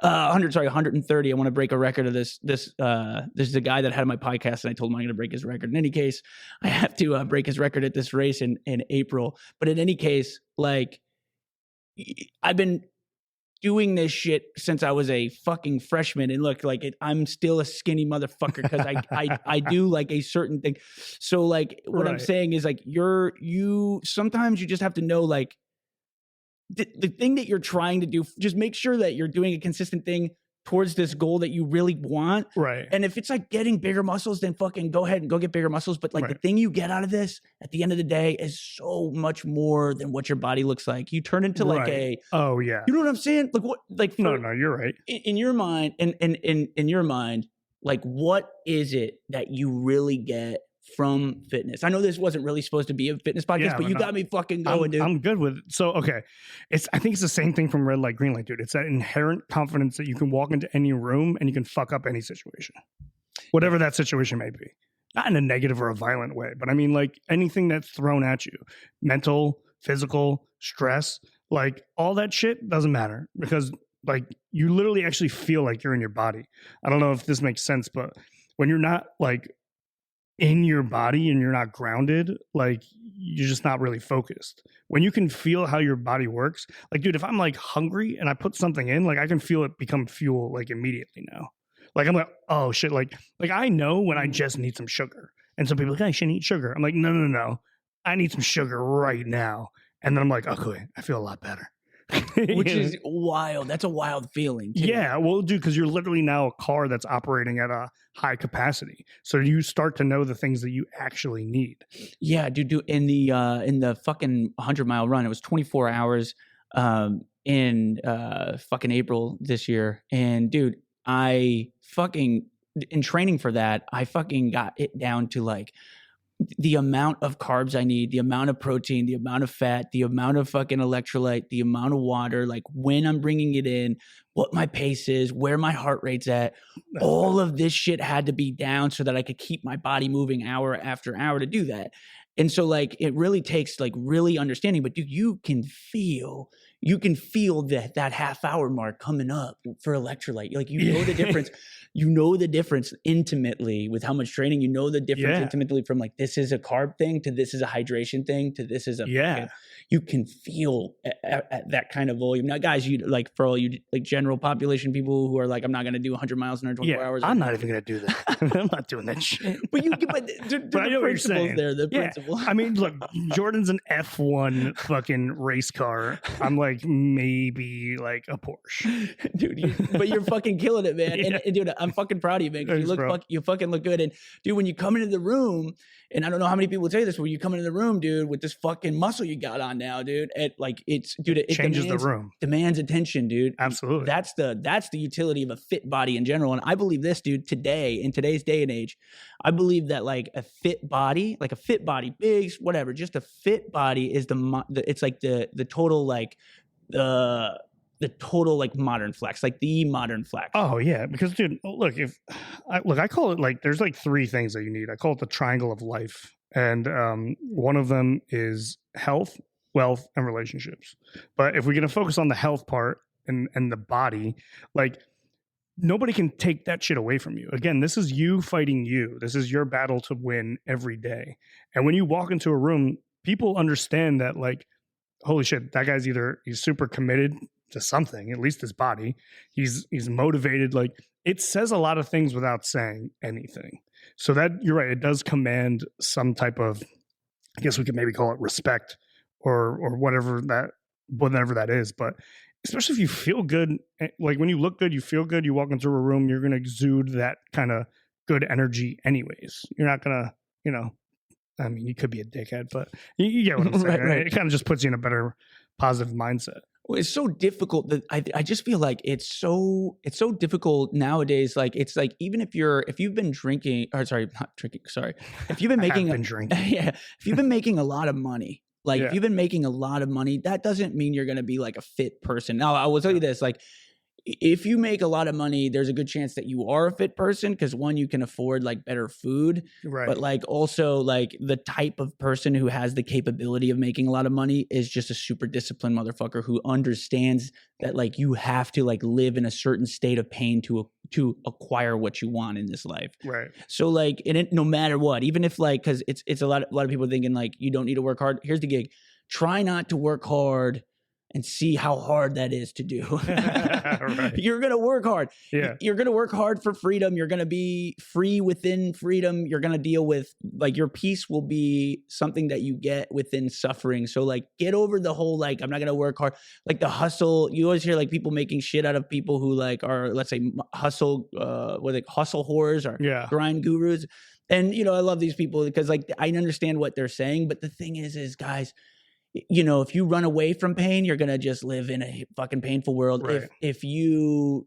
130. I want to break a record of this. This is a guy that had my podcast, and I told him I'm going to break his record. In any case, I have to break his record at this race in April. But in any case, like I've been doing this shit since I was a fucking freshman, and look, like I'm still a skinny motherfucker because I do like a certain thing. So like what I'm saying is like you sometimes you just have to know like the thing that you're trying to do. Just make sure that you're doing a consistent thing towards this goal that you really want. Right. And if it's like getting bigger muscles, then fucking go ahead and go get bigger muscles. But like the thing you get out of this at the end of the day is so much more than what your body looks like. You turn into like you know what I'm saying? Like what, like, no, you're right. In your mind, in your mind, like what is it that you really get from fitness? I know this wasn't really supposed to be a fitness podcast, but you got me fucking going, dude. I'm good with it. So, okay. I think it's the same thing from red light, green light, dude. It's that inherent confidence that you can walk into any room and you can fuck up any situation, whatever that situation may be. Not in a negative or a violent way, but I mean like anything that's thrown at you, mental, physical, stress, like all that shit doesn't matter because like you literally actually feel like you're in your body. I don't know if this makes sense, but when you're not like in your body and you're not grounded, like you're just not really focused. When you can feel how your body works, like dude, if I'm like hungry and I put something in, like I can feel it become fuel like immediately now. Like I'm like, oh shit, like I know when I just need some sugar. And some people are like, I shouldn't eat sugar. I'm like, no. I need some sugar right now. And then I'm like, okay, I feel a lot better. Which is wild. That's a wild feeling too. Yeah, well, dude, because you're literally now a car that's operating at a high capacity. So you start to know the things that you actually need. Yeah, dude. In the fucking 100-mile run, it was 24 hours in fucking April this year. And dude, I fucking in training for that, I fucking got it down to like the amount of carbs I need, the amount of protein, the amount of fat, the amount of fucking electrolyte, the amount of water, like when I'm bringing it in, what my pace is, where my heart rate's at. All of this shit had to be down so that I could keep my body moving hour after hour to do that. And so like, it really takes like really understanding, but dude, you can feel you can feel that half hour mark coming up for electrolyte. Like, you know the difference. You know the difference intimately with how much training. You know the difference intimately from like, this is a carb thing to this is a hydration thing to this is a you can feel at that kind of volume. Now, guys, you like, for all you like general population people who are like, I'm not going to do 100 miles in 124 hours. I'm not even going to do that. I'm not doing that shit. But I know what you're saying. The principle. I mean, look, Jordan's an F1 fucking race car. I'm like maybe like a Porsche, dude. But you're fucking killing it, man. And dude, I'm fucking proud of you, man. Thanks, you fucking look good. And dude, when you come into the room, and I don't know how many people tell you this, when you come into the room, dude, with this fucking muscle you got on now, dude, it changes the room, demands attention, dude. Absolutely. That's the utility of a fit body in general. And I believe this, dude, today, in today's day and age, I believe that like a fit body, big, whatever, just a fit body is it's like the total like the total like modern flex, like the modern flex. Oh yeah, because dude, look, I call it like, there's like three things that you need. I call it the triangle of life, and one of them is health, wealth, and relationships. But if we're gonna focus on the health part and the body, like, nobody can take that shit away from you. Again, this is you fighting you. This is your battle to win every day. And when you walk into a room, people understand that, like, holy shit, that guy's he's super committed to something, at least his body. He's motivated. Like, it says a lot of things without saying anything. So that, you're right, it does command some type of, I guess we could maybe call it respect or whatever that is. But especially if you feel good, like when you look good, you feel good, you walk into a room, you're going to exude that kind of good energy anyways. You're not going to, I mean, you could be a dickhead, but you get what I'm saying. Right. It kind of just puts you in a better positive mindset. Well, it's so difficult that I just feel like it's so difficult nowadays. Like, it's like, even if you've been drinking, or sorry, not drinking, sorry. If you've been making, if you've been making a lot of money, like if you've been making a lot of money, that doesn't mean you're going to be like a fit person. Now, I will tell you this, like, if you make a lot of money, there's a good chance that you are a fit person, because one, you can afford like better food, right? But like also like the type of person who has the capability of making a lot of money is just a super disciplined motherfucker who understands that like you have to like live in a certain state of pain to acquire what you want in this life, right? So like, no matter what, even if like, because it's a lot of people thinking like you don't need to work hard. Here's the gig: try not to work hard and see how hard that is to do. Right. You're going to work hard. Yeah. You're going to work hard for freedom. You're going to be free within freedom. You're going to deal with, like, your peace will be something that you get within suffering. So like, get over the whole, like, I'm not going to work hard. Like the hustle, you always hear like people making shit out of people who like are, let's say, hustle, hustle whores or grind gurus. And, I love these people because like, I understand what they're saying. But the thing is guys, if you run away from pain, you're going to just live in a fucking painful world. Right. If you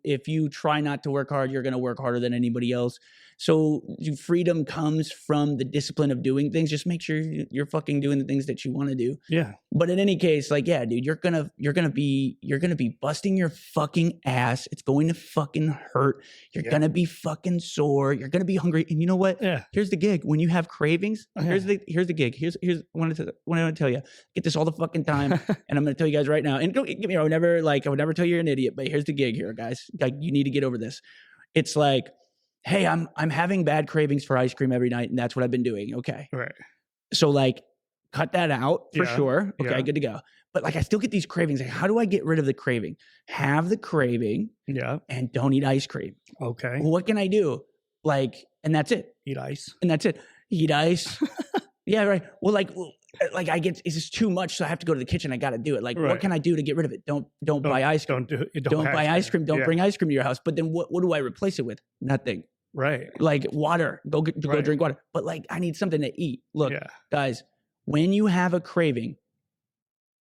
try not to work hard, you're going to work harder than anybody else. So freedom comes from the discipline of doing things. Just make sure you're fucking doing the things that you want to do. Yeah. But in any case, like, yeah, dude, you're going to be busting your fucking ass. It's going to fucking hurt. You're going to be fucking sore. You're going to be hungry. And you know what? Yeah. Here's the gig. When you have cravings, here's the gig. Here's what I want to tell you. Get this all the fucking time. And I'm going to tell you guys right now. And don't get me wrong, I would never tell you you're an idiot, but here's the gig here, guys. Like, you need to get over this. It's like, hey, I'm having bad cravings for ice cream every night, and that's what I've been doing. Okay. Right. So like, cut that out for sure. Okay, good to go. But like, I still get these cravings. Like, how do I get rid of the craving? Have the craving. Yeah. And don't eat ice cream. Okay. Well, what can I do? Like, and that's it. Eat ice. And that's it. Eat ice. Yeah, right. Well, like it's just too much, so I have to go to the kitchen. I got to do it. Like, what can I do to get rid of it? Don't buy ice cream. Don't buy ice cream. Don't bring ice cream to your house. But then what do I replace it with? Nothing. Right. Like water. Go drink water. But like, I need something to eat. Look, guys, when you have a craving,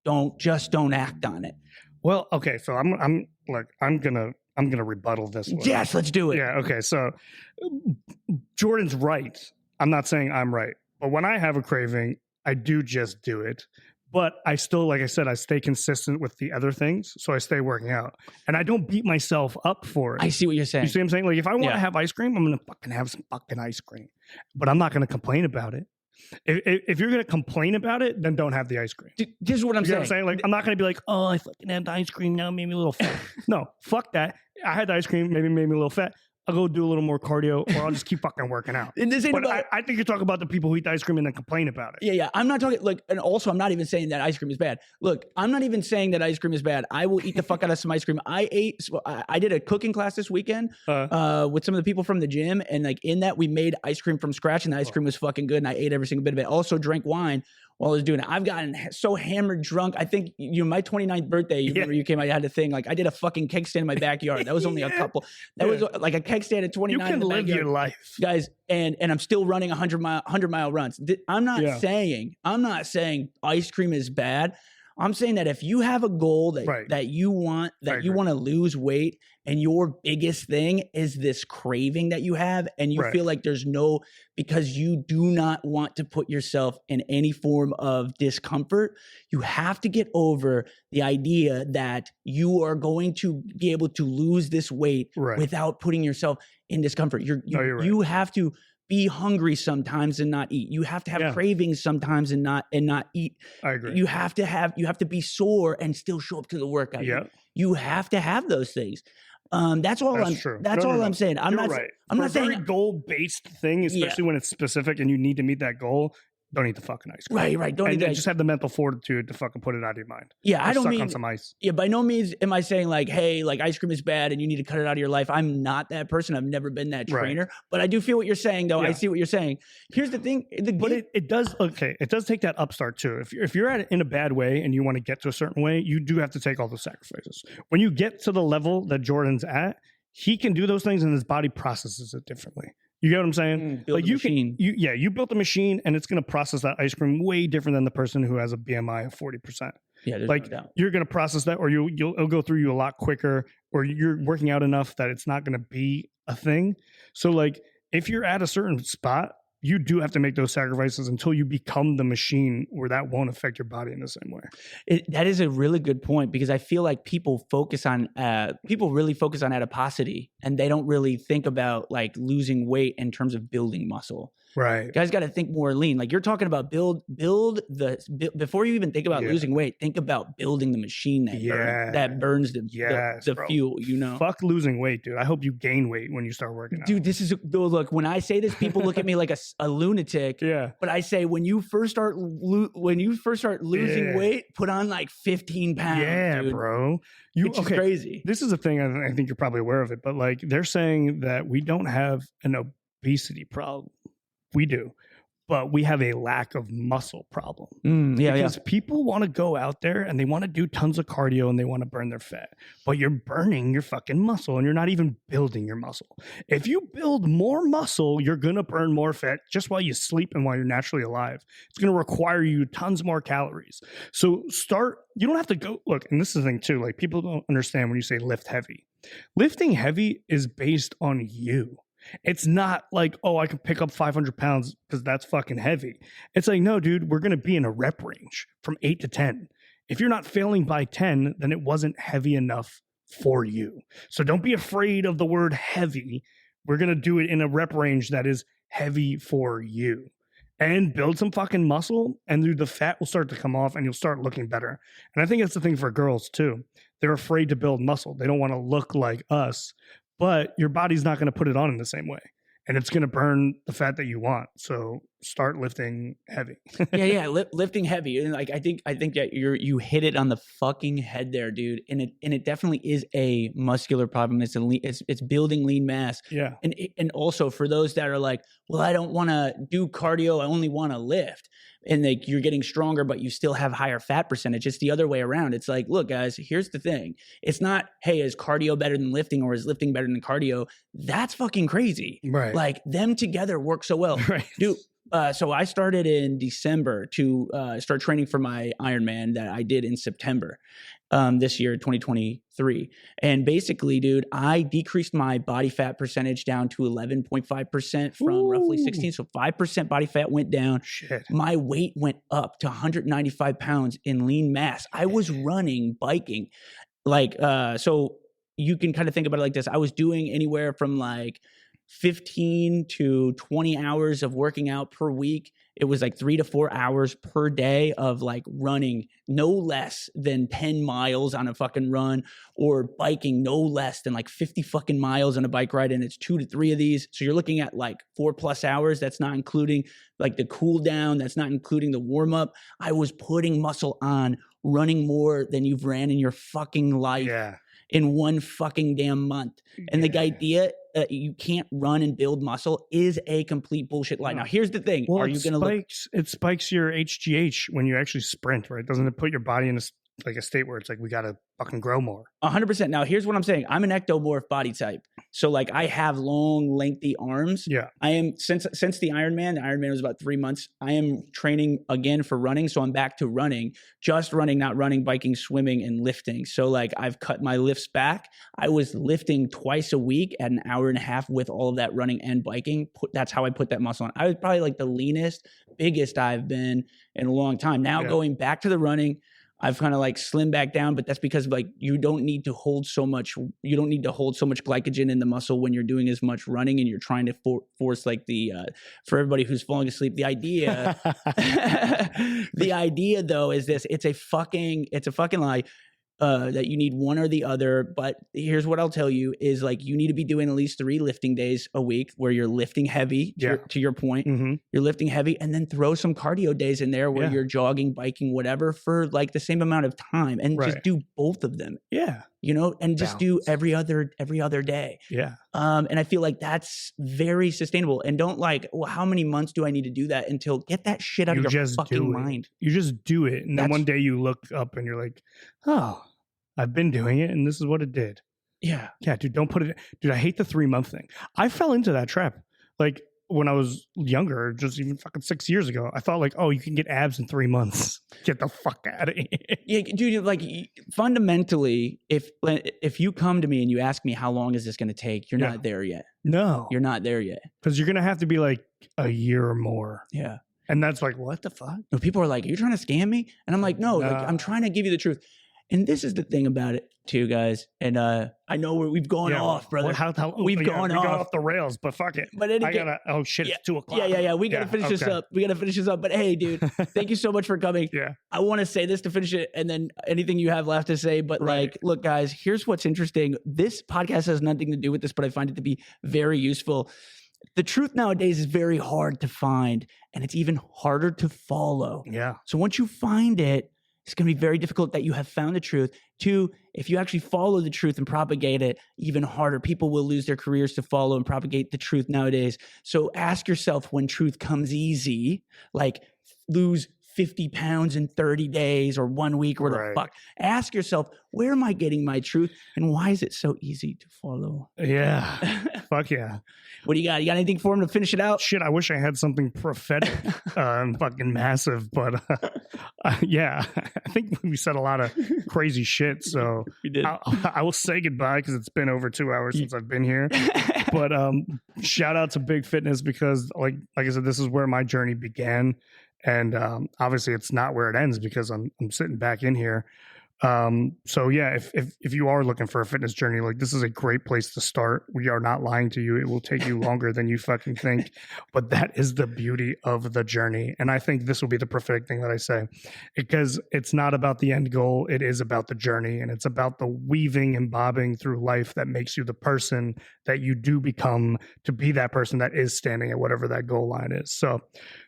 don't act on it. Well, okay. So I'm gonna rebuttal this one. Yes, let's do it. Yeah. Okay. So Jordan's right. I'm not saying I'm right, but when I have a craving, I do just do it. But I still, like I said, I stay consistent with the other things. So I stay working out. And I don't beat myself up for it. I see what you're saying. You see what I'm saying? Like, if I want to have ice cream, I'm going to fucking have some fucking ice cream. But I'm not going to complain about it. If you're gonna complain about it, then don't have the ice cream. This is what I'm You know saying. what I'm saying? Like, I'm not gonna be like, oh, I fucking had the ice cream now, it made me a little fat. No, fuck that. I had the ice cream, maybe made me a little fat. I'll go do a little more cardio, or I'll just keep fucking working out. And this ain't But about, I think you're talking about the people who eat the ice cream and then complain about it. yeah. I'm not talking like, and also I'm not even saying that ice cream is bad. Look, I'm not even saying that ice cream is bad. I will eat the fuck out of some ice cream. I did a cooking class this weekend with some of the people from the gym, and like in that we made ice cream from scratch, and the ice cream was fucking good, and I ate every single bit of it. Also drank wine while I was doing it. I've gotten so hammered drunk. I think my 29th birthday, you remember you came, I had a thing, like I did a fucking keg stand in my backyard. That was only a couple. That was like a keg stand at 29. You can live your life, guys. And I'm still running 100-mile runs. I'm not saying ice cream is bad. I'm saying that if you have a goal that you want, you want to lose weight, and your biggest thing is this craving that you have, and you feel like because you do not want to put yourself in any form of discomfort, you have to get over the idea that you are going to be able to lose this weight without putting yourself in discomfort. You have to be hungry sometimes and not eat. You have to have cravings sometimes and not eat. I agree. You have to be sore and still show up to the workout. Yeah. You have to have those things. That's all I'm saying. I'm not saying a goal-based thing, especially when it's specific and you need to meet that goal. Don't eat the fucking ice cream. Right. Just have the mental fortitude to fucking put it out of your mind. Yeah, I don't mean on some ice. Yeah, by no means am I saying like, hey, like ice cream is bad and you need to cut it out of your life. I'm not that person. I've never been that trainer. But I do feel what you're saying, though. Yeah. I see what you're saying. Here's the thing. But it does take that upstart too. If you're at it in a bad way and you want to get to a certain way, you do have to take all the sacrifices. When you get to the level that Jordan's at, he can do those things and his body processes it differently. You get what I'm saying? Like you built a machine and it's going to process that ice cream way different than the person who has a BMI of 40%. Yeah, like no doubt. You're going to process that, or it'll go through you a lot quicker, or you're working out enough that it's not going to be a thing. So like if you're at a certain spot, you do have to make those sacrifices until you become the machine where that won't affect your body in the same way. That is a really good point, because I feel like people really focus on adiposity, and they don't really think about like losing weight in terms of building muscle. Right. Guys got to think more lean. Like you're talking about before you even think about losing weight, think about building the machine that burns the fuel, you know? Fuck losing weight, dude. I hope you gain weight when you start working out. Dude, look, when I say this, people look at me like a lunatic. Yeah. But I say, when you first start losing weight, put on like 15 pounds. Yeah, dude. Bro. Which is crazy. This is a thing, I think you're probably aware of it, but like they're saying that we don't have an obesity problem. We do, but we have a lack of muscle problem. Because people want to go out there and they want to do tons of cardio and they want to burn their fat, but you're burning your fucking muscle and you're not even building your muscle. If you build more muscle, you're going to burn more fat just while you sleep and while you're naturally alive. It's going to require you tons more calories. So you don't have to go, look, and this is the thing too, like people don't understand when you say lift heavy. Lifting heavy is based on you. It's not like, oh, I can pick up 500 pounds because that's fucking heavy. It's like, no, dude, we're going to be in a rep range from 8 to 10. If you're not failing by 10, then it wasn't heavy enough for you. So don't be afraid of the word heavy. We're going to do it in a rep range that is heavy for you. And build some fucking muscle, and dude, the fat will start to come off and you'll start looking better. And I think that's the thing for girls too. They're afraid to build muscle. They don't want to look like us. But your body's not going to put it on in the same way. And it's going to burn the fat that you want. So start lifting heavy. Lifting heavy. And like I think that you hit it on the fucking head there, dude. And it definitely is a muscular problem. It's building lean mass. Yeah. And also for those that are like, well, I don't want to do cardio, I only want to lift. And like you're getting stronger, but you still have higher fat percentage. It's the other way around. It's like, look, guys, here's the thing. It's not, hey, is cardio better than lifting, or is lifting better than cardio? That's fucking crazy. Right. Like them together work so well. Right. Dude, so I started in December to start training for my Ironman that I did in September this year, 2023. And basically, dude, I decreased my body fat percentage down to 11.5% from roughly 16. So 5% body fat went down. Shit. My weight went up to 195 pounds in lean mass. I was running, biking. Like, so you can kind of think about it like this. I was doing anywhere from like 15 to 20 hours of working out per week. it was like 3 to 4 hours per day of like running no less than 10 miles on a fucking run, or biking no less than like 50 fucking miles on a bike ride. And it's 2 to 3 of these. So you're looking at like 4+ hours. That's not including like the cool down. That's not including the warm up. I was putting muscle on, running more than you've ran in your fucking life. Yeah. In one fucking damn month. And the idea that you can't run and build muscle is a complete bullshit lie. Now, here's the thing. Well, Are you going to look? It spikes your HGH when you actually sprint, right? Doesn't it put your body in a state where it's like, we got to fucking grow more? 100%. Now, here's what I'm saying. I'm an ectomorph body type. So like I have long, lengthy arms. Yeah. I am, since the Ironman was about 3 months, I am training again for running. So I'm back to running, just running, not running, biking, swimming, and lifting. So like I've cut my lifts back. I was lifting twice a week at an hour and a half with all of that running and biking. That's how I put that muscle on. I was probably like the leanest, biggest I've been in a long time. Now going back to the running, I've kind of like slimmed back down, but that's because like you don't need to hold so much glycogen in the muscle when you're doing as much running, and you're trying to force like for everybody who's falling asleep, the idea though is this: it's a fucking lie. That you need one or the other. But here's what I'll tell you is like, you need to be doing at least 3 lifting days a week where you're lifting heavy to your point. You're lifting heavy, and then throw some cardio days in there where you're jogging, biking, whatever, for like the same amount of time, and just do both of them. Yeah. You know, and just do every other day. Yeah. And I feel like that's very sustainable. And don't like, well, how many months do I need to do that until get that shit out of your fucking mind? You just do it. And then one day you look up and you're like, oh, I've been doing it and this is what it did. Yeah. Yeah, dude, don't put it. Dude, I hate the 3-month thing. I fell into that trap. Like when I was younger, just even fucking 6 years ago, I thought like, oh, you can get abs in 3 months. Get the fuck out of here. Yeah, dude, like fundamentally, if you come to me and you ask me how long is this going to take, you're not there yet. No. You're not there yet. Because you're going to have to be like a year or more. Yeah. And that's like, what the fuck? No, people are like, are you trying to scam me? And I'm like, no, like, I'm trying to give you the truth. And this is the thing about it too, guys. And I know we've gone off, brother. We've gone off the rails, but fuck it. But oh shit, it's 2 o'clock. Yeah. We gotta finish this up. But hey, dude, thank you so much for coming. Yeah. I want to say this to finish it, and then anything you have left to say. But like, look, guys, here's what's interesting. This podcast has nothing to do with this, but I find it to be very useful. The truth nowadays is very hard to find, and it's even harder to follow. Yeah. So once you find it, it's going to be very difficult that you have found the truth. 2, if you actually follow the truth and propagate it, even harder. People will lose their careers to follow and propagate the truth nowadays. So ask yourself, when truth comes easy, like lose 50 pounds in 30 days or 1 week or the fuck. Ask yourself, where am I getting my truth, and why is it so easy to follow? Yeah. Fuck yeah. What do you got? You got anything for him to finish it out? Shit, I wish I had something prophetic and fucking massive, but yeah, I think we said a lot of crazy shit. So we did. I will say goodbye because it's been over 2 hours since I've been here. But shout out to Big Fitness, because like I said, this is where my journey began. And obviously it's not where it ends, because I'm sitting back in here. So yeah, if you are looking for a fitness journey, like, this is a great place to start. We are not lying to you. It will take you longer than you fucking think, but that is the beauty of the journey. And I think this will be the prophetic thing that I say, because it's not about the end goal. It is about the journey, and it's about the weaving and bobbing through life that makes you the person that you do become, to be that person that is standing at whatever that goal line is. So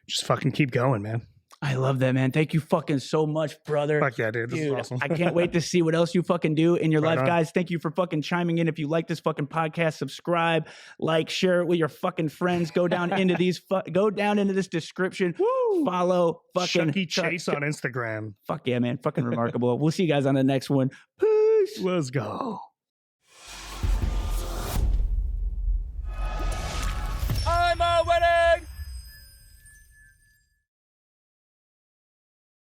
just fucking keep going, man. I love that, man. Thank you fucking so much, brother. Fuck yeah, dude. This is awesome. I can't wait to see what else you fucking do in your life, guys. Thank you for fucking chiming in. If you like this fucking podcast, subscribe, like, share it with your fucking friends. Go down into this description. Woo! Follow fucking Chucky Chase on Instagram. Fuck yeah, man. Fucking remarkable. We'll see you guys on the next one. Peace. Let's go.